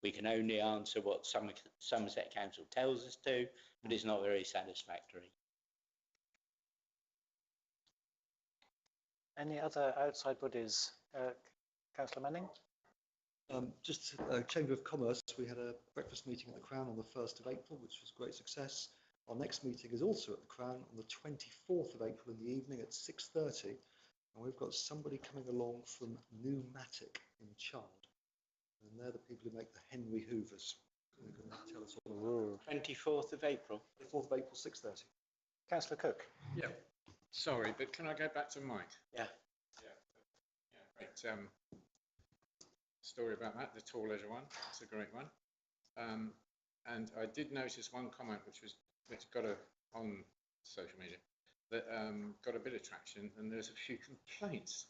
We can only answer what Somerset Council tells us to, but it's not very satisfactory. Any other outside bodies? Councillor Manning? Just Chamber of Commerce, we had a breakfast meeting at the Crown on the 1st of April, which was a great success. Our next meeting is also at the Crown on the 24th of April in the evening at 6:30. And we've got somebody coming along from Pneumatic in Chard. And they're the people who make the Henry Hoovers. They're going to tell us all about it. 24th of April? 24th of April, 6:30. Councillor Cook? Yeah, sorry, but can I go back to Mike? Yeah. Great story about that, the Tour Leisure one. It's a great one. And I did notice one comment which got on social media that got a bit of traction, and there's a few complaints.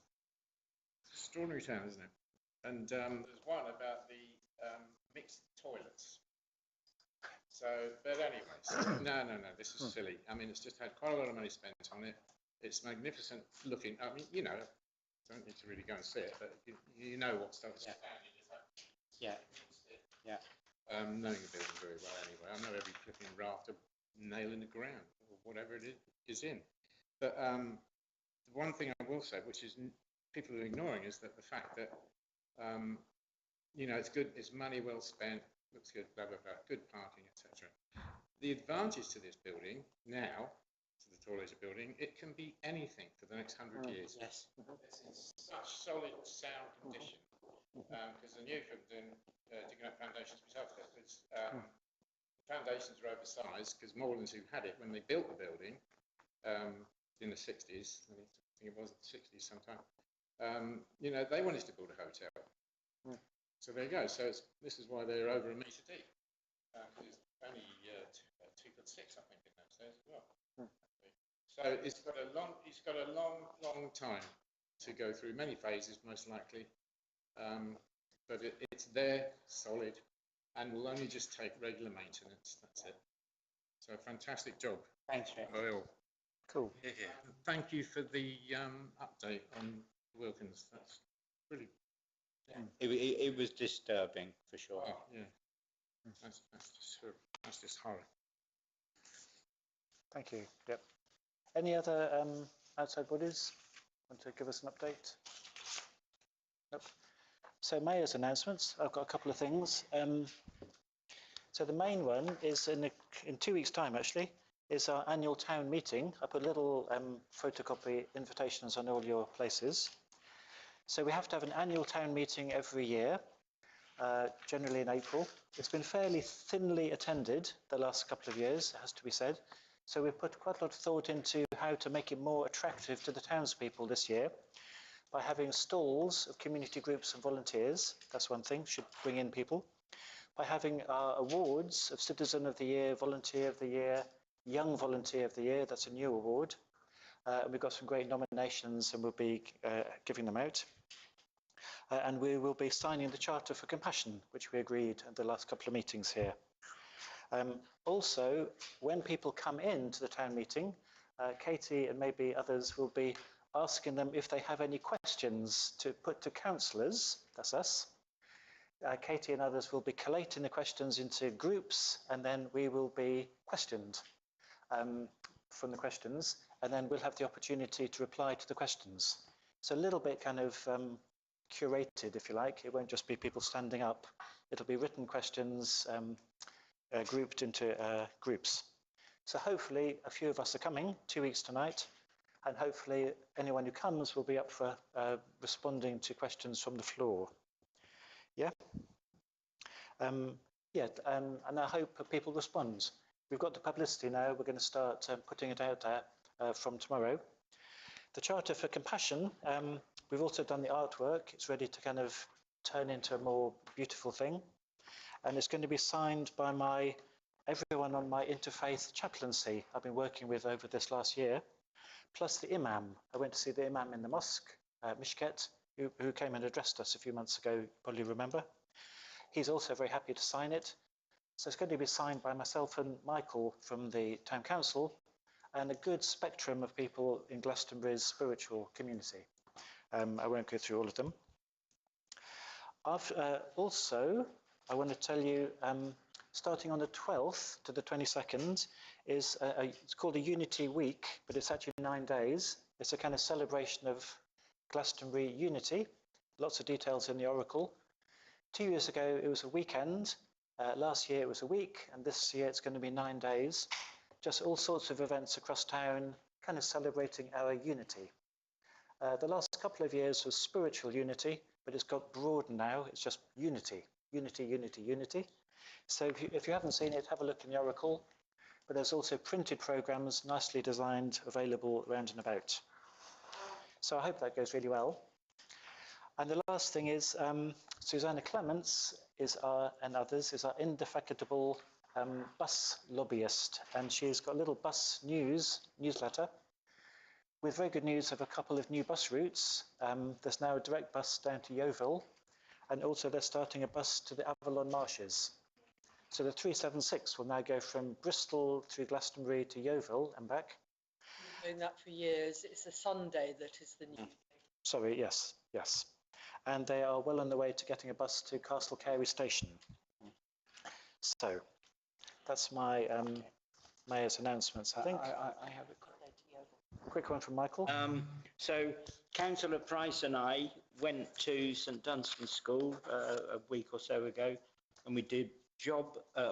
Extraordinary town, isn't it? And there's one about the mixed toilets. So, but anyway, no, this is silly. I mean, it's just had quite a lot of money spent on it. It's magnificent looking. I mean, you know, don't need to really go and see it, but you know what stuff is down. Yeah. Yeah. Knowing the building very well anyway. I know every flipping raft, nail in the ground, or whatever it is in. But the one thing I will say, which is people are ignoring, is that the fact that, you know, it's good, it's money well spent, looks good, blah, blah, blah, good parking, etc. The advantage to this building now, to the Tall Leisure building, it can be anything for the next 100 years. Yes. It's in such solid, sound condition. Because I knew from doing, digging up foundations myself, that the foundations are oversized, because Morlands, who had it when they built the building in the 60s, I think it was the 60s sometime, you know, they wanted to build a hotel. So there you go. So this is why they're over a metre deep. It's only 2'6", I think, in those days as well. So it's got a long time to go through, many phases most likely. But it's there, solid, and will only just take regular maintenance. That's it. So fantastic job. Thanks, Rick. By all. Cool. Yeah. Thank you for the update on Wilkins. That's really. Yeah. It was disturbing for sure. Oh, yeah. That's just horror. Thank you. Yep. Any other outside bodies want to give us an update? Nope. So Mayor's announcements. I've got a couple of things. So the main one is in 2 weeks' time, actually, is our annual town meeting. I put little photocopy invitations on all your places. So we have to have an annual town meeting every year, generally in April. It's been fairly thinly attended the last couple of years, it has to be said. So we've put quite a lot of thought into how to make it more attractive to the townspeople this year by having stalls of community groups and volunteers. That's one thing, should bring in people. By having our awards of Citizen of the Year, Volunteer of the Year, Young Volunteer of the Year, that's a new award. We've got some great nominations and we'll be giving them out. And we will be signing the Charter for Compassion, which we agreed at the last couple of meetings here. Also, when people come into the town meeting, Katie and maybe others will be asking them if they have any questions to put to councillors, that's us. Katie and others will be collating the questions into groups, and then we will be questioned from the questions, and then we'll have the opportunity to reply to the questions. So a little bit kind of curated, if you like. It won't just be people standing up. It'll be written questions grouped into groups. So hopefully a few of us are coming 2 weeks tonight, and hopefully anyone who comes will be up for responding to questions from the floor. Yeah? And I hope people respond. We've got the publicity now. We're going to start putting it out there from tomorrow. The Charter for Compassion, we've also done the artwork. It's ready to kind of turn into a more beautiful thing. And it's going to be signed by everyone on my interfaith chaplaincy I've been working with over this last year, plus the imam. I went to see the imam in the mosque, Mishket, who came and addressed us a few months ago, you probably remember. He's also very happy to sign it. So it's going to be signed by myself and Michael from the Town Council, and a good spectrum of people in Glastonbury's spiritual community. I won't go through all of them. Also, I want to tell you, starting on the 12th to the 22nd is it's called a Unity Week, but it's actually 9 days. It's a kind of celebration of Glastonbury unity. Lots of details in the Oracle. 2 years ago, it was a weekend. Last year, it was a week, and this year it's going to be 9 days. Just all sorts of events across town, kind of celebrating our unity. The last couple of years was spiritual unity, but it's got broad now. It's just unity, unity, unity, unity. So if you haven't seen it, have a look in the Oracle. But there's also printed programs, nicely designed, available around and about. So I hope that goes really well. And the last thing is, Susanna Clements and others is our indefatigable bus lobbyist, and she's got a little bus newsletter with very good news of a couple of new bus routes. There's now a direct bus down to Yeovil, and also they're starting a bus to the Avalon Marshes. So the 376 will now go from Bristol through Glastonbury to Yeovil and back. doing that for years. It's a Sunday that is the new. Sorry, yes, yes. And they are well on the way to getting a bus to Castle Carey Station. So that's my Mayor's announcements, I think. I have a quick one from Michael. So Councillor Price and I went to St Dunstan School a week or so ago, and we did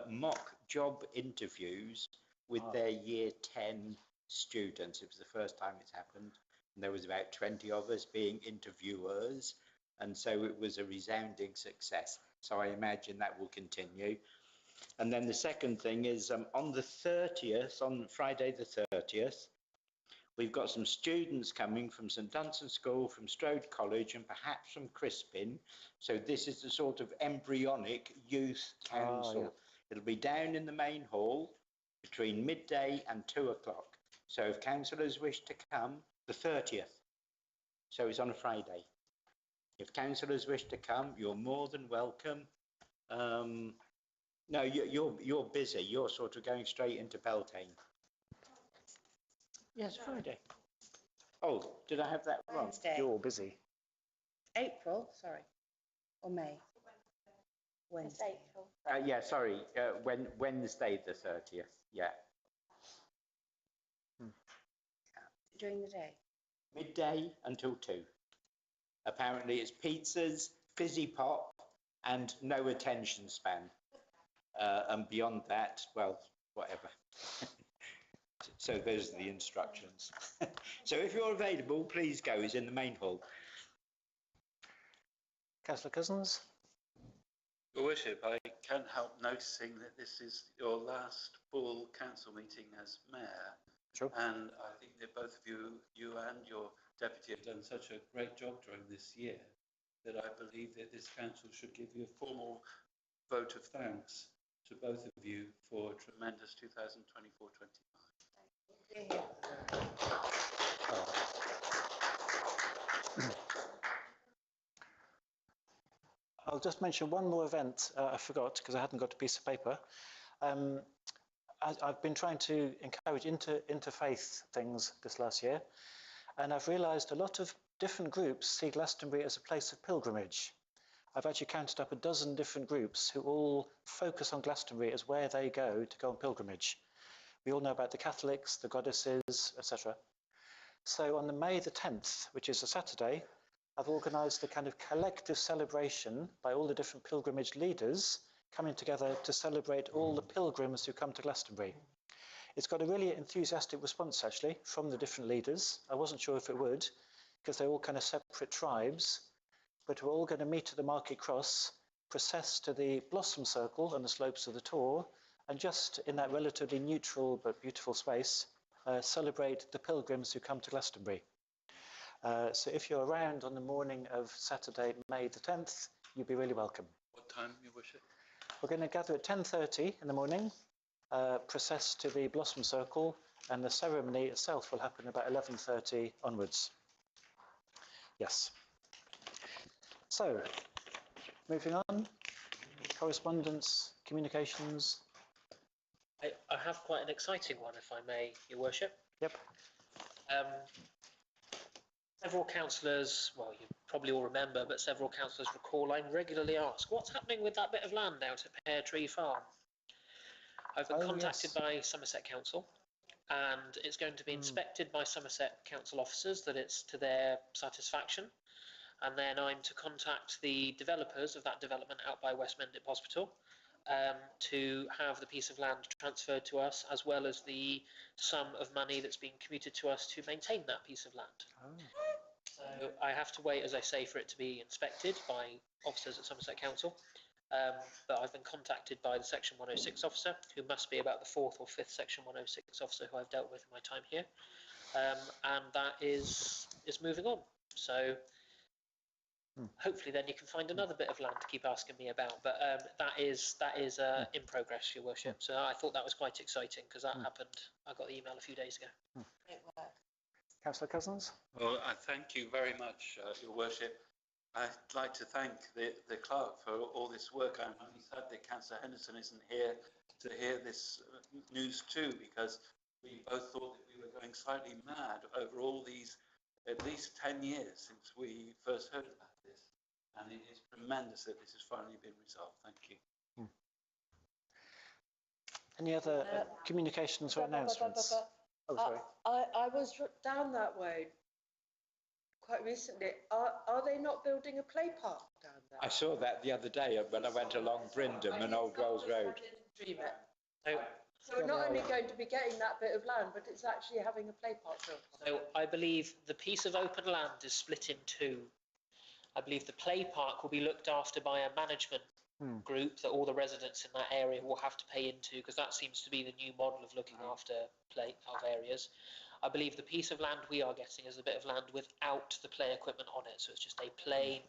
mock job interviews with their year 10 students. It was the first time it's happened, and there was about 20 of us being interviewers, and so it was a resounding success. So I imagine that will continue. And then the second thing is on the 30th, on Friday the 30th, we've got some students coming from St Dunstan School, from Strode College, and perhaps from Crispin. So this is the sort of embryonic youth council. Yeah. It'll be down in the main hall between midday and 2 o'clock. So if councillors wish to come, the 30th, so it's on a Friday. If councillors wish to come, you're more than welcome. No, you're busy. You're sort of going straight into Beltane. Yes, Friday. Oh, did I have that wrong? Wednesday. You're busy. April, sorry, or May? Wednesday. April. Yeah, sorry, Wednesday the 30th, yeah. During the day? Midday until 2. Apparently it's pizzas, fizzy pop, and no attention span. And beyond that, well, whatever. So those are the instructions. So if you're available, please go. It's in the main hall. Councillor Cousins? Your Worship, I can't help noticing that this is your last full council meeting as mayor. Sure. And I think that both of you and your deputy have done such a great job during this year that I believe that this council should give you a formal vote of thanks to both of you for a tremendous 2024-25. I'll just mention one more event I forgot because I hadn't got a piece of paper. I've been trying to encourage interfaith things this last year, and I've realised a lot of different groups see Glastonbury as a place of pilgrimage. I've actually counted up a dozen different groups who all focus on Glastonbury as where they go to go on pilgrimage. We all know about the Catholics, the goddesses, etc. So on the May the 10th, which is a Saturday, I've organised a kind of collective celebration by all the different pilgrimage leaders coming together to celebrate all the pilgrims who come to Glastonbury. It's got a really enthusiastic response, actually, from the different leaders. I wasn't sure if it would, because they're all kind of separate tribes, but we're all going to meet at the Market Cross, process to the Blossom Circle on the slopes of the Tor, and just in that relatively neutral but beautiful space, celebrate the pilgrims who come to Glastonbury. So if you're around on the morning of Saturday, May the 10th, you'd be really welcome. What time, Your Worship? We're going to gather at 10:30 in the morning, process to the Blossom Circle, and the ceremony itself will happen about 11:30 onwards. Yes. So, moving on, correspondence, communications. I have quite an exciting one, if I may, Your Worship. Yep. Several councillors, well, you probably all remember, but several councillors recall I regularly ask, what's happening with that bit of land out at Pear Tree Farm? I've been contacted by Somerset Council, and it's going to be inspected by Somerset Council officers that it's to their satisfaction. And then I'm to contact the developers of that development out by West Mendip Hospital to have the piece of land transferred to us, as well as the sum of money that's been commuted to us to maintain that piece of land. So I have to wait, as I say, for it to be inspected by officers at Somerset Council. But I've been contacted by the Section 106 officer, who must be about the 4th or 5th Section 106 officer who I've dealt with in my time here. And that is moving on. So hopefully then you can find another bit of land to keep asking me about. But that is in progress, Your Worship. So I thought that was quite exciting because that happened. I got the email a few days ago. Great work. Councillor Cousins? Well, I thank you very much, Your Worship. I'd like to thank the clerk for all this work. I'm only sad that Councillor Henderson isn't here to hear this news too, because we both thought that we were going slightly mad over all these, at least 10 years since we first heard about this. And it is tremendous that this has finally been resolved. Thank you. Any other communications or announcements? Oh, sorry. I was down that way quite recently. Are they not building a play park down there? I saw that the other day when I went along Brindham and Old Wells Road. Dream it. So we're not only going to be getting that bit of land, but it's actually having a play park built. So I believe the piece of open land is split in two. I believe the play park will be looked after by a management group that all the residents in that area will have to pay into, because that seems to be the new model of looking after play of areas. I believe the piece of land we are getting is a bit of land without the play equipment on it, so it's just a plain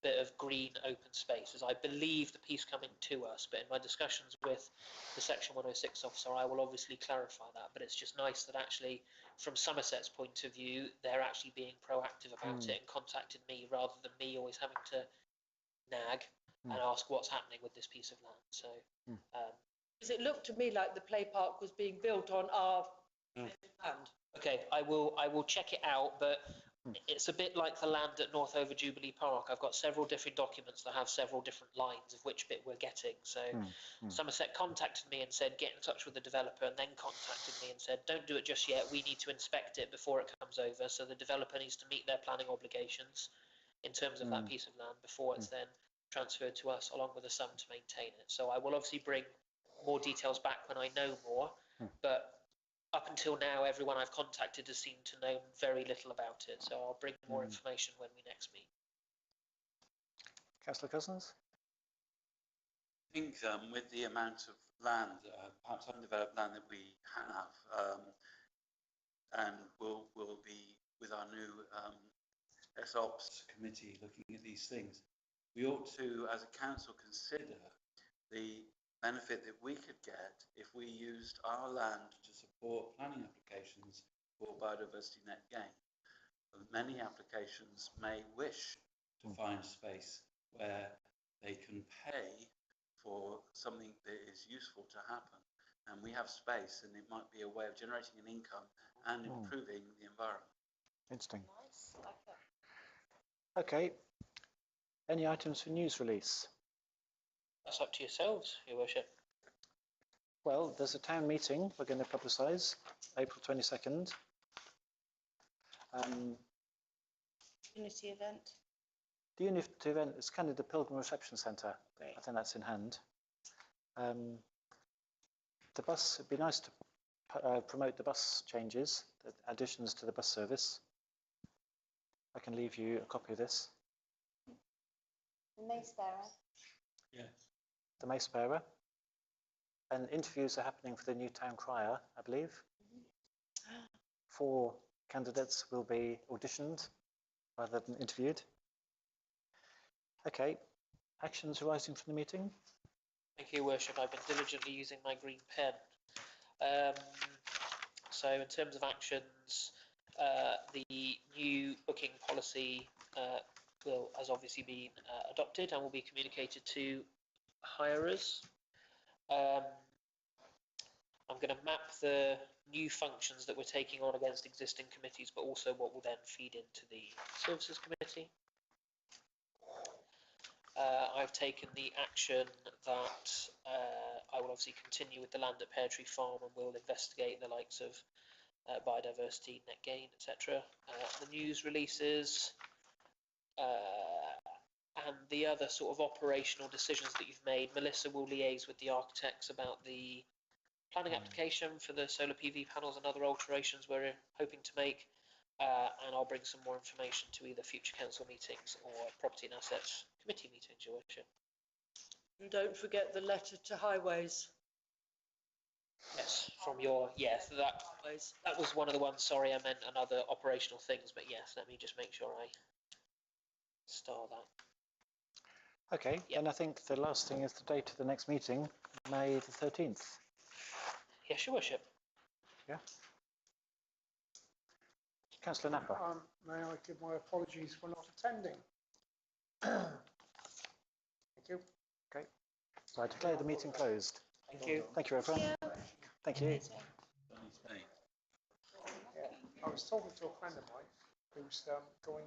bit of green open spaces. I believe the piece coming to us, but in my discussions with the Section 106 officer, I will obviously clarify that. But it's just nice that actually, from Somerset's point of view, they're actually being proactive about it and contacted me rather than me always having to nag and ask what's happening with this piece of land. So, because it looked to me like the play park was being built on our land. okay, I will check it out, but it's a bit like the land at Northover Jubilee Park. I've got several different documents that have several different lines of which bit we're getting. So Somerset contacted me and said, get in touch with the developer, and then contacted me and said, don't do it just yet. We need to inspect it before it comes over. So the developer needs to meet their planning obligations in terms of that piece of land before it's then transferred to us, along with a sum to maintain it. So I will obviously bring more details back when I know more, but up until now, everyone I've contacted has seemed to know very little about it. So I'll bring more information when we next meet. Councillor Cousins? I think with the amount of land, perhaps undeveloped land that we have, and we'll be with our new SOPS committee looking at these things, we ought to, as a council, consider the benefit that we could get if we used our land to support planning applications for biodiversity net gain. Many applications may wish to find space where they can pay for something that is useful to happen, and we have space, and it might be a way of generating an income and improving the environment. Interesting. Nice, like that. Okay. Any items for news release? That's up to yourselves, Your Worship. Well, there's a town meeting we're going to publicise, April 22nd. Unity event. The Unity event is kind of the Pilgrim Reception Centre. Great. I think that's in hand. The bus, it'd be nice to promote the bus changes, the additions to the bus service. I can leave you a copy of this. The mace bearer. Yes. The mace bearer. And interviews are happening for the new town crier, I believe. 4 candidates will be auditioned rather than interviewed. Okay, actions arising from the meeting? Thank you, Your Worship. I've been diligently using my green pen. So in terms of actions, the new booking policy has obviously been adopted and will be communicated to hirers. I'm going to map the new functions that we're taking on against existing committees, but also what will then feed into the Services Committee. I've taken the action that I will obviously continue with the land at Pear Tree Farm, and will investigate the likes of biodiversity, net gain, etc. The news releases, and the other sort of operational decisions that you've made. Melissa will liaise with the architects about the planning application for the solar PV panels and other alterations we're hoping to make, and I'll bring some more information to either future council meetings or Property and Assets Committee meetings, Your Worship. And don't forget the letter to highways. Yes, from your, yes, that was one of the ones, sorry, I meant another operational things, but yes, let me just make sure I star that. Okay, and I think the last thing is the date of the next meeting, May the 13th. Yes, Your Worship. Yeah. Councillor Napper. May I give my apologies for not attending? Thank you. Okay. So I declare the meeting closed. Thank you. Thank you, everyone. Thank you. I was talking to a friend of mine who's going